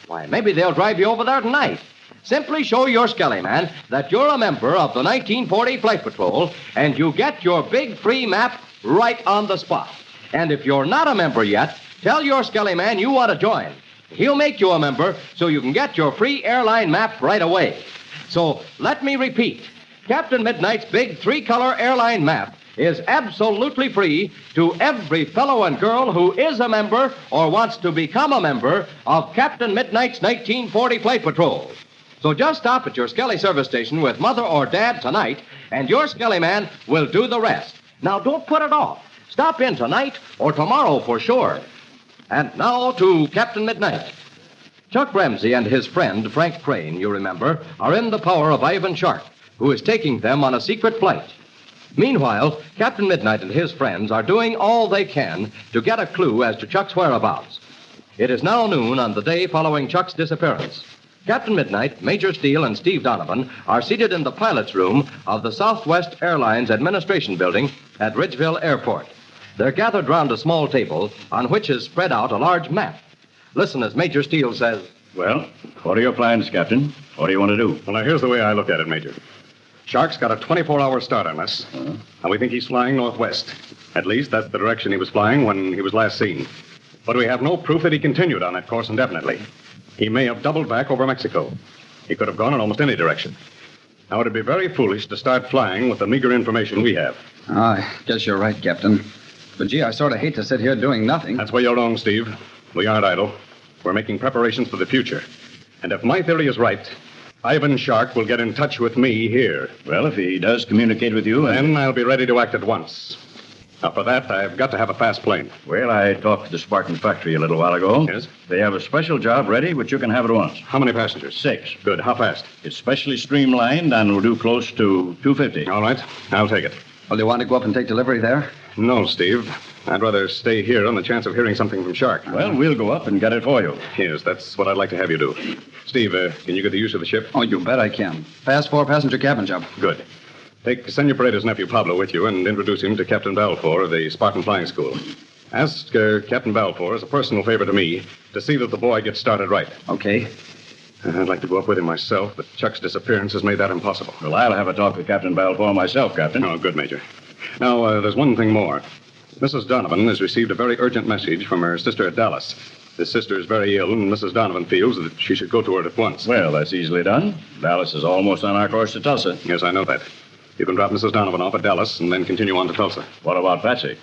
Why, maybe they'll drive you over there tonight. Simply show your Skelly man that you're a member of the 1940 Flight Patrol, and you get your big free map right on the spot. And if you're not a member yet, tell your Skelly man you want to join. He'll make you a member so you can get your free airline map right away. So let me repeat. Captain Midnight's big 3-color airline map is absolutely free to every fellow and girl who is a member or wants to become a member of Captain Midnight's 1940 Flight Patrol. So just stop at your Skelly service station with Mother or Dad tonight, and your Skelly man will do the rest. Now, don't put it off. Stop in tonight or tomorrow for sure. And now to Captain Midnight. Chuck Ramsey and his friend, Frank Crane, you remember, are in the power of Ivan Sharp, who is taking them on a secret flight. Meanwhile, Captain Midnight and his friends are doing all they can to get a clue as to Chuck's whereabouts. It is now noon on the day following Chuck's disappearance. Captain Midnight, Major Steele, and Steve Donovan are seated in the pilot's room of the Southwest Airlines Administration Building at Ridgeville Airport. They're gathered round a small table on which is spread out a large map. Listen as Major Steele says, Well, what are your plans, Captain? What do you want to do? Well, now, here's the way I look at it, Major. Shark's got a 24-hour start on us, and we think he's flying northwest. At least, that's the direction he was flying when he was last seen. But we have no proof that he continued on that course indefinitely. He may have doubled back over Mexico. He could have gone in almost any direction. Now, it'd be very foolish to start flying with the meager information we have. I guess you're right, Captain. But, gee, I sort of hate to sit here doing nothing. That's where you're wrong, Steve. We aren't idle. We're making preparations for the future. And if my theory is right, Ivan Shark will get in touch with me here. Well, if he does communicate with you... Then I'll be ready to act at once. Now, for that, I've got to have a fast plane. Well, I talked to the Spartan factory a little while ago. Yes? They have a special job ready, which you can have at once. How many passengers? 6. Good. How fast? It's specially streamlined and will do close to 250. All right. I'll take it. Well, do you want to go up and take delivery there? No, Steve. I'd rather stay here on the chance of hearing something from Shark. Well, we'll go up and get it for you. Yes, that's what I'd like to have you do. Steve, can you get the use of the ship? Oh, you bet I can. Fast 4-passenger cabin job. Good. Take Senor Paredes' nephew Pablo with you and introduce him to Captain Balfour of the Spartan Flying School. Ask Captain Balfour, as a personal favor to me, to see that the boy gets started right. Okay. I'd like to go up with him myself, but Chuck's disappearance has made that impossible. Well, I'll have a talk with Captain Balfour myself, Captain. Oh, good, Major. Now, there's one thing more. Mrs. Donovan has received a very urgent message from her sister at Dallas. This sister is very ill, and Mrs. Donovan feels that she should go to her at once. Well, that's easily done. Dallas is almost on our course to Tulsa. Yes, I know that. You can drop Mrs. Donovan off at Dallas and then continue on to Tulsa. What about Patsy?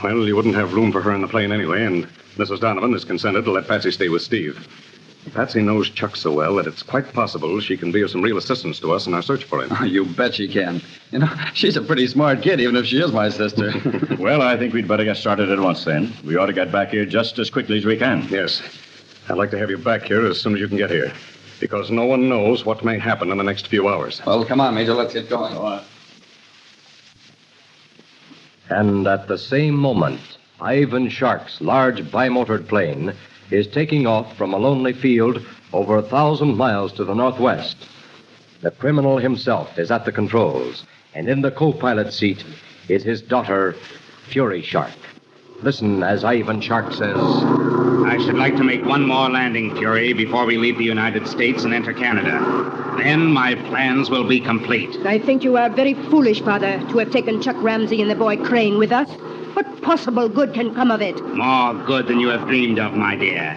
Well, you wouldn't have room for her in the plane anyway, and Mrs. Donovan has consented to let Patsy stay with Steve. Patsy knows Chuck so well that it's quite possible she can be of some real assistance to us in our search for him. Oh, you bet she can. You know, she's a pretty smart kid, even if she is my sister. Well, I think we'd better get started at once, then. We ought to get back here just as quickly as we can. Yes. I'd like to have you back here as soon as you can get here, because no one knows what may happen in the next few hours. Well, come on, Major. Let's get going. All right. And at the same moment, Ivan Shark's large bimotored plane is taking off from a lonely field over 1,000 miles to the northwest. The criminal himself is at the controls, and in the co-pilot seat is his daughter, Fury Shark. Listen as Ivan Shark says, I should like to make one more landing, Fury, before we leave the United States and enter Canada. Then my plans will be complete. I think you are very foolish, Father, to have taken Chuck Ramsey and the boy Crane with us. What possible good can come of it? More good than you have dreamed of, my dear.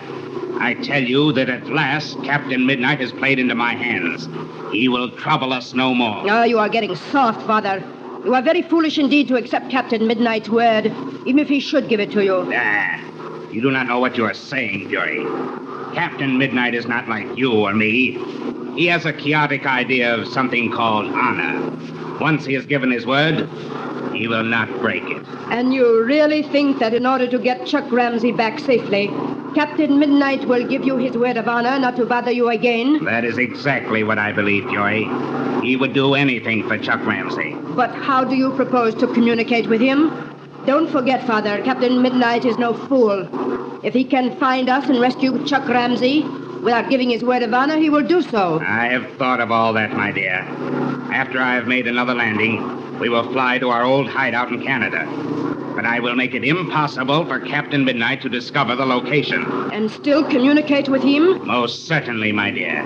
I tell you that at last Captain Midnight has played into my hands. He will trouble us no more. Oh, you are getting soft, Father. You are very foolish indeed to accept Captain Midnight's word, even if he should give it to you. You do not know what you are saying, Fury. Captain Midnight is not like you or me. He has a chaotic idea of something called honor. Once he has given his word, he will not break it. And you really think that in order to get Chuck Ramsey back safely, Captain Midnight will give you his word of honor not to bother you again? That is exactly what I believe, Fury. He would do anything for Chuck Ramsey. But how do you propose to communicate with him? Don't forget, Father, Captain Midnight is no fool. If he can find us and rescue Chuck Ramsey without giving his word of honor, he will do so. I have thought of all that, my dear. After I have made another landing, we will fly to our old hideout in Canada. But I will make it impossible for Captain Midnight to discover the location. And still communicate with him? Most certainly, my dear.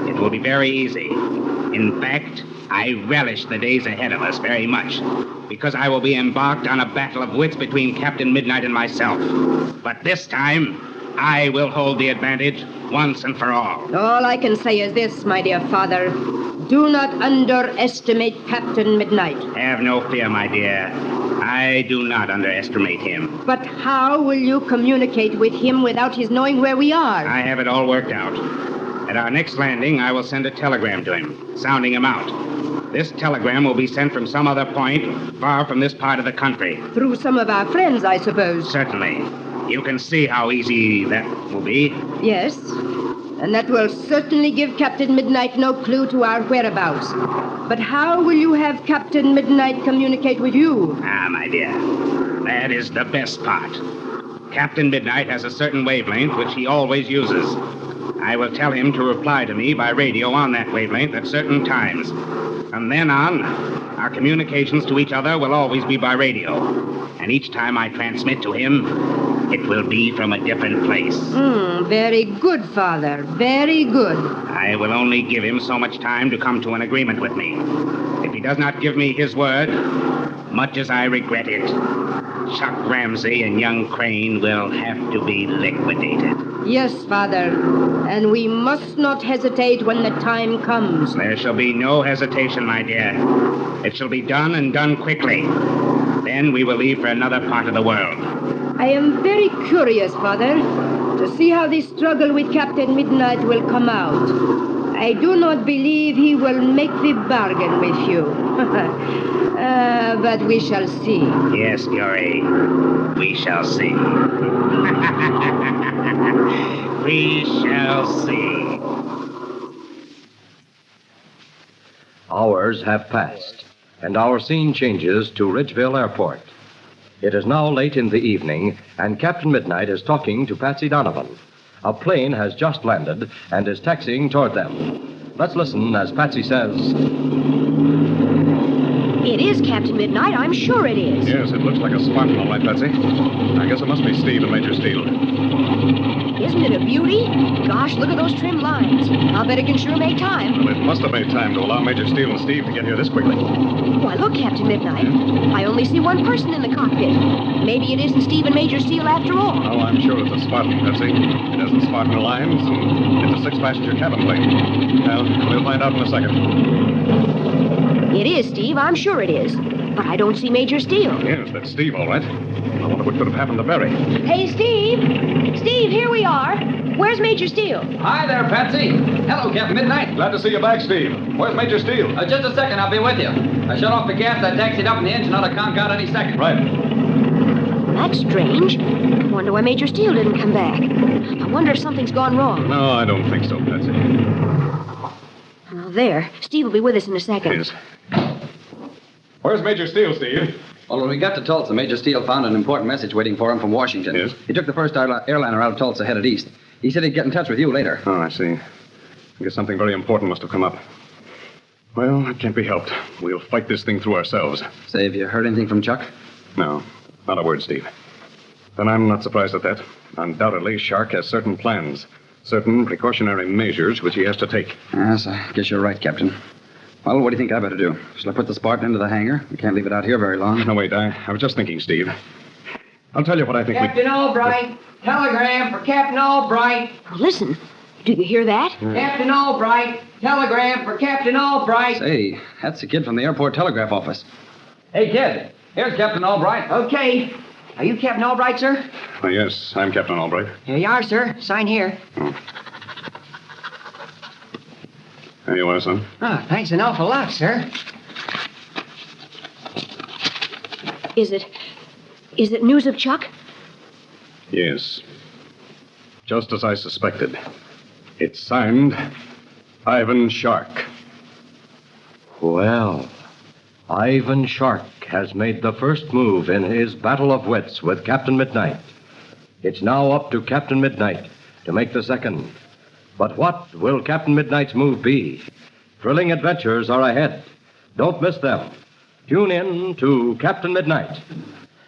It will be very easy. In fact, I relish the days ahead of us very much, because I will be embarked on a battle of wits between Captain Midnight and myself. But this time, I will hold the advantage once and for all. All I can say is this, my dear Father. Do not underestimate Captain Midnight. Have no fear, my dear. I do not underestimate him. But how will you communicate with him without his knowing where we are? I have it all worked out. At our next landing, I will send a telegram to him, sounding him out. This telegram will be sent from some other point far from this part of the country. Through some of our friends, I suppose. Certainly. You can see how easy that will be. Yes. And that will certainly give Captain Midnight no clue to our whereabouts. But how will you have Captain Midnight communicate with you? Ah, my dear, that is the best part. Captain Midnight has a certain wavelength which he always uses. I will tell him to reply to me by radio on that wavelength at certain times. From then on, our communications to each other will always be by radio. And each time I transmit to him, it will be from a different place. Very good, Father. Very good. I will only give him so much time to come to an agreement with me. If he does not give me his word, much as I regret it, Chuck Ramsey and young Crane will have to be liquidated. Yes, Father. And we must not hesitate when the time comes. There shall be no hesitation, my dear. It shall be done and done quickly. Then we will leave for another part of the world. I am very curious, Father, to see how this struggle with Captain Midnight will come out. I do not believe he will make the bargain with you. But we shall see. Yes, Fury. We shall see. We shall see. Hours have passed, and our scene changes to Ridgeville Airport. It is now late in the evening, and Captain Midnight is talking to Patsy Donovan. A plane has just landed and is taxiing toward them. Let's listen as Patsy says... It is Captain Midnight. I'm sure it is. Yes, it looks like a Spartan, all right, Patsy. I guess it must be Steve and Major Steele. Isn't it a beauty? Gosh, look at those trim lines. I'll bet it can sure make time. Well, it must have made time to allow Major Steele and Steve to get here this quickly. Why, look, Captain Midnight. I only see one person in the cockpit. Maybe it isn't Steve and Major Steele after all. Oh, I'm sure it's a Spartan, Patsy. It has the Spartan lines, and it's a 6-passenger cabin plane. Well, we'll find out in a second. It is, Steve. I'm sure it is. But I don't see Major Steele. Yes, that's Steve, all right. I wonder what could have happened to Barrie. Hey, Steve. Steve, here we are. Where's Major Steele? Hi there, Patsy. Hello, Captain Midnight. Glad to see you back, Steve. Where's Major Steele? Just a second, I'll be with you. I shut off the gas, I taxied up, and the engine ought to conk out any second. Right. That's strange. I wonder why Major Steele didn't come back. I wonder if something's gone wrong. No, I don't think so, Patsy. Oh, there. Steve will be with us in a second. Yes. Where's Major Steele, Steve? Well, when we got to Tulsa, Major Steele found an important message waiting for him from Washington. Yes? He took the first airliner out of Tulsa, headed east. He said he'd get in touch with you later. Oh, I see. I guess something very important must have come up. Well, it can't be helped. We'll fight this thing through ourselves. Say, have you heard anything from Chuck? No, not a word, Steve. Then I'm not surprised at that. Undoubtedly, Shark has certain plans, certain precautionary measures which he has to take. Yes, I guess you're right, Captain. Well, what do you think I better do? Shall I put the Spartan into the hangar? We can't leave it out here very long. No, wait, I was just thinking, Steve. I'll tell you what I think Captain Albright, telegram for Captain Albright. Oh, listen. Do you hear that? Captain Albright, telegram for Captain Albright. Say, that's the kid from the airport telegraph office. Hey, kid, here's Captain Albright. Okay. Are you Captain Albright, sir? Oh, yes, I'm Captain Albright. Here you are, sir. Sign here. There you are, son. Oh, thanks an awful lot, sir. Is it news of Chuck? Yes. Just as I suspected. It's signed Ivan Shark. Well, Ivan Shark has made the first move in his battle of wits with Captain Midnight. It's now up to Captain Midnight to make the second. But what will Captain Midnight's move be? Thrilling adventures are ahead. Don't miss them. Tune in to Captain Midnight.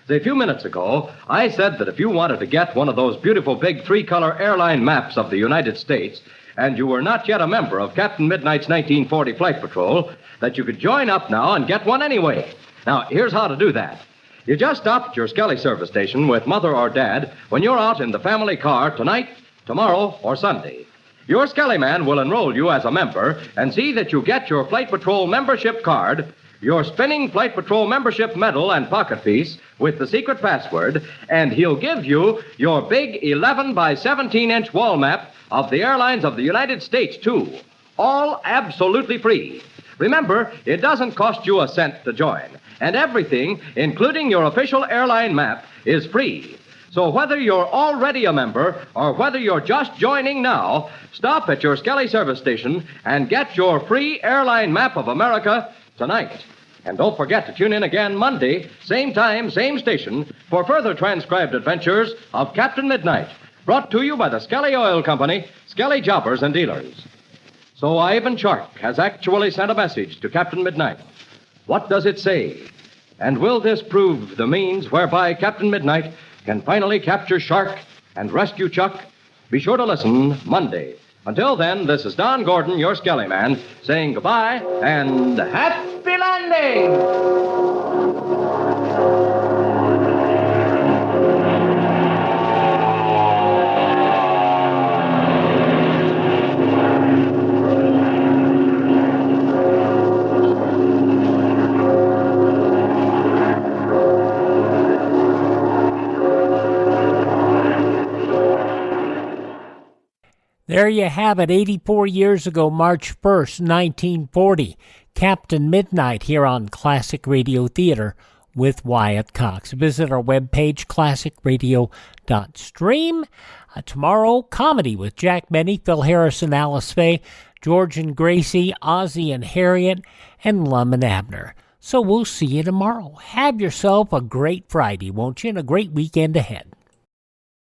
A few minutes ago, I said that if you wanted to get one of those beautiful big 3-color airline maps of the United States, and you were not yet a member of Captain Midnight's 1940 Flight Patrol, that you could join up now and get one anyway. Now, here's how to do that. You just stop at your Skelly service station with Mother or Dad when you're out in the family car tonight, tomorrow, or Sunday. Your Skelly man will enroll you as a member and see that you get your Flight Patrol membership card, your spinning Flight Patrol membership medal and pocket piece with the secret password, and he'll give you your big 11 by 17-inch wall map of the airlines of the United States, too. All absolutely free. Remember, it doesn't cost you a cent to join, and everything, including your official airline map, is free. So whether you're already a member or whether you're just joining now, stop at your Skelly service station and get your free airline map of America tonight. And don't forget to tune in again Monday, same time, same station, for further transcribed adventures of Captain Midnight, brought to you by the Skelly Oil Company, Skelly Jobbers and Dealers. So Ivan Shark has actually sent a message to Captain Midnight. What does it say? And will this prove the means whereby Captain Midnight can finally capture Shark and rescue Chuck? Be sure to listen Monday. Until then, this is Don Gordon, your Skelly Man, saying goodbye and happy landing! There you have it, 84 years ago, March 1st, 1940. Captain Midnight here on Classic Radio Theater with Wyatt Cox. Visit our webpage, classicradio.stream. Tomorrow, comedy with Jack Benny, Phil Harrison, Alice Faye, George and Gracie, Ozzie and Harriet, and Lum and Abner. So we'll see you tomorrow. Have yourself a great Friday, won't you, and a great weekend ahead.